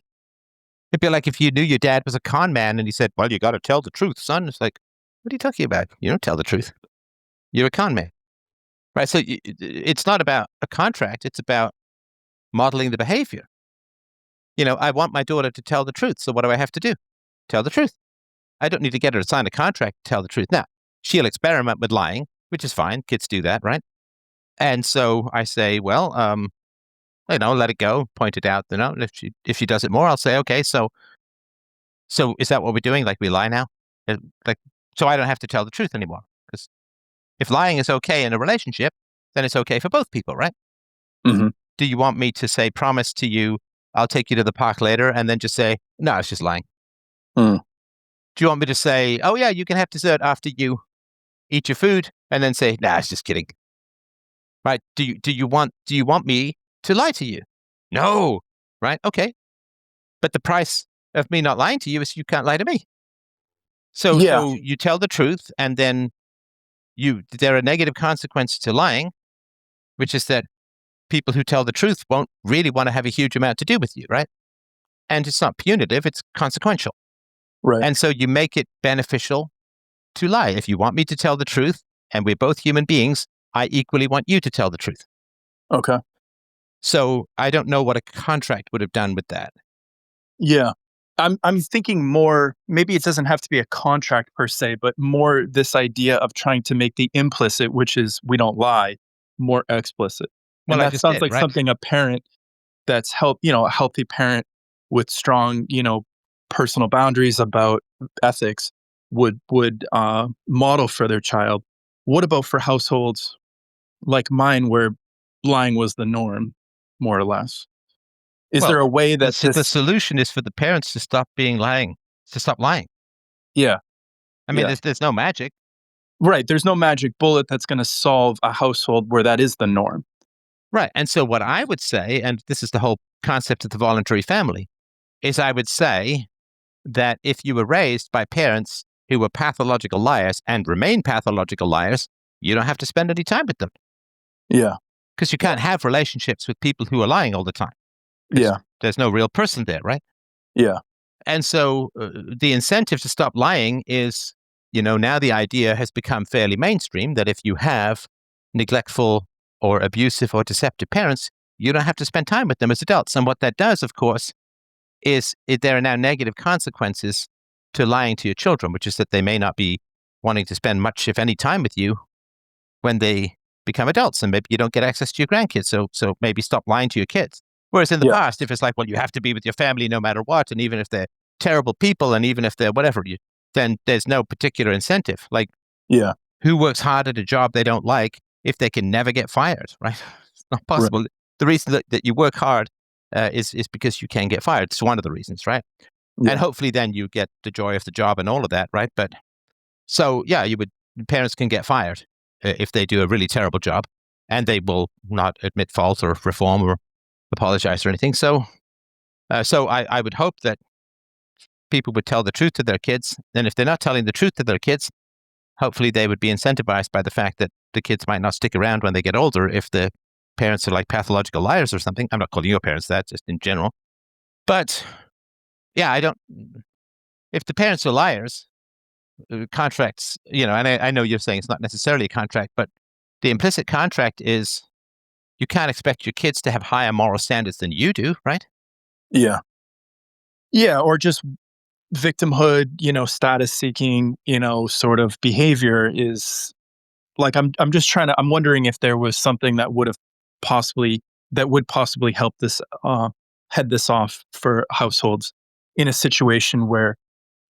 [SPEAKER 1] It'd be like if you knew your dad was a con man and he said, well, you got to tell the truth, son. It's like, what are you talking about? You don't tell the truth. You're a con man. Right. So it's not about a contract. It's about modeling the behavior. I want my daughter to tell the truth. So what do I have to do? Tell the truth. I don't need to get her to sign a contract to tell the truth. Now, she'll experiment with lying, which is fine. Kids do that, right? And so I say, well, let it go. Point it out. If she does it more, I'll say, okay, so is that what we're doing? Like we lie now? Like, so I don't have to tell the truth anymore. Because if lying is okay in a relationship, then it's okay for both people, right?
[SPEAKER 4] Mm-hmm.
[SPEAKER 1] Do you want me to say, promise to you, I'll take you to the park later, and then just say, no, it's just lying?
[SPEAKER 4] Mm.
[SPEAKER 1] Do you want me to say, oh yeah, you can have dessert after you eat your food, and then say, nah, it's just kidding? Right? Do you want me to lie to you? No. Right? Okay. But the price of me not lying to you is you can't lie to me. So
[SPEAKER 4] Yeah.
[SPEAKER 1] so you tell the truth, and then there are negative consequences to lying, which is that people who tell the truth won't really want to have a huge amount to do with you, right? And it's not punitive, it's consequential.
[SPEAKER 4] Right.
[SPEAKER 1] And so you make it beneficial to lie. If you want me to tell the truth, and we're both human beings, I equally want you to tell the truth.
[SPEAKER 4] Okay.
[SPEAKER 1] So I don't know what a contract would have done with that.
[SPEAKER 4] Yeah. I'm thinking more, maybe it doesn't have to be a contract per se, but more this idea of trying to make the implicit, which is we don't lie, more explicit.
[SPEAKER 1] Well,
[SPEAKER 4] And
[SPEAKER 1] I
[SPEAKER 4] that
[SPEAKER 1] just
[SPEAKER 4] sounds
[SPEAKER 1] did,
[SPEAKER 4] like
[SPEAKER 1] right?
[SPEAKER 4] something a parent that's a healthy parent with strong, personal boundaries about ethics would model for their child. What about for households like mine where lying was the norm, more or less? Is there
[SPEAKER 1] Well,
[SPEAKER 4] a way that
[SPEAKER 1] the solution is for the parents to stop lying.
[SPEAKER 4] Yeah,
[SPEAKER 1] I mean,
[SPEAKER 4] yeah.
[SPEAKER 1] there's no magic.
[SPEAKER 4] Right. There's no magic bullet that's going to solve a household where that is the norm.
[SPEAKER 1] Right. And so what I would say, and this is the whole concept of the voluntary family, is I would say that if you were raised by parents who were pathological liars and remain pathological liars, you don't have to spend any time with them.
[SPEAKER 4] Yeah.
[SPEAKER 1] Because you can't have relationships with people who are lying all the time.
[SPEAKER 4] Yeah.
[SPEAKER 1] There's no real person there, right?
[SPEAKER 4] Yeah.
[SPEAKER 1] And so the incentive to stop lying is, now the idea has become fairly mainstream that if you have neglectful or abusive or deceptive parents, you don't have to spend time with them as adults. And what that does, of course, is there are now negative consequences to lying to your children, which is that they may not be wanting to spend much, if any, time with you when they become adults, and maybe you don't get access to your grandkids. So maybe stop lying to your kids. Whereas in the past, if it's like, well, you have to be with your family no matter what, and even if they're terrible people, and even if they're whatever, then there's no particular incentive. Like, who works hard at a job they don't like if they can never get fired, right? It's not possible. Right. The reason that you work hard is because you can get fired. It's one of the reasons, right? Yeah. And hopefully then you get the joy of the job and all of that, right? But so, yeah, parents can get fired if they do a really terrible job, and they will not admit fault or reform or apologize or anything. So I would hope that people would tell the truth to their kids. And if they're not telling the truth to their kids, hopefully they would be incentivized by the fact that the kids might not stick around when they get older if the parents are like pathological liars or something. I'm not calling your parents that, just in general. But yeah, if the parents are liars, contracts, and I know you're saying it's not necessarily a contract, but the implicit contract is you can't expect your kids to have higher moral standards than you do, right?
[SPEAKER 4] Yeah. Yeah, or just victimhood, status seeking, sort of behavior is like I'm wondering if there was something that would possibly help this head this off for households in a situation where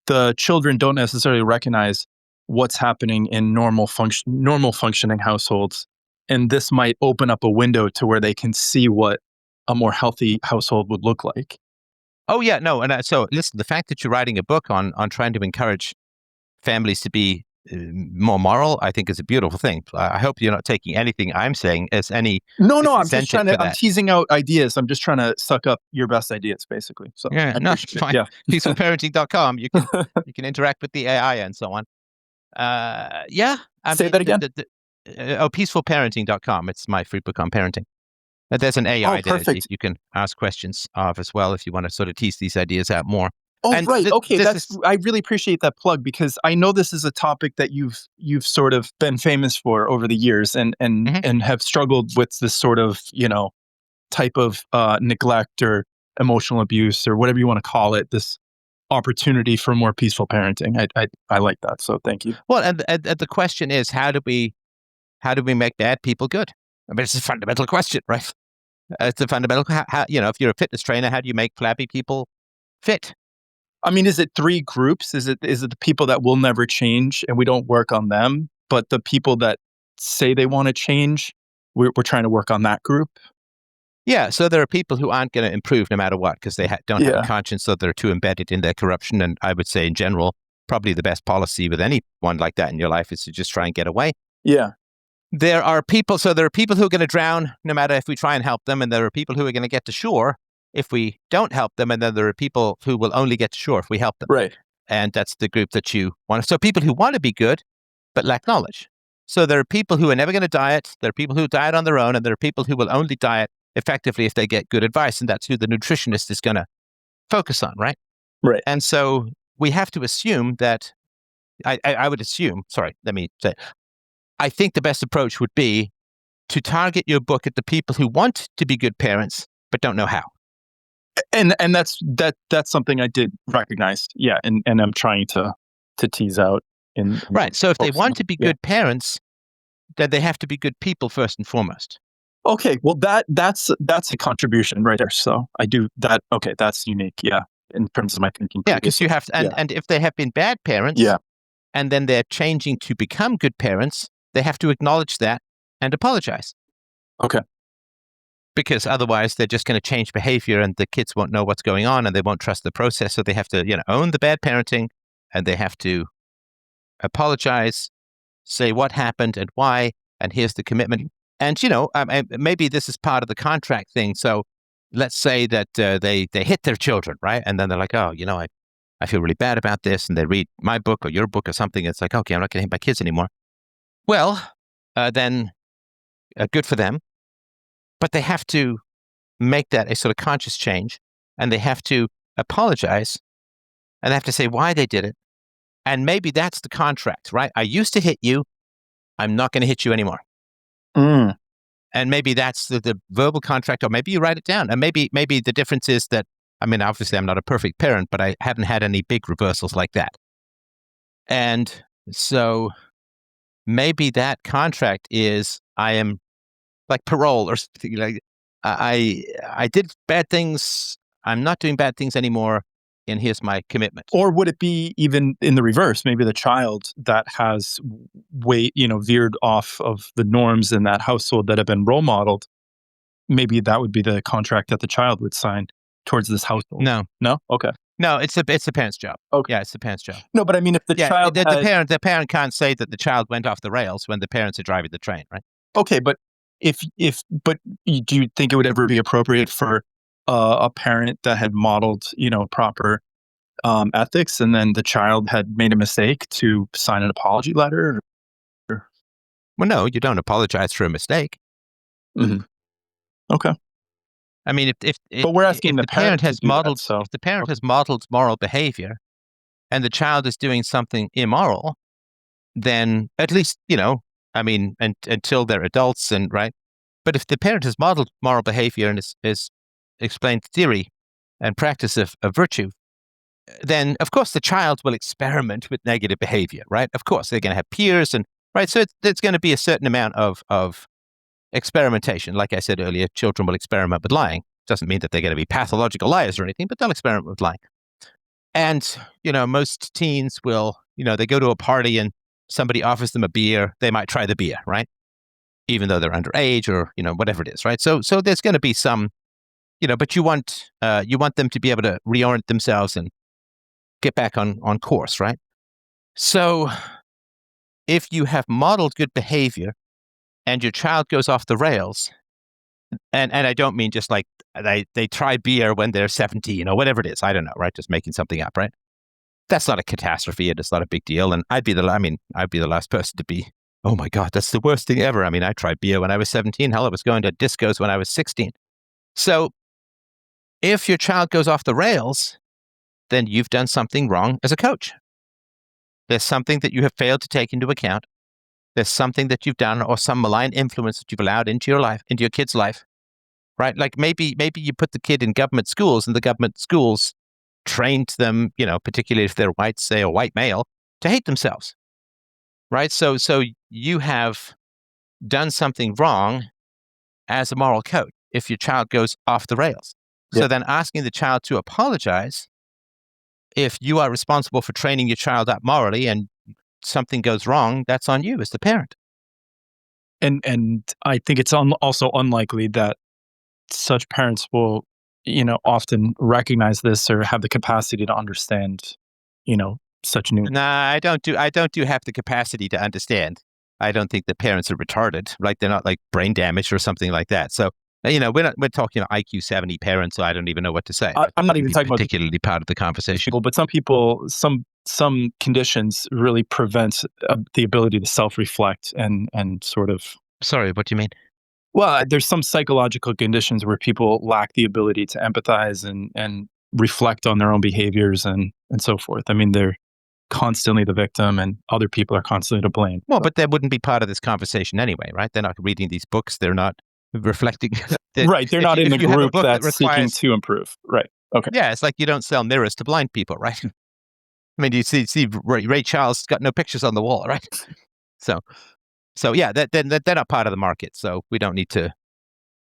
[SPEAKER 4] the children don't necessarily recognize what's happening in normal functioning households, and this might open up a window to where they can see what a more healthy household would look like.
[SPEAKER 1] Oh yeah, no, and so listen, the fact that you're writing a book on trying to encourage families to be more moral, I think is a beautiful thing. I hope you're not taking anything I'm saying as any.
[SPEAKER 4] No, I'm just trying to. I'm teasing out ideas. I'm just trying to suck up your best ideas, basically. So
[SPEAKER 1] yeah, no, fine. Yeah, peacefulparenting.com. You can interact with the AI and so on. Yeah.
[SPEAKER 4] Say that again.
[SPEAKER 1] Peacefulparenting.com. It's my free book on parenting. There's an AI there that you can ask questions of as well if you want to sort of tease these ideas out more.
[SPEAKER 4] Oh, and right. Okay, I really appreciate that plug, because I know this is a topic that you've sort of been famous for over the years, and have struggled with this sort of type of neglect or emotional abuse or whatever you want to call it. This opportunity for more peaceful parenting. I like that. So thank you.
[SPEAKER 1] Well, and the question is, how do we make bad people good? I mean, it's a fundamental question, right? It's a fundamental. How, if you're a fitness trainer, how do you make flabby people fit?
[SPEAKER 4] I mean, is it three groups? Is it the people that will never change and we don't work on them, but the people that say they want to change, we're trying to work on that group?
[SPEAKER 1] Yeah, so there are people who aren't going to improve no matter what because they don't have a conscience, so they're too embedded in their corruption. And I would say, in general, probably the best policy with anyone like that in your life is to just try and get away.
[SPEAKER 4] Yeah.
[SPEAKER 1] There are people who are going to drown no matter if we try and help them, and there are people who are going to get to shore if we don't help them, and then there are people who will only get to shore if we help them.
[SPEAKER 4] Right.
[SPEAKER 1] And that's the group that you want. So people who want to be good but lack knowledge. So there are people who are never going to diet, there are people who diet on their own, and there are people who will only diet effectively if they get good advice, and that's who the nutritionist is going to focus on, right?
[SPEAKER 4] Right.
[SPEAKER 1] And so we have to assume that, I would assume, I think the best approach would be to target your book at the people who want to be good parents but don't know how.
[SPEAKER 4] And that's something I did recognize. Yeah, and I'm trying to tease out in
[SPEAKER 1] Right. So if they
[SPEAKER 4] folks.
[SPEAKER 1] want to be
[SPEAKER 4] Yeah.
[SPEAKER 1] good parents, then they have to be good people first and foremost.
[SPEAKER 4] Okay, well that's a contribution right there. So I do that. Okay, that's unique. Yeah, in terms of my thinking.
[SPEAKER 1] Yeah, because you have to, and if they have been bad parents,
[SPEAKER 4] Yeah.
[SPEAKER 1] and then they're changing to become good parents, they have to acknowledge that and apologize.
[SPEAKER 4] Okay.
[SPEAKER 1] Because otherwise they're just going to change behavior and the kids won't know what's going on and they won't trust the process. So they have to, own the bad parenting and they have to apologize, say what happened and why, and here's the commitment. And, maybe this is part of the contract thing. So let's say that they hit their children, right? And then they're like, oh, I feel really bad about this. And they read my book or your book or something. It's like, okay, I'm not going to hit my kids anymore. Well, then good for them. But they have to make that a sort of conscious change and they have to apologize and they have to say why they did it. And maybe that's the contract, right? I used to hit you. I'm not going to hit you anymore.
[SPEAKER 4] Mm.
[SPEAKER 1] And maybe that's the verbal contract, or maybe you write it down. And maybe the difference is that, obviously I'm not a perfect parent, but I haven't had any big reversals like that. And so maybe that contract is I am like parole or something like I did bad things. I'm not doing bad things anymore. And here's my commitment.
[SPEAKER 4] Or would it be even in the reverse? Maybe the child that has veered off of the norms in that household that have been role modeled. Maybe that would be the contract that the child would sign towards this household.
[SPEAKER 1] No.
[SPEAKER 4] Okay.
[SPEAKER 1] No, it's the parent's job.
[SPEAKER 4] Okay.
[SPEAKER 1] Yeah, it's the parent's job.
[SPEAKER 4] No, but I mean, if the child,
[SPEAKER 1] the parent can't say that the child went off the rails when the parents are driving the train, right?
[SPEAKER 4] Okay, but do you think it would ever be appropriate for a parent that had modeled, proper ethics, and then the child had made a mistake to sign an apology letter?
[SPEAKER 1] Well, no, you don't apologize for a mistake.
[SPEAKER 4] Mm-hmm. Okay.
[SPEAKER 1] But
[SPEAKER 4] we're asking
[SPEAKER 1] if the parent has modeled,
[SPEAKER 4] so.
[SPEAKER 1] if the parent has modeled moral behavior, and the child is doing something immoral, then at least until they're adults and right. But if the parent has modeled moral behavior and is explained theory and practice of virtue, then of course the child will experiment with negative behavior, right? Of course they're going to have peers and right. So there's going to be a certain amount of experimentation. Like I said earlier, children will experiment with lying. Doesn't mean that they're going to be pathological liars or anything, but they'll experiment with lying. And, most teens will, they go to a party and somebody offers them a beer. They might try the beer, right? Even though they're underage or, whatever it is, right? So there's going to be some, but you want them to be able to reorient themselves and get back on course, right? So if you have modeled good behavior and your child goes off the rails, and I don't mean just like they try beer when they're 17 or whatever it is, I don't know, right? Just making something up, right? That's not a catastrophe. It's not a big deal. And I'd be the last person to be, oh my God, that's the worst thing ever. I tried beer when I was 17. Hell, I was going to discos when I was 16. So if your child goes off the rails, then you've done something wrong as a coach. There's something that you have failed to take into account. There's something that you've done or some malign influence that you've allowed into your life, into your kid's life, right? Like maybe you put the kid in government schools and the government schools trained them, particularly if they're white, say a white male, to hate themselves, right? So you have done something wrong as a moral coach if your child goes off the rails. Yeah. So then asking the child to apologize if you are responsible for training your child up morally and something goes wrong, that's on you as the parent.
[SPEAKER 4] And I think it's also unlikely that such parents will, often recognize this or have the capacity to understand, such new.
[SPEAKER 1] Nah, I don't do have the capacity to understand. I don't think the parents are retarded, right? They're not like brain damaged or something like that. So, we're talking IQ 70 parents, so I don't even know what to say.
[SPEAKER 4] I'm not even talking
[SPEAKER 1] particularly part of the conversation.
[SPEAKER 4] But some people, some conditions really prevent the ability to self-reflect and sort of.
[SPEAKER 1] Sorry, what do you mean?
[SPEAKER 4] Well, there's some psychological conditions where people lack the ability to empathize and reflect on their own behaviors and so forth. They're constantly the victim and other people are constantly to blame.
[SPEAKER 1] Well, but that wouldn't be part of this conversation anyway, right? They're not reading these books. They're not reflecting.
[SPEAKER 4] Right. They're not in the
[SPEAKER 1] if you have a
[SPEAKER 4] group
[SPEAKER 1] book that
[SPEAKER 4] that's seeking
[SPEAKER 1] requires-
[SPEAKER 4] to improve. Right. Okay.
[SPEAKER 1] Yeah, it's like you don't sell mirrors to blind people, right? I mean, you see Ray Charles got no pictures on the wall, right? So yeah, they're not part of the market. So we don't need to,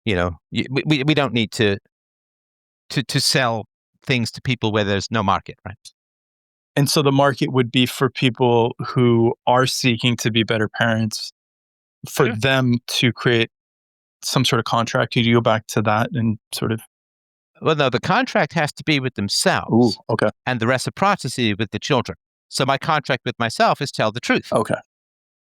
[SPEAKER 1] we don't need to sell things to people where there's no market, right?
[SPEAKER 4] And so the market would be for people who are seeking to be better parents, for
[SPEAKER 1] Sure.
[SPEAKER 4] them to create some sort of contract. Could you go back to that and sort of?
[SPEAKER 1] Well, no, the contract has to be with themselves.
[SPEAKER 4] Ooh, okay.
[SPEAKER 1] And the reciprocity with the children. So my contract with myself is tell the truth.
[SPEAKER 4] Okay.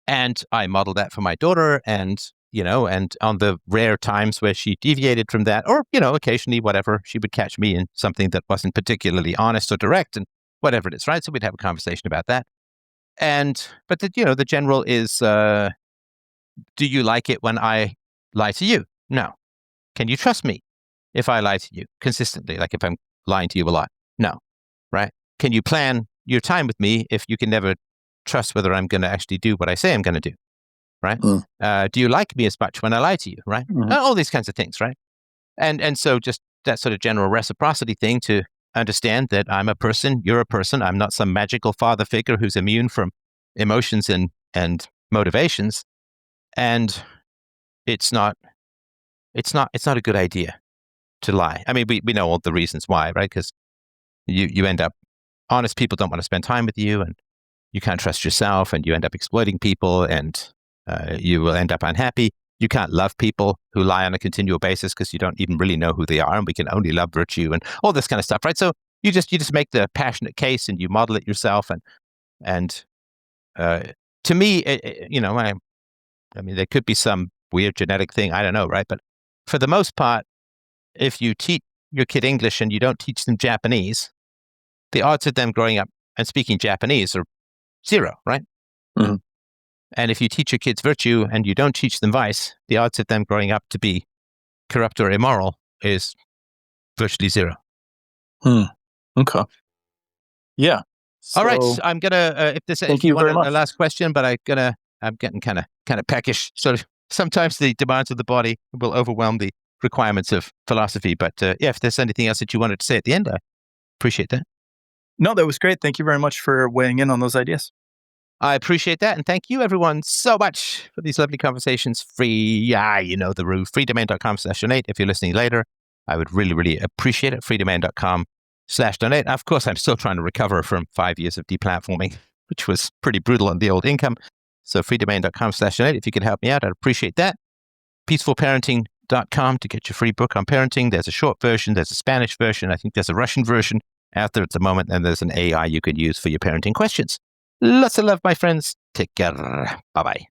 [SPEAKER 1] And I model that for my daughter, and and on the rare times where she deviated from that, or occasionally whatever, she would catch me in something that wasn't particularly honest or direct, and whatever it is, right? So we'd have a conversation about that. But the general is, do you like it when I lie to you? No. Can you trust me if I lie to you consistently? Like if I'm lying to you a lot? No. Right? Can you plan your time with me if you can never trust whether I'm going to actually do what I say I'm going to do? Right? Do you like me as much when I lie to you? Right? All these kinds of things, right? And so just that sort of general reciprocity thing, to understand that I'm a person, you're a person. I'm not some magical father figure who's immune from emotions and motivations. And it's not a good idea to lie. I mean, we know all the reasons why, right? Because you end up, honest people don't want to spend time with you, and you can't trust yourself, and you end up exploiting people, and you will end up unhappy. You can't love people who lie on a continual basis because you don't even really know who they are, and we can only love virtue and all this kind of stuff, right? So you just make the passionate case and you model it yourself, and to me, I mean, there could be some weird genetic thing, I don't know, right? But for the most part, if you teach your kid English and you don't teach them Japanese, the odds of them growing up and speaking Japanese are 0, right?
[SPEAKER 4] Mm-hmm.
[SPEAKER 1] And if you teach your kids virtue and you don't teach them vice, the odds of them growing up to be corrupt or immoral is virtually 0.
[SPEAKER 4] Okay. Yeah.
[SPEAKER 1] All right.
[SPEAKER 4] So,
[SPEAKER 1] I'm gonna. If there's
[SPEAKER 4] thank you very much.
[SPEAKER 1] a last question, but I'm getting kind of peckish. So sometimes the demands of the body will overwhelm the requirements of philosophy. But if there's anything else that you wanted to say at the end, I appreciate that.
[SPEAKER 4] No, that was great. Thank you very much for weighing in on those ideas.
[SPEAKER 1] I appreciate that. And thank you, everyone, so much for these lovely conversations. Free, you know the rule. freedomain.com/donate. If you're listening later, I would really, really appreciate it. freedomain.com/donate. Of course, I'm still trying to recover from 5 years of deplatforming, which was pretty brutal on the old income. So freedomain.com/donate. If you could help me out, I'd appreciate that. peacefulparenting.com to get your free book on parenting. There's a short version. There's a Spanish version. I think there's a Russian version out there at the moment. And there's an AI you can use for your parenting questions. Lots of love, my friends. Take care. Bye-bye.